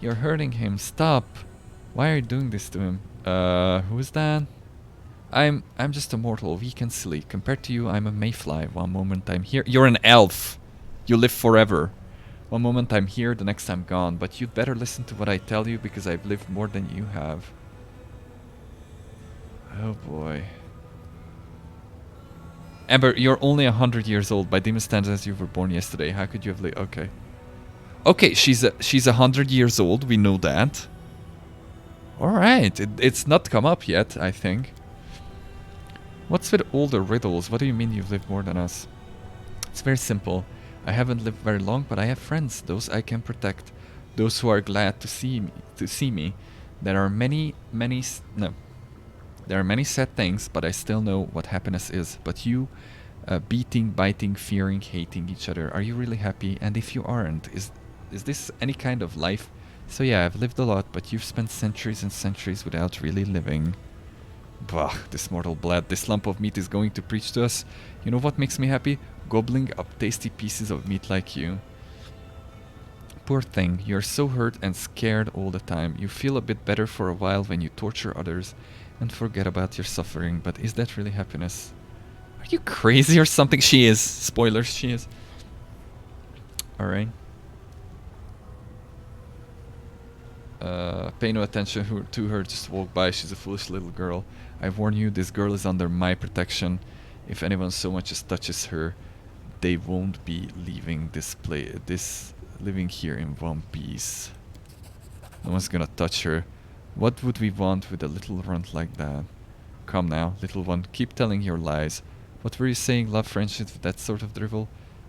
You're hurting him. Stop. Why are you doing this to him? Who's that? I'm just a mortal, weak and silly. Compared to you, I'm a mayfly. One moment I'm here. You're an elf. You live forever. One moment I'm here, the next I'm gone. But you'd better listen to what I tell you, because I've lived more than you have. Oh boy. Amber, you're only 100 years old. By demon standards, you were born yesterday. How could you have lived? Okay. Okay, she's 100 years old. We know that. Alright. It's not come up yet, I think. What's with all the riddles? What do you mean you've lived more than us? It's very simple. I haven't lived very long, but I have friends. Those I can protect. Those who are glad to see me. There are many sad things, but I still know what happiness is. But you, beating, biting, fearing, hating each other. Are you really happy? And if you aren't, is this any kind of life? So yeah, I've lived a lot, but you've spent centuries and centuries without really living. Bah, this mortal blood, this lump of meat is going to preach to us. You know what makes me happy? Gobbling up tasty pieces of meat like you. Poor thing, you're so hurt and scared all the time. You feel a bit better for a while when you torture others and forget about your suffering, but is that really happiness? Are you crazy or something? She is. Spoilers, she is. Alright. Pay no attention to her, just walk by. She's a foolish little girl. I warn you, this girl is under my protection. If anyone so much as touches her, they won't be leaving living here in one piece. No one's gonna touch her. What would we want with a little runt like that? Come now, little one, keep telling your lies. What were you saying, love, friendship, that sort of drivel?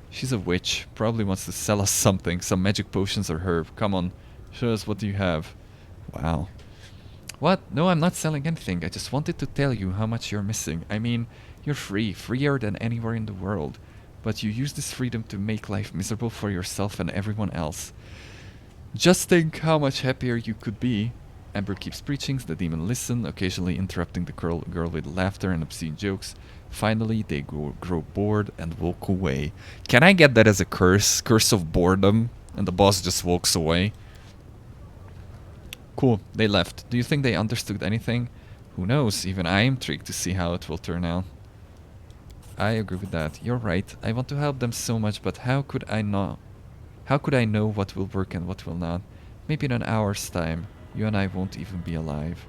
She's a witch, probably wants to sell us something, some magic potions or herb. Come on, show us what you have. Wow. What? No, I'm not selling anything. I just wanted to tell you how much you're missing. I mean, you're free, freer than anywhere in the world. But you use this freedom to make life miserable for yourself and everyone else. Just think how much happier you could be. Amber keeps preaching, the demon listens, occasionally interrupting the girl with laughter and obscene jokes. Finally, they grow bored and walk away. Can I get that as a curse? Curse of boredom? And the boss just walks away. Cool, they left. Do you think they understood anything? Who knows, even I am intrigued to see how it will turn out. I agree with that. You're right. I want to help them so much, but how could I know what will work and what will not? Maybe in an hour's time, you and I won't even be alive.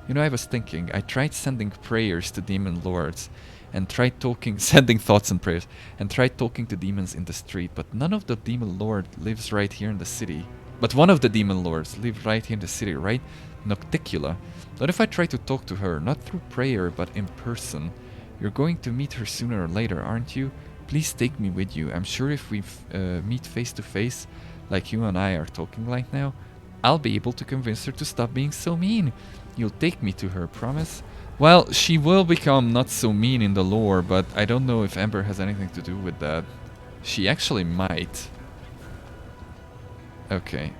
You know, I was thinking, I tried sending prayers to demon lords, and tried sending thoughts and prayers, and tried talking to demons in the street, but none of the demon lord lives right here in the city. But one of the demon lords live right here in the city, right? Nocticula. What if I try to talk to her, not through prayer, but in person? You're going to meet her sooner or later, aren't you? Please take me with you. I'm sure if we meet face to face, like you and I are talking right now, I'll be able to convince her to stop being so mean. You'll take me to her, promise? Well, she will become not so mean in the lore, but I don't know if Ember has anything to do with that. She actually might. Okay,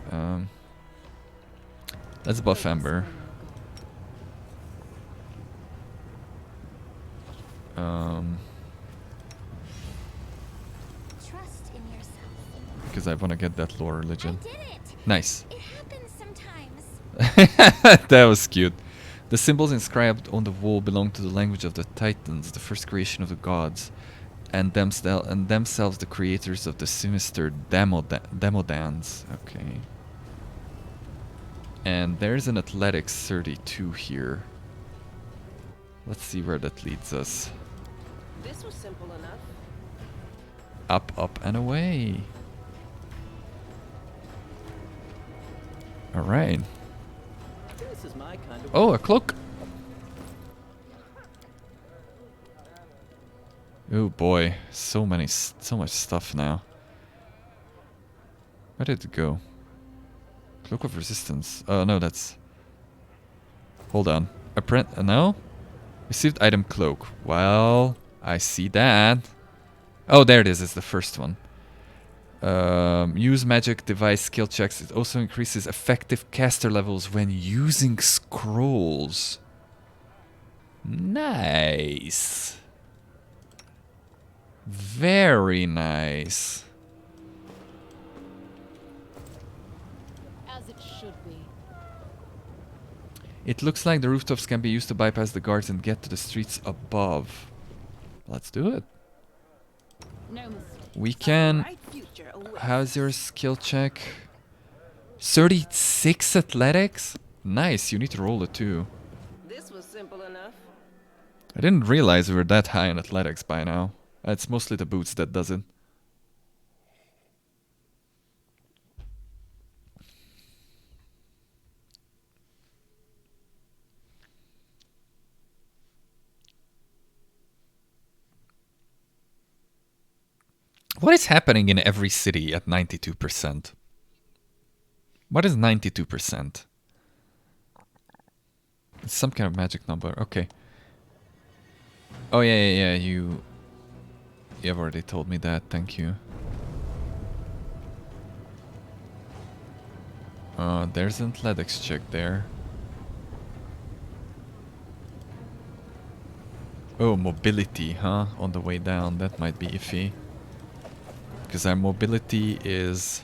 let's buff Ember. Trust in yourself. Because I want to get that lore religion. I did it. Nice. It happens sometimes. That was cute. The symbols inscribed on the wall belong to the language of the Titans, the first creation of the gods, and themselves the creators of the sinister Demodans. Okay. And there's an athletics 32 here. Let's see where that leads us. This was simple enough. Up, up, and away. Alright. This is my kind of Oh, a cloak! Oh boy, so much stuff now. Where did it go? Cloak of Resistance. Oh no, that's... Hold on. No? Received item cloak. Well, I see that. Oh, there it is. It's the first one. Use magic device skill checks. It also increases effective caster levels when using scrolls. Nice. Very nice. As it should be. It looks like the rooftops can be used to bypass the guards and get to the streets above. Let's do it. No mistake. We can... Bright future awaits. How's your skill check? 36 athletics? Nice, you need to roll it too. This was simple enough. I didn't realize we were that high in athletics by now. It's mostly the boots that does it. What is happening in every city at 92%? What is 92%? It's some kind of magic number. Okay. Oh yeah, you have already told me that. Thank you. There's an athletics check there. Oh, mobility, huh? On the way down, that might be iffy. Because our mobility is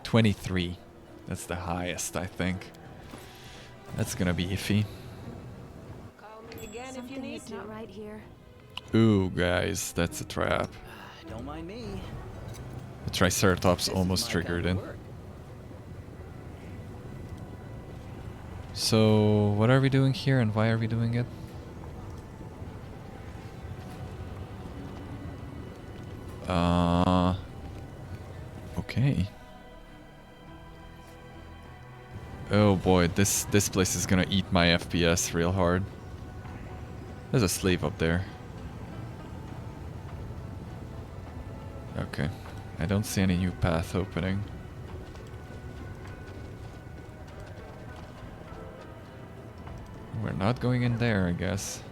23. That's the highest, I think. That's gonna be iffy. Call me again if you Something need is to. not right here. Ooh, guys, that's a trap. Don't mind me. The Triceratops This is almost my triggered kind in. of work. So, what are we doing here and why are we doing it? Okay. Oh boy, this place is gonna eat my FPS real hard. There's a slave up there. Okay. I don't see any new path opening. We're not going in there, I guess.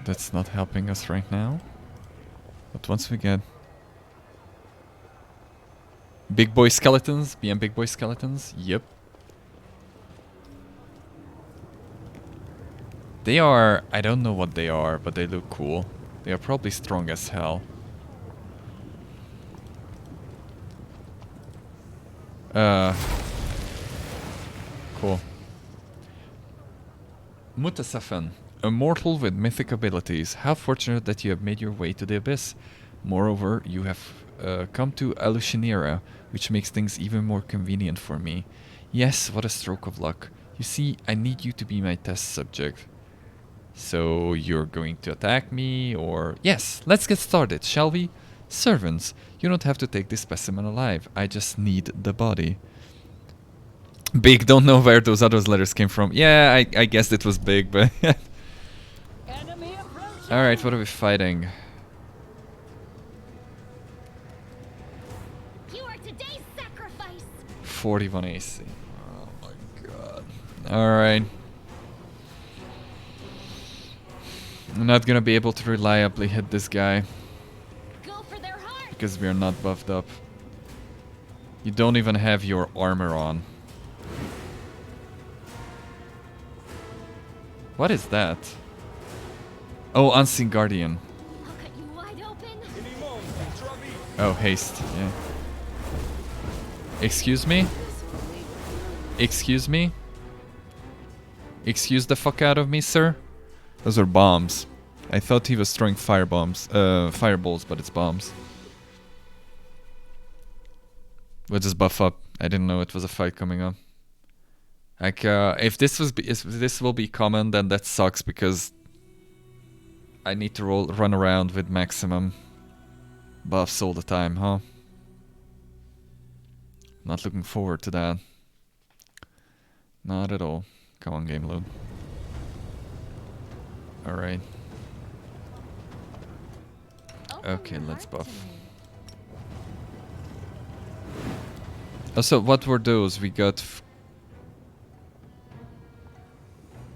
That's not helping us right now. But once we get big boy skeletons, BM big boy skeletons, yep. They are, I don't know what they are, but they look cool. They are probably strong as hell. Cool. Mutasafen, a mortal with mythic abilities. How fortunate that you have made your way to the Abyss. Moreover, you have come to Alushinira, which makes things even more convenient for me. Yes, what a stroke of luck. You see, I need you to be my test subject. So, you're going to attack me, or... Yes, let's get started, shall we? Servants, you don't have to take this specimen alive. I just need the body. Big, don't know where those other letters came from. Yeah, I guessed it was big, but... Alright, what are we fighting? You are today's sacrifice. 41 AC. Oh my god. Alright. I'm not gonna be able to reliably hit this guy. Go for their heart. Because we are not buffed up. You don't even have your armor on. What is that? Oh, Unseen Guardian. I'll cut you wide open. Oh, haste, yeah. Excuse me? Excuse me? Excuse the fuck out of me, sir? Those are bombs. I thought he was throwing fireballs, but it's bombs. We'll just buff up. I didn't know it was a fight coming up. Like, if this will be common, then that sucks because I need to run around with maximum buffs all the time, huh? Not looking forward to that. Not at all. Come on, game load. Alright. Okay, let's buff. Also, what were those? We got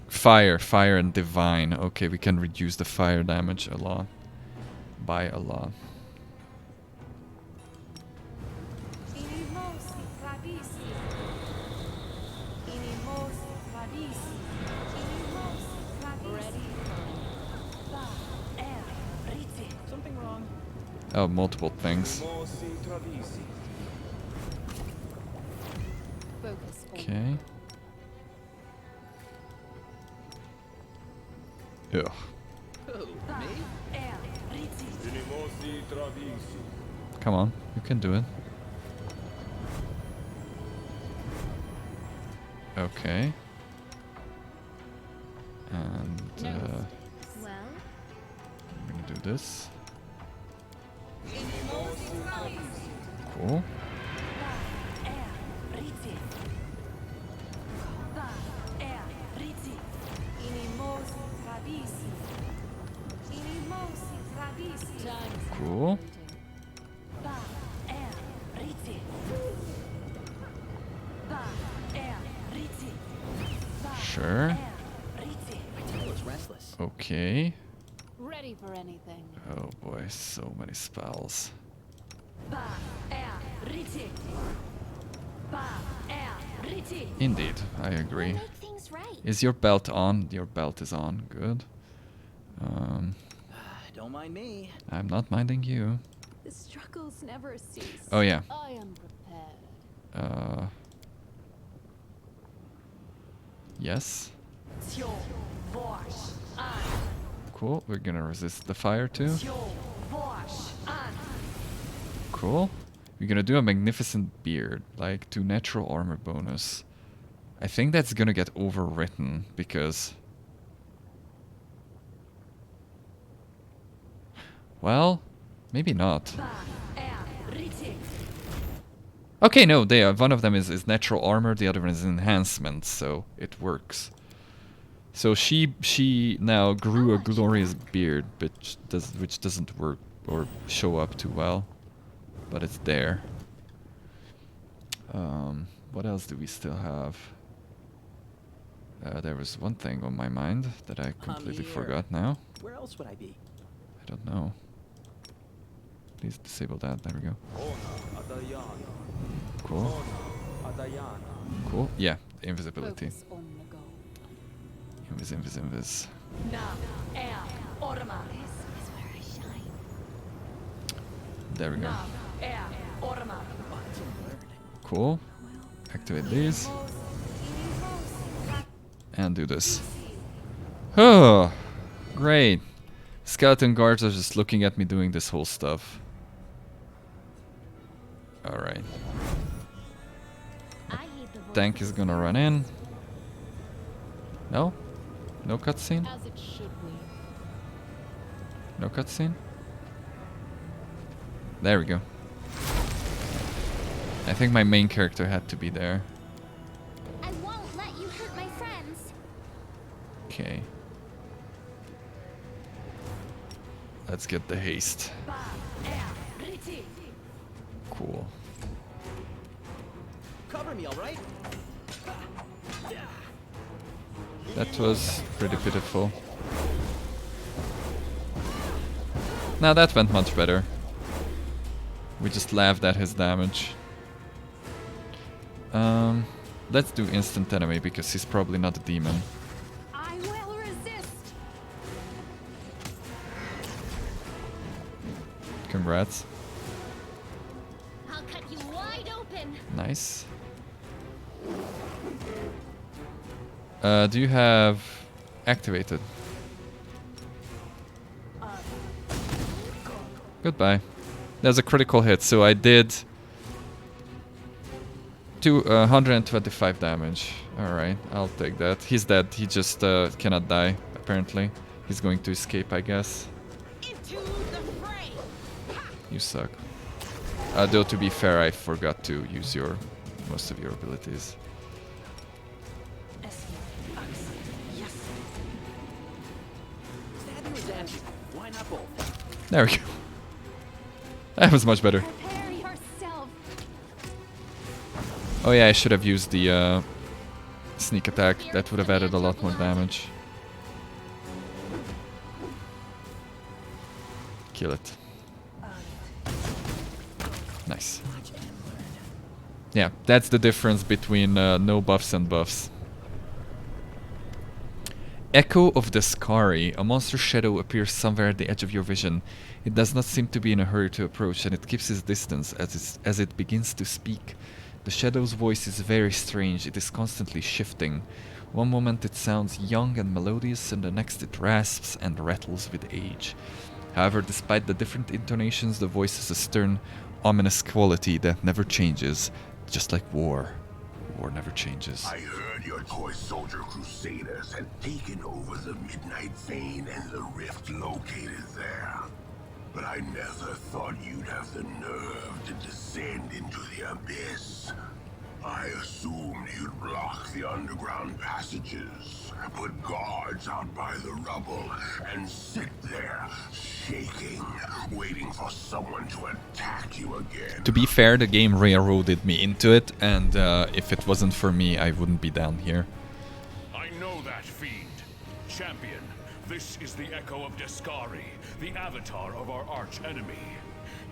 fire, and divine. Okay, we can reduce the fire damage a lot. By a lot. Oh, multiple things. Okay. Ugh. Come on, you can do it. Okay. And Well, I'm gonna do this. Cool. Cool. Sure. Okay. Ready for anything. Oh boy, so many spells. Indeed, I agree. make things right. Is your belt on? Your belt is on. Good. Don't mind me. I'm not minding you. The struggles never cease. Oh yeah. I am prepared. Yes. Cool. We're gonna resist the fire too. Cool. We're gonna do a magnificent beard, like to natural armor bonus. I think that's gonna get overwritten because. Well, maybe not. Okay, no, one of them is natural armor, the other one is enhancement, so it works. So she now grew a glorious beard, which doesn't work or show up too well, but it's there. What else do we still have? There was one thing on my mind that I completely forgot now. Where else would I be? I don't know. Please disable that. There we go. Cool. Cool. Yeah, invisibility. Focus on the goal. Invis. This is where I shine. There we go. Cool. Activate these. And do this. Oh, great. Skeleton guards are just looking at me doing this whole stuff. Alright. Tank is gonna run in. No? No cutscene? As it should be. No cutscene? There we go. I think my main character had to be there. I won't let you hurt my friends. Okay. Let's get the haste. Cool. Cover me, all right? That was pretty pitiful. Now that went much better. We just laughed at his damage. Let's do instant enemy because he's probably not a demon. I will resist. Congrats. I'll cut you wide open. Nice. Do you have activated? Goodbye. There's a critical hit, so I did 125 damage. Alright, I'll take that. He's dead. He just cannot die, apparently. He's going to escape, I guess. You suck. Though, to be fair, I forgot to use most of your abilities. There we go. That was much better. Prepare yourself. Oh yeah, I should have used the sneak attack. That would have added a lot more damage. Kill it. Nice. Yeah, that's the difference between no buffs and buffs. Echo of the Scary. A monster shadow appears somewhere at the edge of your vision. It does not seem to be in a hurry to approach, and it keeps its distance as it begins to speak. The shadow's voice is very strange. It is constantly shifting. One moment it sounds young and melodious, and the next it rasps and rattles with age. However, despite the different intonations, the voice has a stern, ominous quality that never changes, just like war. War never changes. I heard your toy soldier crusaders had taken over the Midnight Fane and the rift located there. But I never thought you'd have the nerve to descend into the abyss. I assumed you'd block the underground passages, put guards out by the rubble, and sit there, shaking, waiting for someone to attack you again. To be fair, the game railroaded me into it, and if it wasn't for me, I wouldn't be down here. I know that fiend. Champion, this is the Echo of Descari, the avatar of our arch enemy.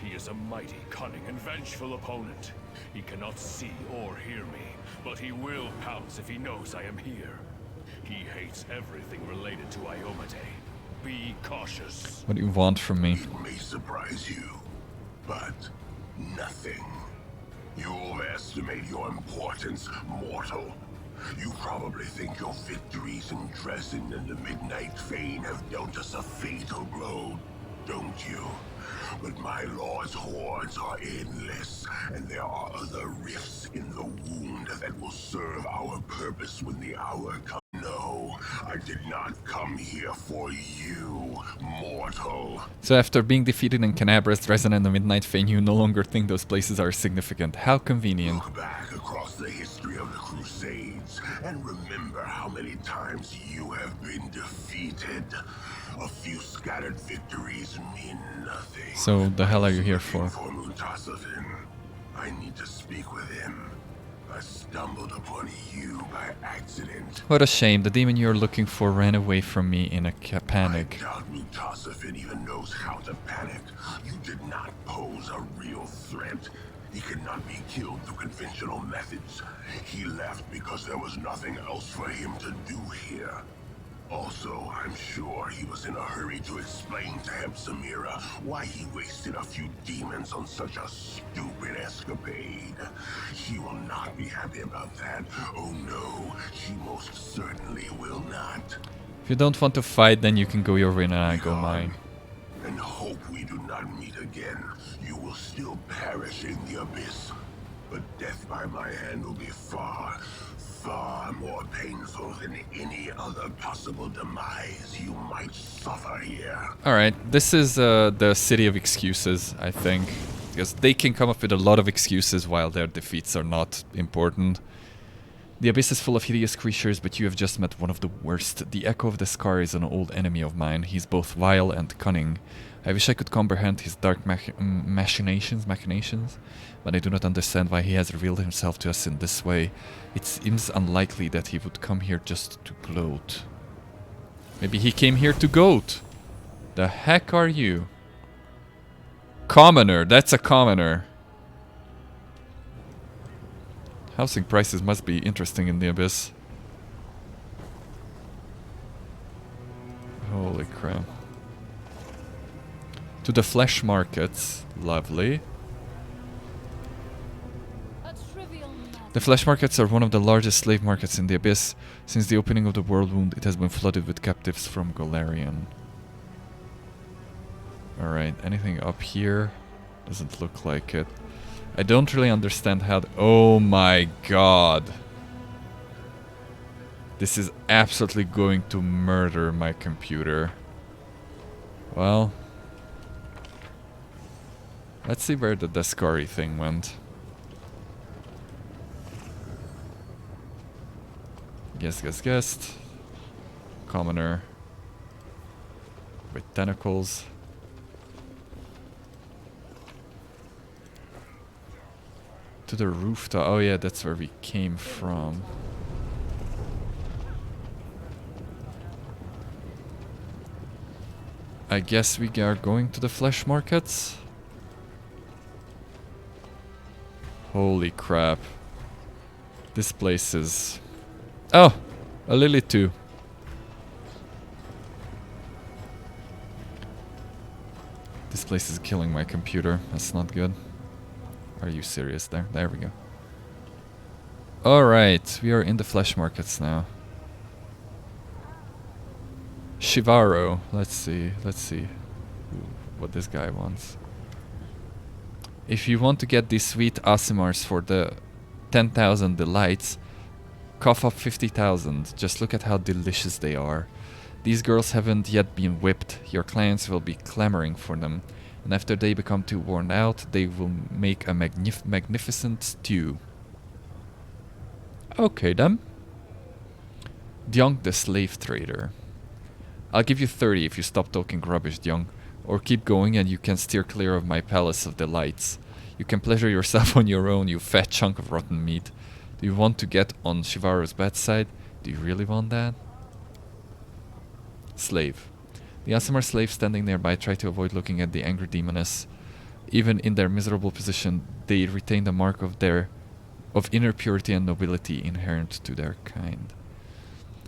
He is a mighty, cunning, and vengeful opponent. He cannot see or hear me, but he will pounce if he knows I am here. He hates everything related to Iomade. Be cautious. What do you want from me? It may surprise you, but nothing. You overestimate your importance, mortal. You probably think your victories in Dresden and the Midnight Fane have dealt us a fatal blow, don't you? But my lord's hordes are endless, and there are other rifts in the wound that will serve our purpose when the hour comes. No, I did not come here for you, mortal. So after being defeated in Canabras, Dresden and the Midnight Fane, you no longer think those places are significant. How convenient. Look back across the history of the Crusades, and remember how many times you have been defeated. A few scattered victories mean nothing. So the hell are you here for? I need to speak with him. I stumbled upon you by accident. What a shame. The demon you're looking for ran away from me in a panic. I doubt Mutasafin even knows how to panic. You did not pose a real threat. He cannot be killed through conventional methods. He left because there was nothing else for him to do here. Also, I'm sure he was in a hurry to explain to Hepsamira why he wasted a few demons on such a stupid escapade. He will not be happy about that. Oh no, he most certainly will not. If you don't want to fight, then you can go your way and I go mine. And hope we do not meet again. You will still perish in the abyss. But death by my hand will be far more painful than any other possible demise you might suffer here. Alright, this is the city of excuses, I think. Because they can come up with a lot of excuses while their defeats are not important. The abyss is full of hideous creatures, but you have just met one of the worst. The Echo of the Scar is an old enemy of mine. He's both vile and cunning. I wish I could comprehend his dark machinations, but I do not understand why he has revealed himself to us in this way. It seems unlikely that he would come here just to gloat. Maybe he came here to goat. The heck are you? Commoner, that's a commoner. Housing prices must be interesting in the abyss. Holy crap. To the flesh markets. Lovely. The flesh markets are one of the largest slave markets in the abyss. Since the opening of the world wound, it has been flooded with captives from Golarion. Alright, anything up here? Doesn't look like it. I don't really understand how... Oh my god. This is absolutely going to murder my computer. Well... let's see where the Descari thing went. Guest. Commoner. With tentacles. To the rooftop. Oh yeah, that's where we came from. I guess we are going to the flesh markets. Holy crap. This place is... Oh! A lily too. This place is killing my computer. That's not good. Are you serious there? There we go. Alright, we are in the flesh markets now. Shivaro. Let's see what this guy wants. If you want to get these sweet Asimars for the 10,000 delights, cough up 50,000. Just look at how delicious they are. These girls haven't yet been whipped. Your clients will be clamoring for them. And after they become too worn out, they will make a magnificent stew. Okay then. Dyong the slave trader. I'll give you 30 if you stop talking rubbish, Dyong. Or keep going and you can steer clear of my palace of delights. You can pleasure yourself on your own, you fat chunk of rotten meat. Do you want to get on Shivaro's bad side? Do you really want that? Slave. The Asimar slaves standing nearby try to avoid looking at the angry demoness. Even in their miserable position, they retain the mark of inner purity and nobility inherent to their kind.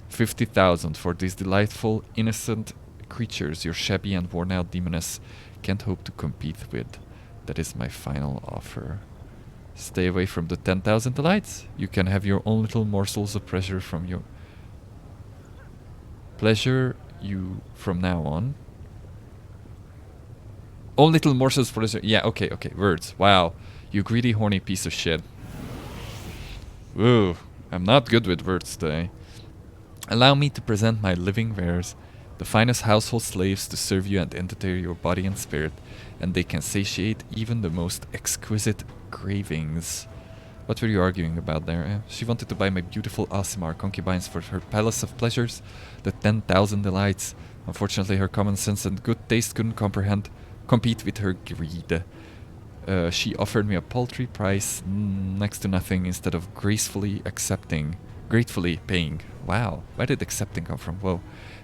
50,000 for these delightful, innocent creatures your shabby and worn-out demoness can't hope to compete with. That is my final offer. Stay away from the 10,000 delights. You can have your own little morsels of pleasure from your... Pleasure you from now on. Own little morsels of pleasure. Yeah, okay, words. Wow. You greedy, horny piece of shit. Ooh, I'm not good with words today. Allow me to present my living wares, the finest household slaves to serve you and entertain your body and spirit, and they can satiate even the most exquisite cravings. What were you arguing about there? She wanted to buy my beautiful Asimar concubines for her palace of pleasures, the 10,000 delights. Unfortunately, her common sense and good taste couldn't compete with her greed. She offered me a paltry price, next to nothing, instead of gratefully paying. Wow, where did accepting come from? Whoa.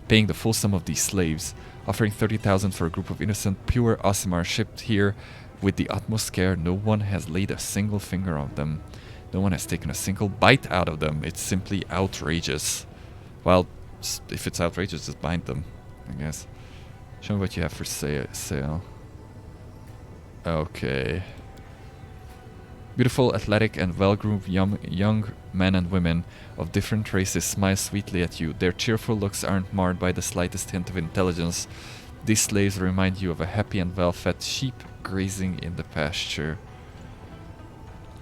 Paying the full sum of these slaves, offering 30,000 for a group of innocent, pure Asimar shipped here with the utmost care. No one has laid a single finger on them. No one has taken a single bite out of them. It's simply outrageous. Well, if it's outrageous, just bind them, I guess. Show me what you have for sale. Okay. Beautiful, athletic, and well-groomed young men and women of different races smile sweetly at you. Their cheerful looks aren't marred by the slightest hint of intelligence. These slaves remind you of a happy and well-fed sheep grazing in the pasture.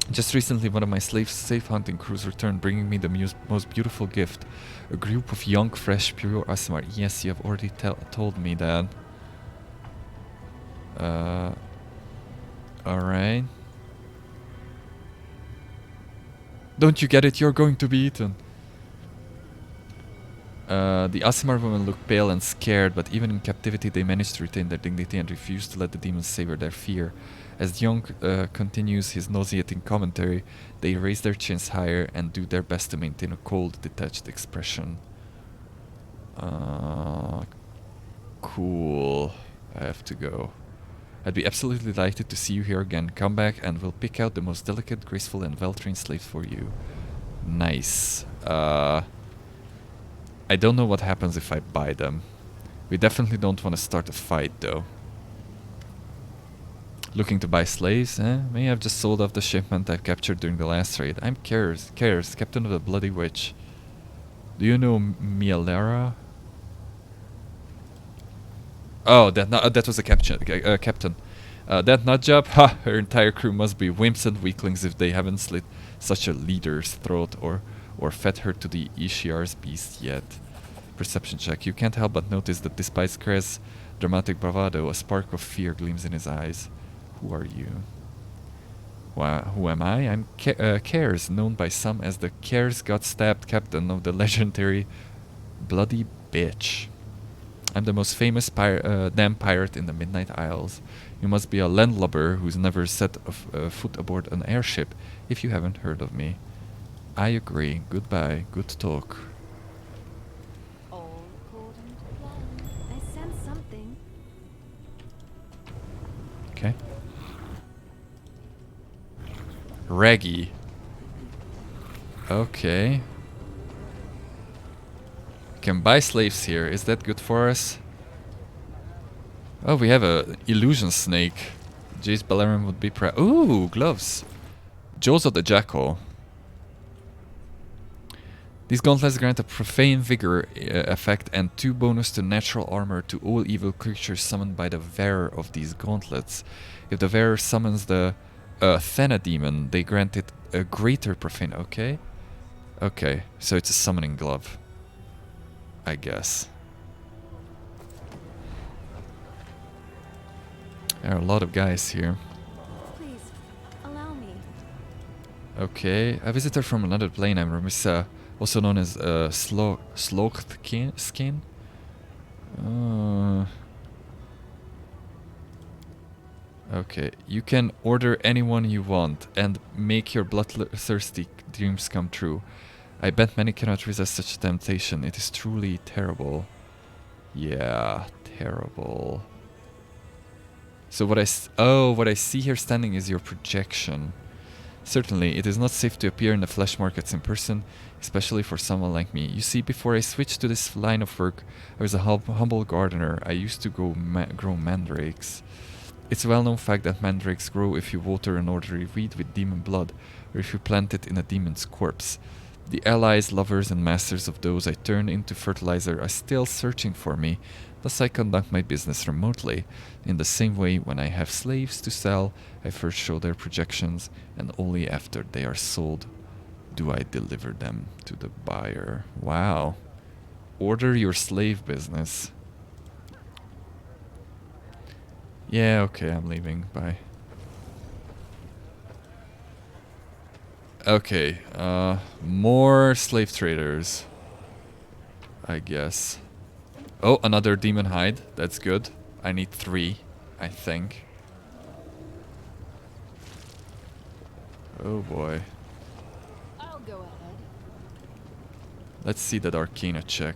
Just recently, one of my safe hunting crews returned, bringing me the most beautiful gift. A group of young, fresh, pure Asimar. Yes, you have already told me that. Alright. Don't you get it? You're going to be eaten. The Aasimar women look pale and scared, but even in captivity they manage to retain their dignity and refuse to let the demons savor their fear. As Young continues his nauseating commentary, they raise their chins higher and do their best to maintain a cold, detached expression. Cool. I have to go. I'd be absolutely delighted to see you here again. Come back and we'll pick out the most delicate, graceful and well-trained slaves for you. Nice. I don't know what happens if I buy them. We definitely don't want to start a fight though. Looking to buy slaves? May have just sold off the shipment I've captured during the last raid. I'm Cares, captain of the Bloody Witch. Do you know Mielera? Oh, that was a captain. That nutjob? Ha! Her entire crew must be wimps and weaklings if they haven't slit such a leader's throat or fed her to the Ishiar's beast yet. Perception check. You can't help but notice that despite Krez's dramatic bravado, a spark of fear gleams in his eyes. Who are you? Who am I? I'm Cares, known by some as the Cares got stabbed captain of the legendary Bloody Bitch. I'm the most famous damn pirate in the Midnight Isles. You must be a landlubber who's never set foot aboard an airship if you haven't heard of me. I agree. Goodbye. Good talk. All according to plan. I sense something. Okay. Reggie. Okay. Can buy slaves here. Is that good for us? Oh, we have a illusion snake. Jace Bellerin would be proud. Ooh, gloves. Jaws of the Jackal. These gauntlets grant a profane vigor effect and 2 bonus to natural armor to all evil creatures summoned by the wearer of these gauntlets. If the wearer summons the Thena demon, they grant it a greater profane. Okay. Okay, so it's a summoning glove. I guess. There are a lot of guys here. Please, allow me. Okay, a visitor from another plane. I'm Ramissa, also known as Slothskin. Okay, you can order anyone you want and make your bloodthirsty dreams come true. I bet many cannot resist such a temptation. It is truly terrible. Yeah, terrible. So what I see here standing is your projection. Certainly, it is not safe to appear in the flesh markets in person, especially for someone like me. You see, before I switched to this line of work, I was a humble gardener. I used to grow mandrakes. It's a well-known fact that mandrakes grow if you water an ordinary weed with demon blood, or if you plant it in a demon's corpse. The allies, lovers, and masters of those I turn into fertilizer are still searching for me, thus I conduct my business remotely. In the same way, when I have slaves to sell, I first show their projections, and only after they are sold do I deliver them to the buyer. Wow. Order your slave business. Yeah, okay, I'm leaving. Bye. Okay, more slave traders, I guess. Oh, another demon hide. That's good. I need 3, I think. Oh boy. I'll go ahead. Let's see that Arcana check.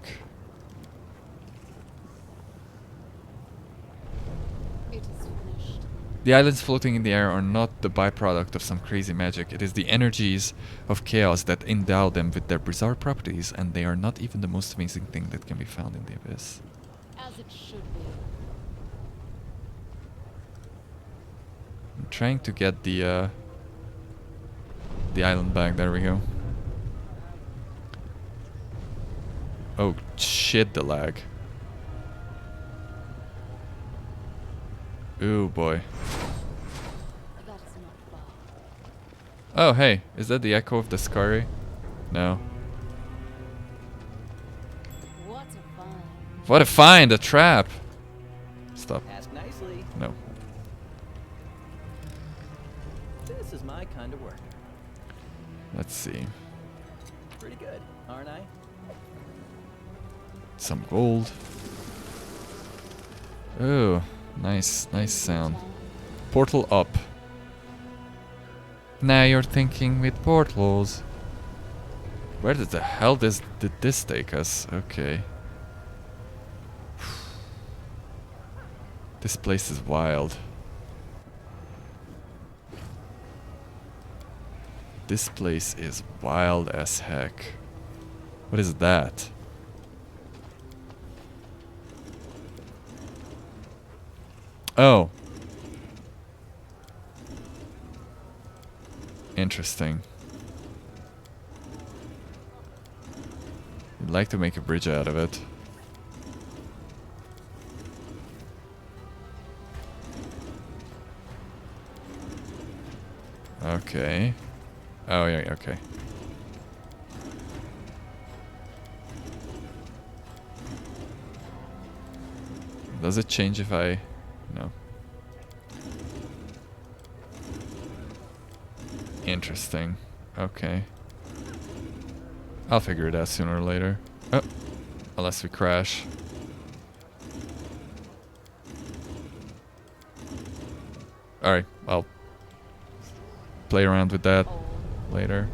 It is finished. The islands floating in the air are not the byproduct of some crazy magic. It is the energies of chaos that endow them with their bizarre properties, and they are not even the most amazing thing that can be found in the abyss. As it should be. I'm trying to get the island back. There we go. Oh shit, the lag. Ooh boy. That is not far. Oh hey, is that the echo of the Scary? No. What a find. What a find! A trap! Stop. Ask nicely. No. This is my kind of work. Let's see. Pretty good, aren't I? Some gold. Oh, nice sound. Portal up. Now you're thinking with portals. Where did the hell did this take us? Okay. This place is wild. This place is wild as heck. What is that? Oh. Interesting. I'd like to make a bridge out of it. Okay. Oh yeah, okay. Does it change if I... No. Interesting. Okay. I'll figure it out sooner or later. Oh. Unless we crash. Alright, I'll play around with that later.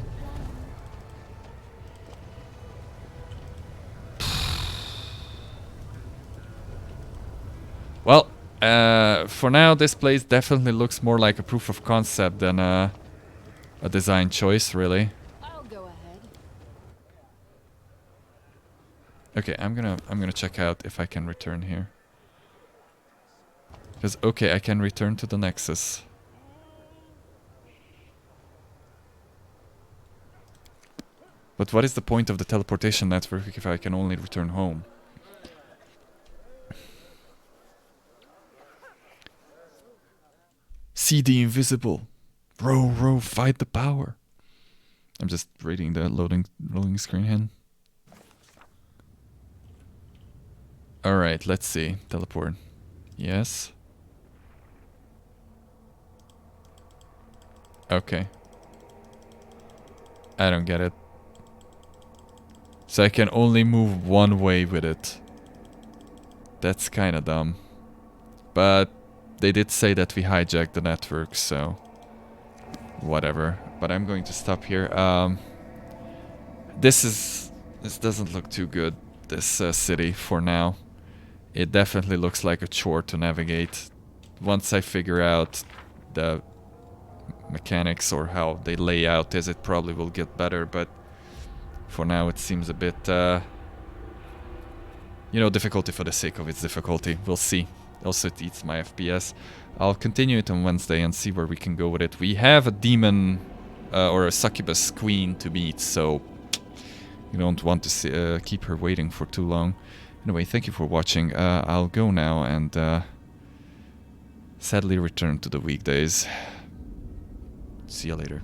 Well, for now this place definitely looks more like a proof of concept than a design choice, really. I'll go ahead. Okay, I'm gonna check out if I can return here. Because okay, I can return to the Nexus. But what is the point of the teleportation network if I can only return home? See the invisible. Row, row, fight the power. I'm just reading the loading screen here. Alright, let's see. Teleport. Yes. Okay. I don't get it. So I can only move one way with it. That's kinda dumb. But they did say that we hijacked the network, so... whatever. But I'm going to stop here. This doesn't look too good, this city, for now. It definitely looks like a chore to navigate. Once I figure out the mechanics or how they lay out this, it probably will get better, but for now it seems a bit, you know, difficulty for the sake of its difficulty. We'll see. Also, it eats my FPS. I'll continue it on Wednesday and see where we can go with it. We have a demon or a succubus queen to meet, so you don't want to keep her waiting for too long. Anyway, thank you for watching. I'll go now and sadly return to the weekdays. See you later.